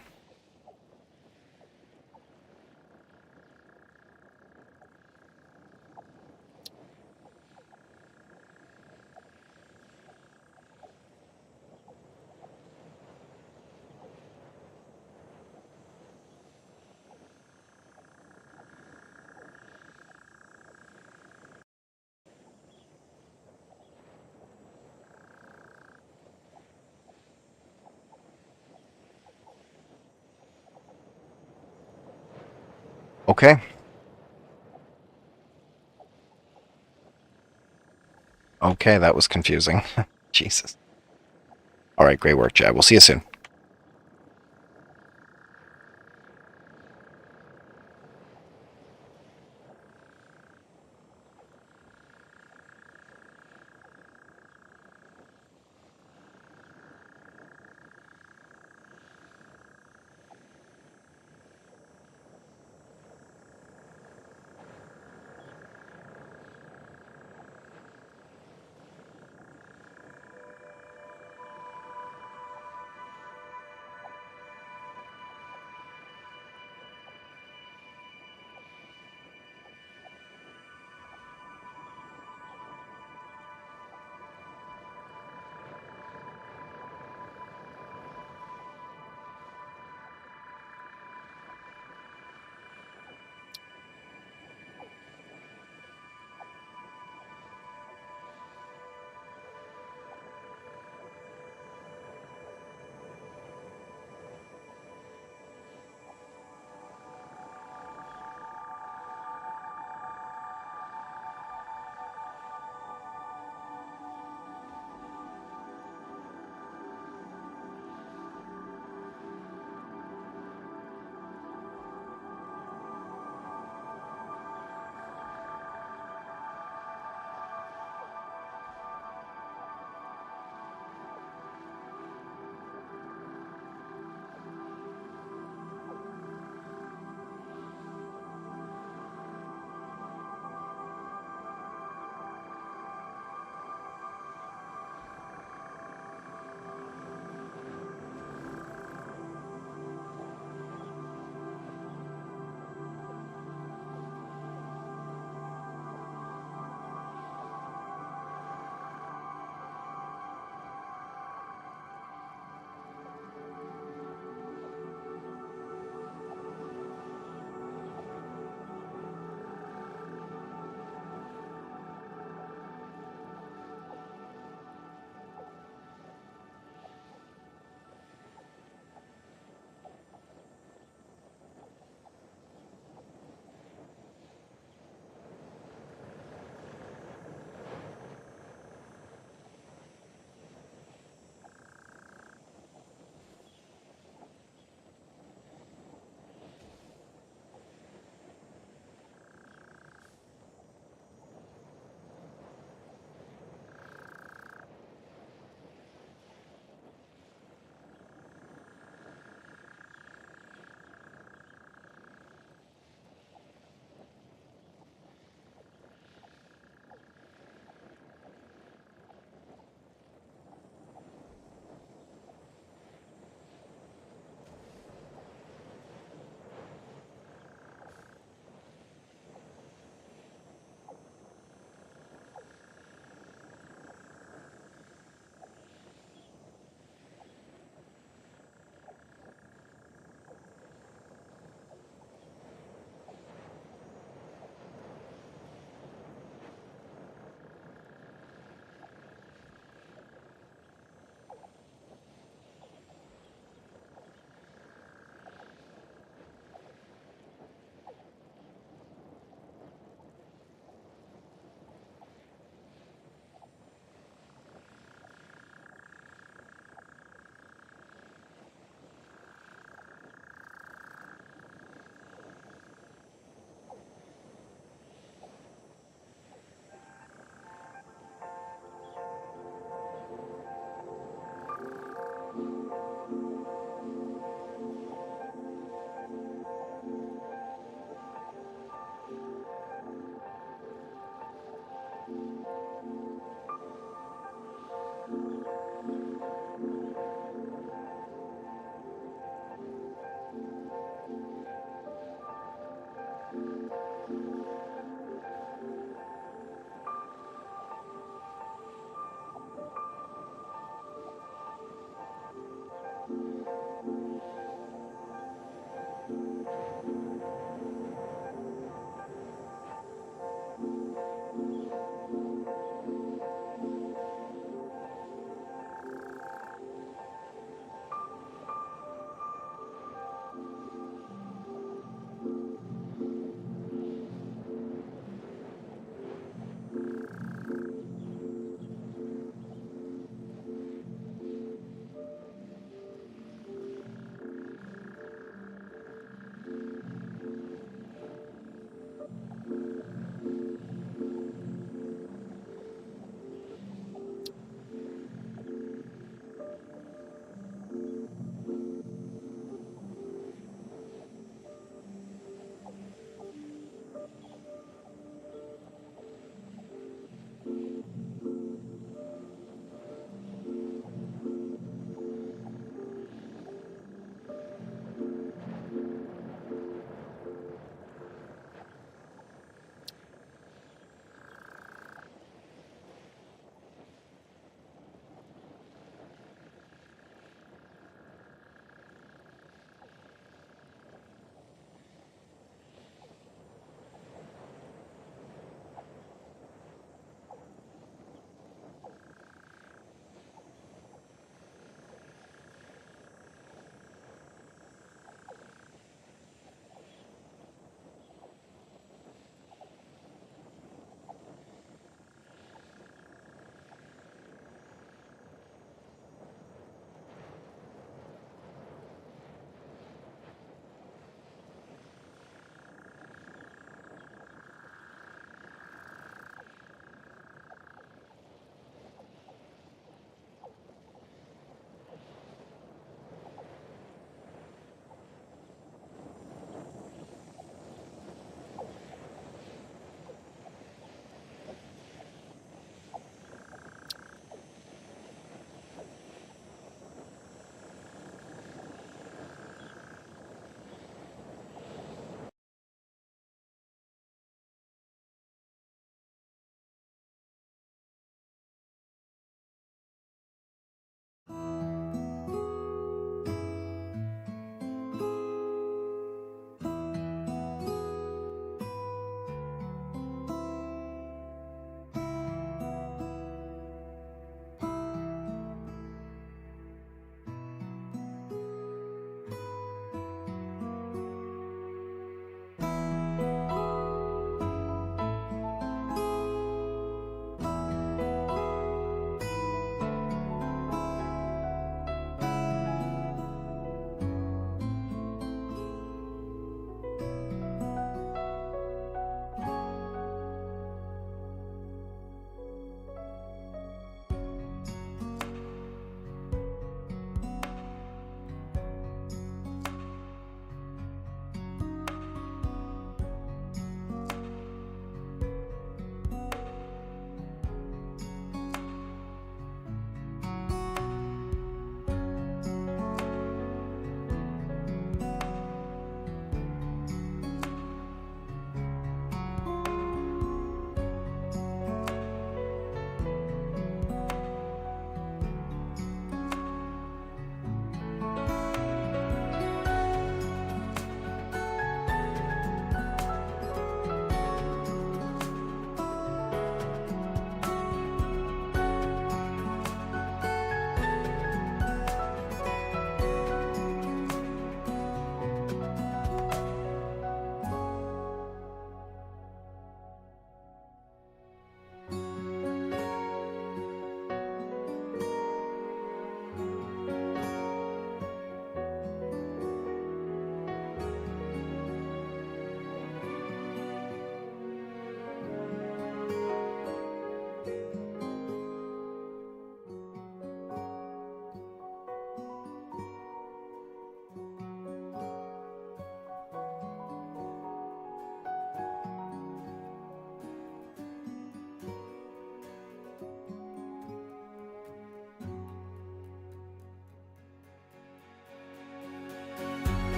Okay. Okay, that was confusing. Jesus. All right, great work, Chad. We'll see you soon.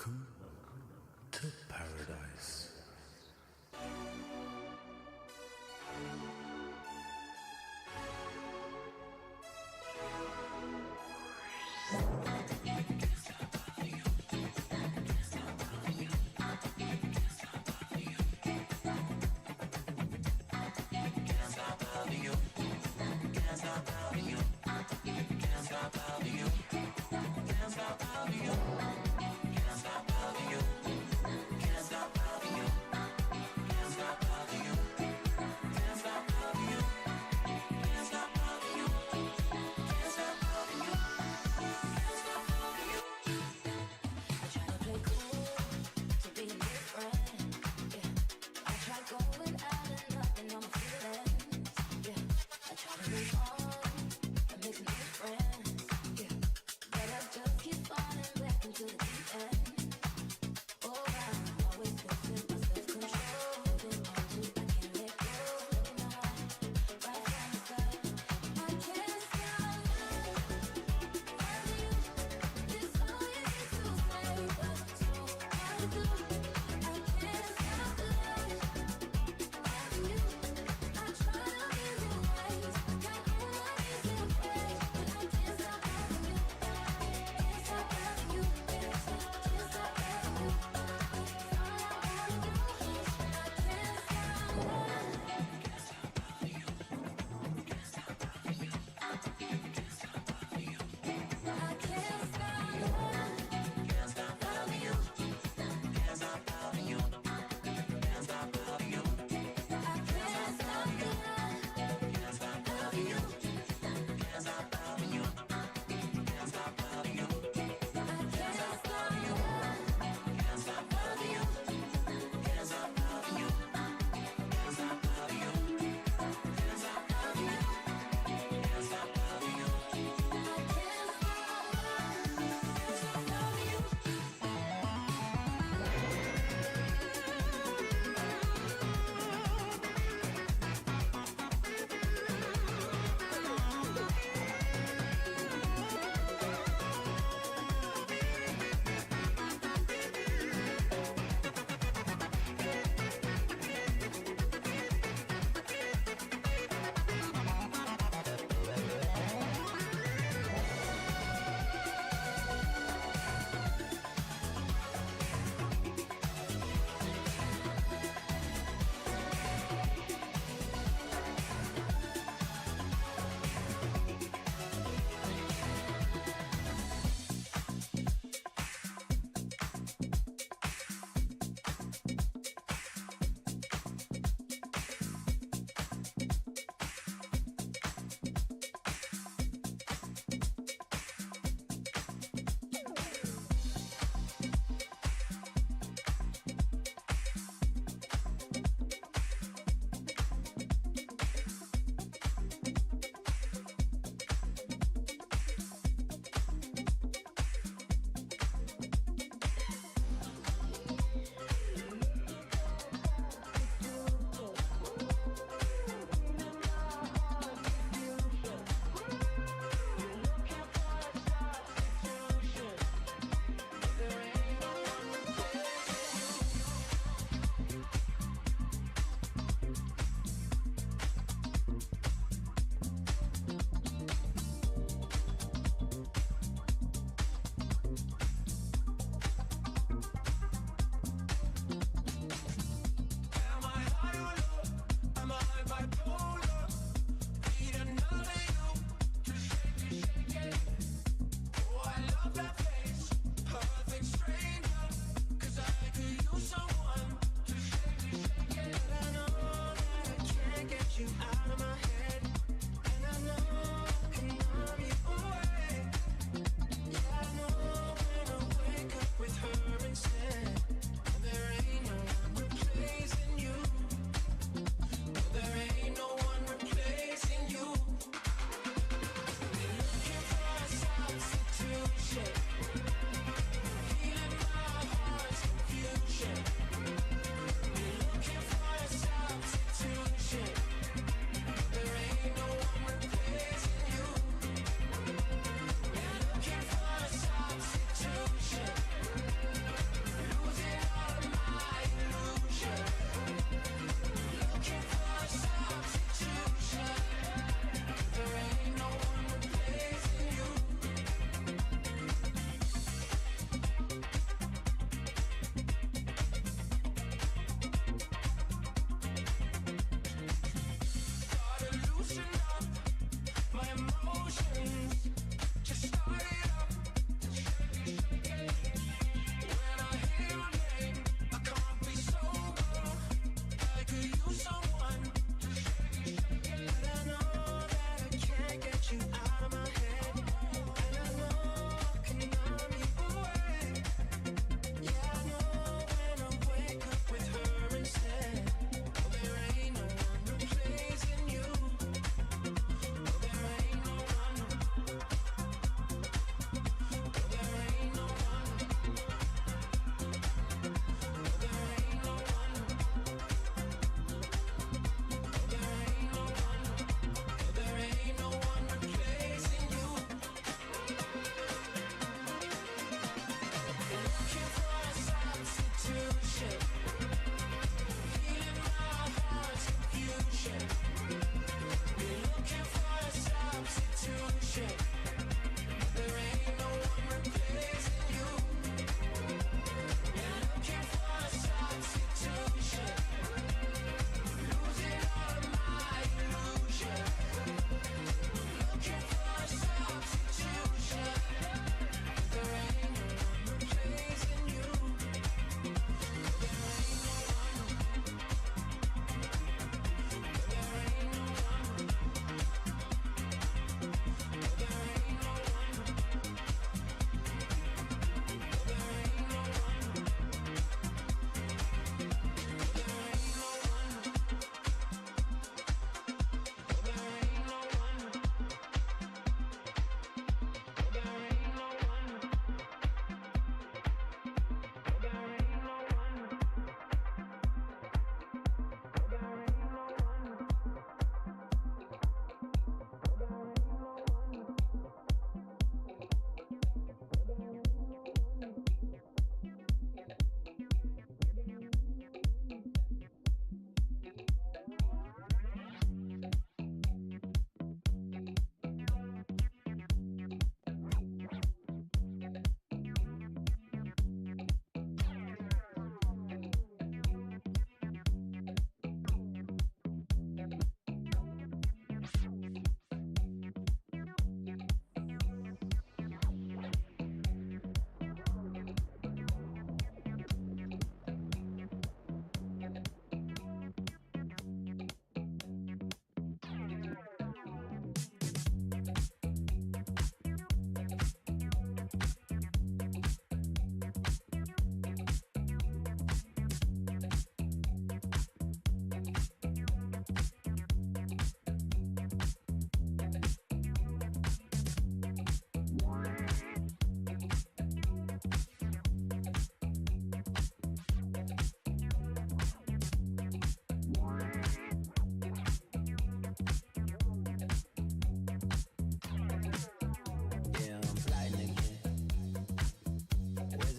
Welcome to paradise. Can't stop loving you.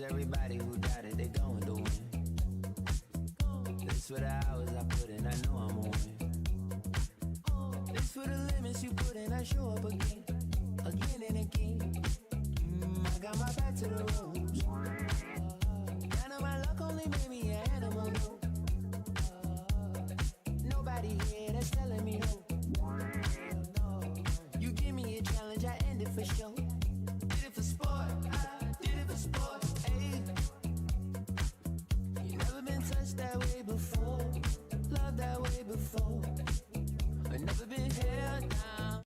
everybody who doubted they going to win. This for the hours I put in, I know I'm a win. This for the limits you put in, I show up again, again and again. I got my back to the ropes. None of my luck only made me an animal. Nobody here that's telling me no. You give me a challenge, I end it for sure. Did it for sport, I did it for sport. Hey, you never been touched that way before, loved that way before, but never been held down.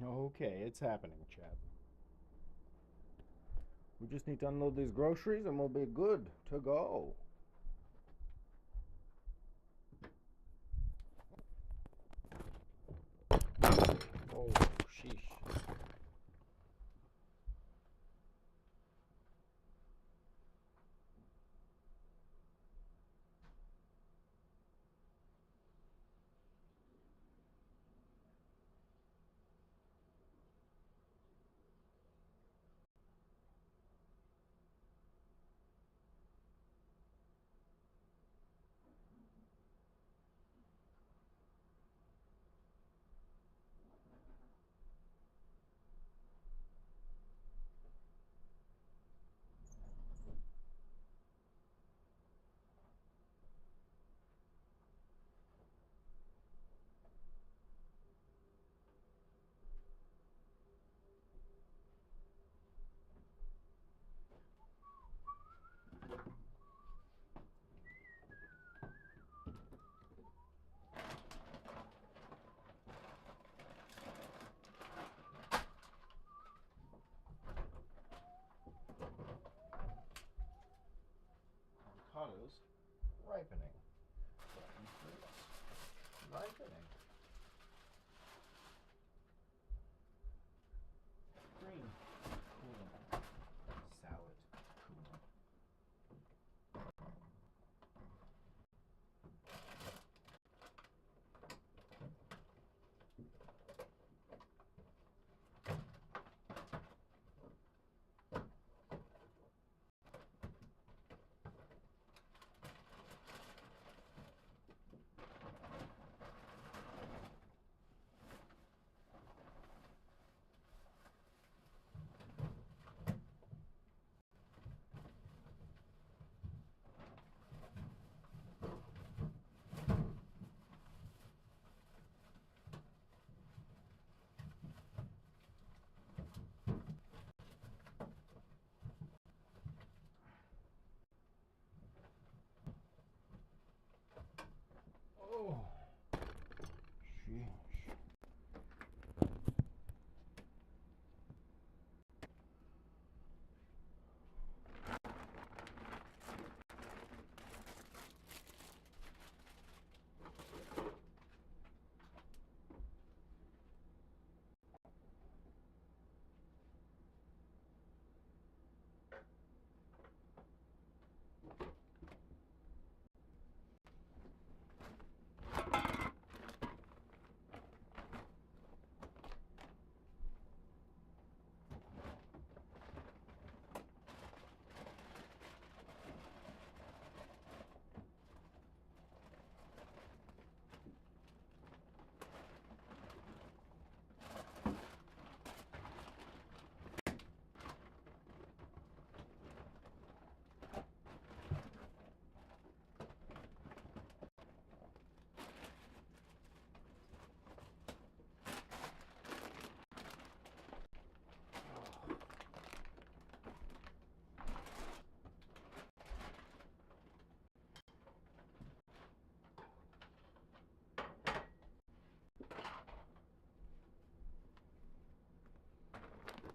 Okay, it's happening, chap. We just need to unload these groceries and we'll be good to go. Oh, sheesh. Avocados ripening. Ripening. Green. Cool. Salad. Cool. Oh, sheesh.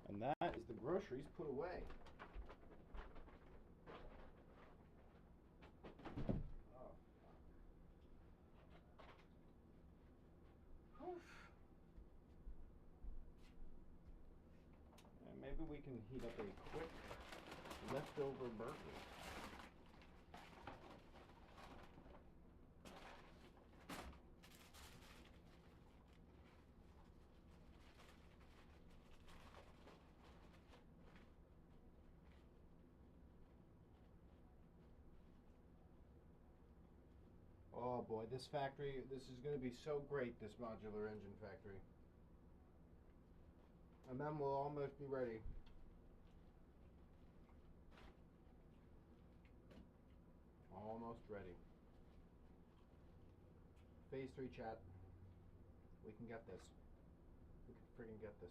And that is the groceries put away. Oh. Oof. And maybe we can heat up a quick leftover burger. Oh boy, this factory, this is going to be so great, this modular engine factory. And then we'll almost be ready. Almost ready. Phase 3 chat. We can get this. We can friggin' get this.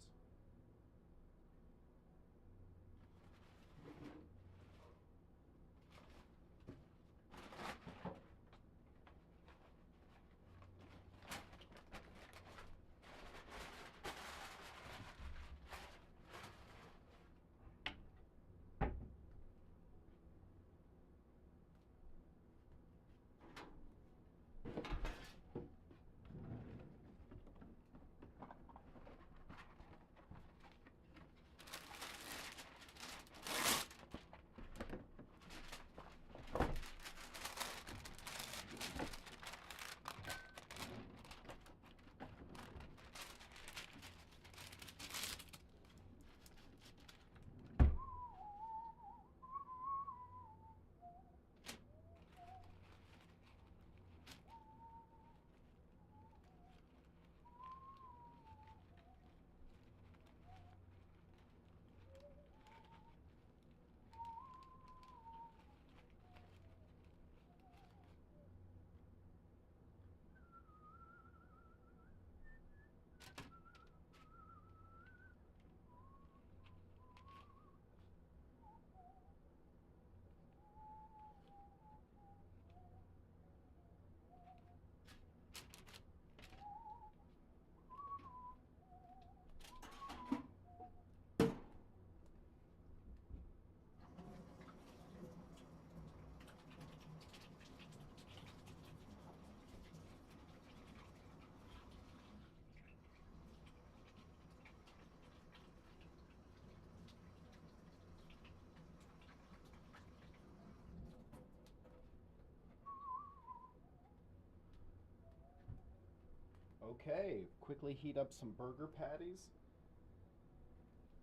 Okay, quickly heat up some burger patties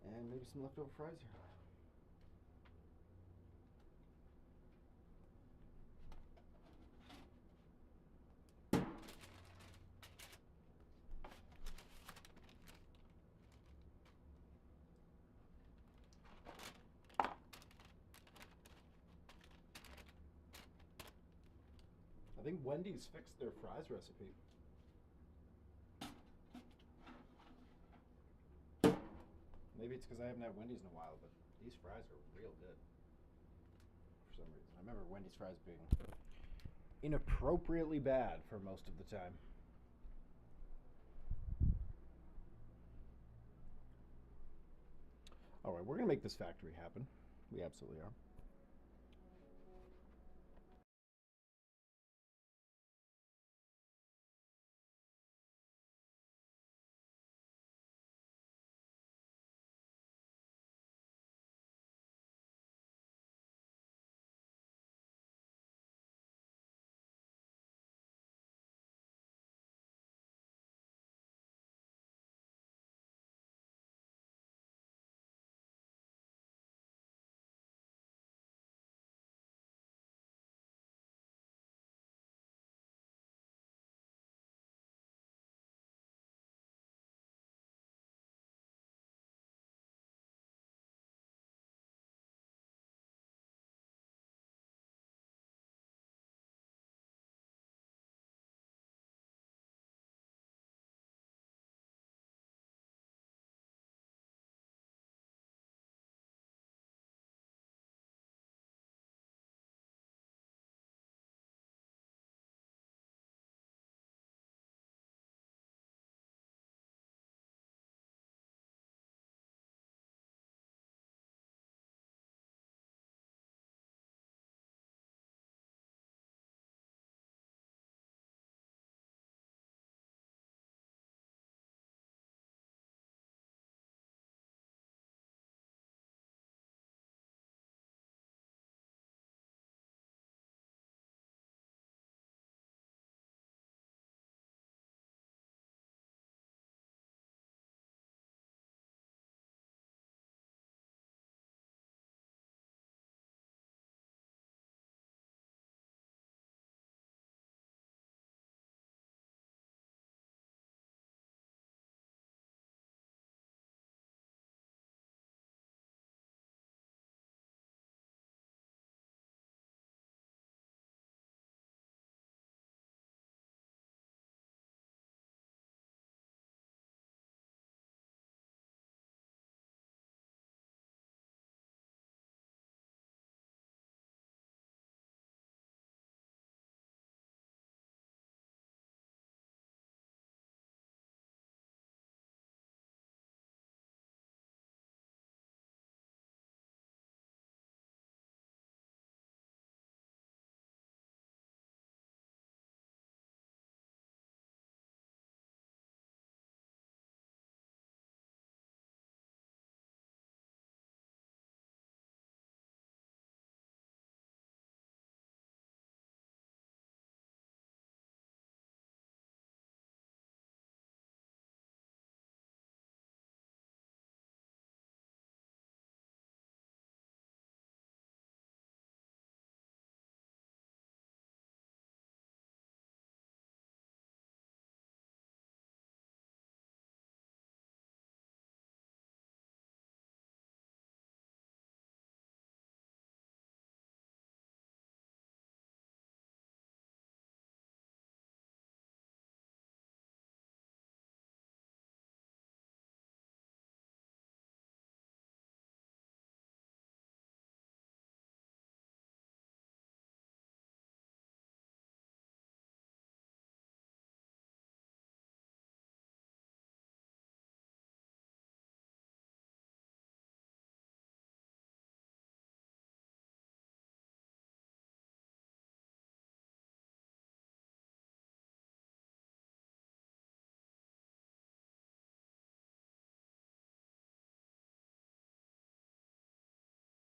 and maybe some leftover fries here. I think Wendy's fixed their fries recipe. Maybe it's because I haven't had Wendy's in a while, but these fries are real good. For some reason. I remember Wendy's fries being inappropriately bad for most of the time. Alright, we're going to make this factory happen. We absolutely are.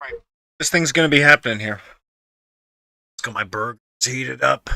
Right. This thing's going to be happening here. Let's get my burgers heated up.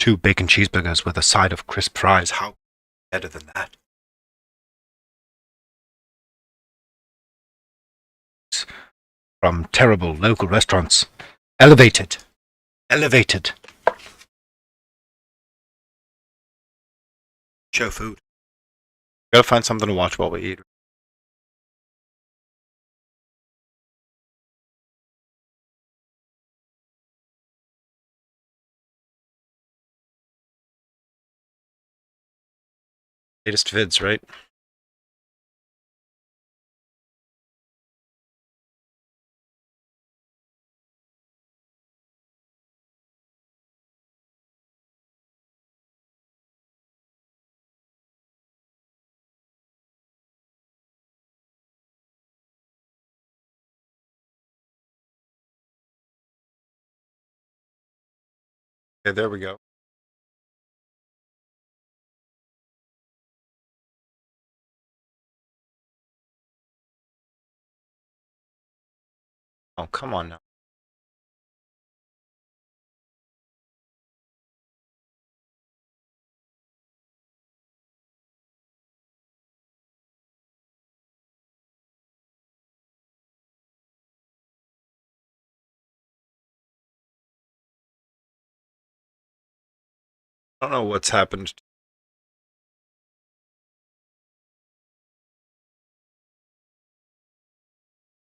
2 bacon cheeseburgers with a side of crisp fries. How better than that? From terrible local restaurants. Elevated. Elevated. Show food. Gotta find something to watch while we eat. Latest vids, right? Okay, there we go. Oh, come on now. I don't know what's happened.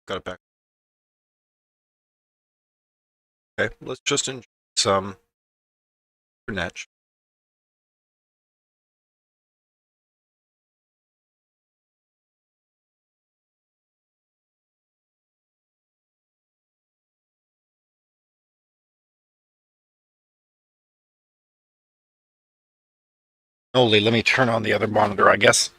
Got it back. Okay, let's just enjoy some Netch. Only let me turn on the other monitor, I guess.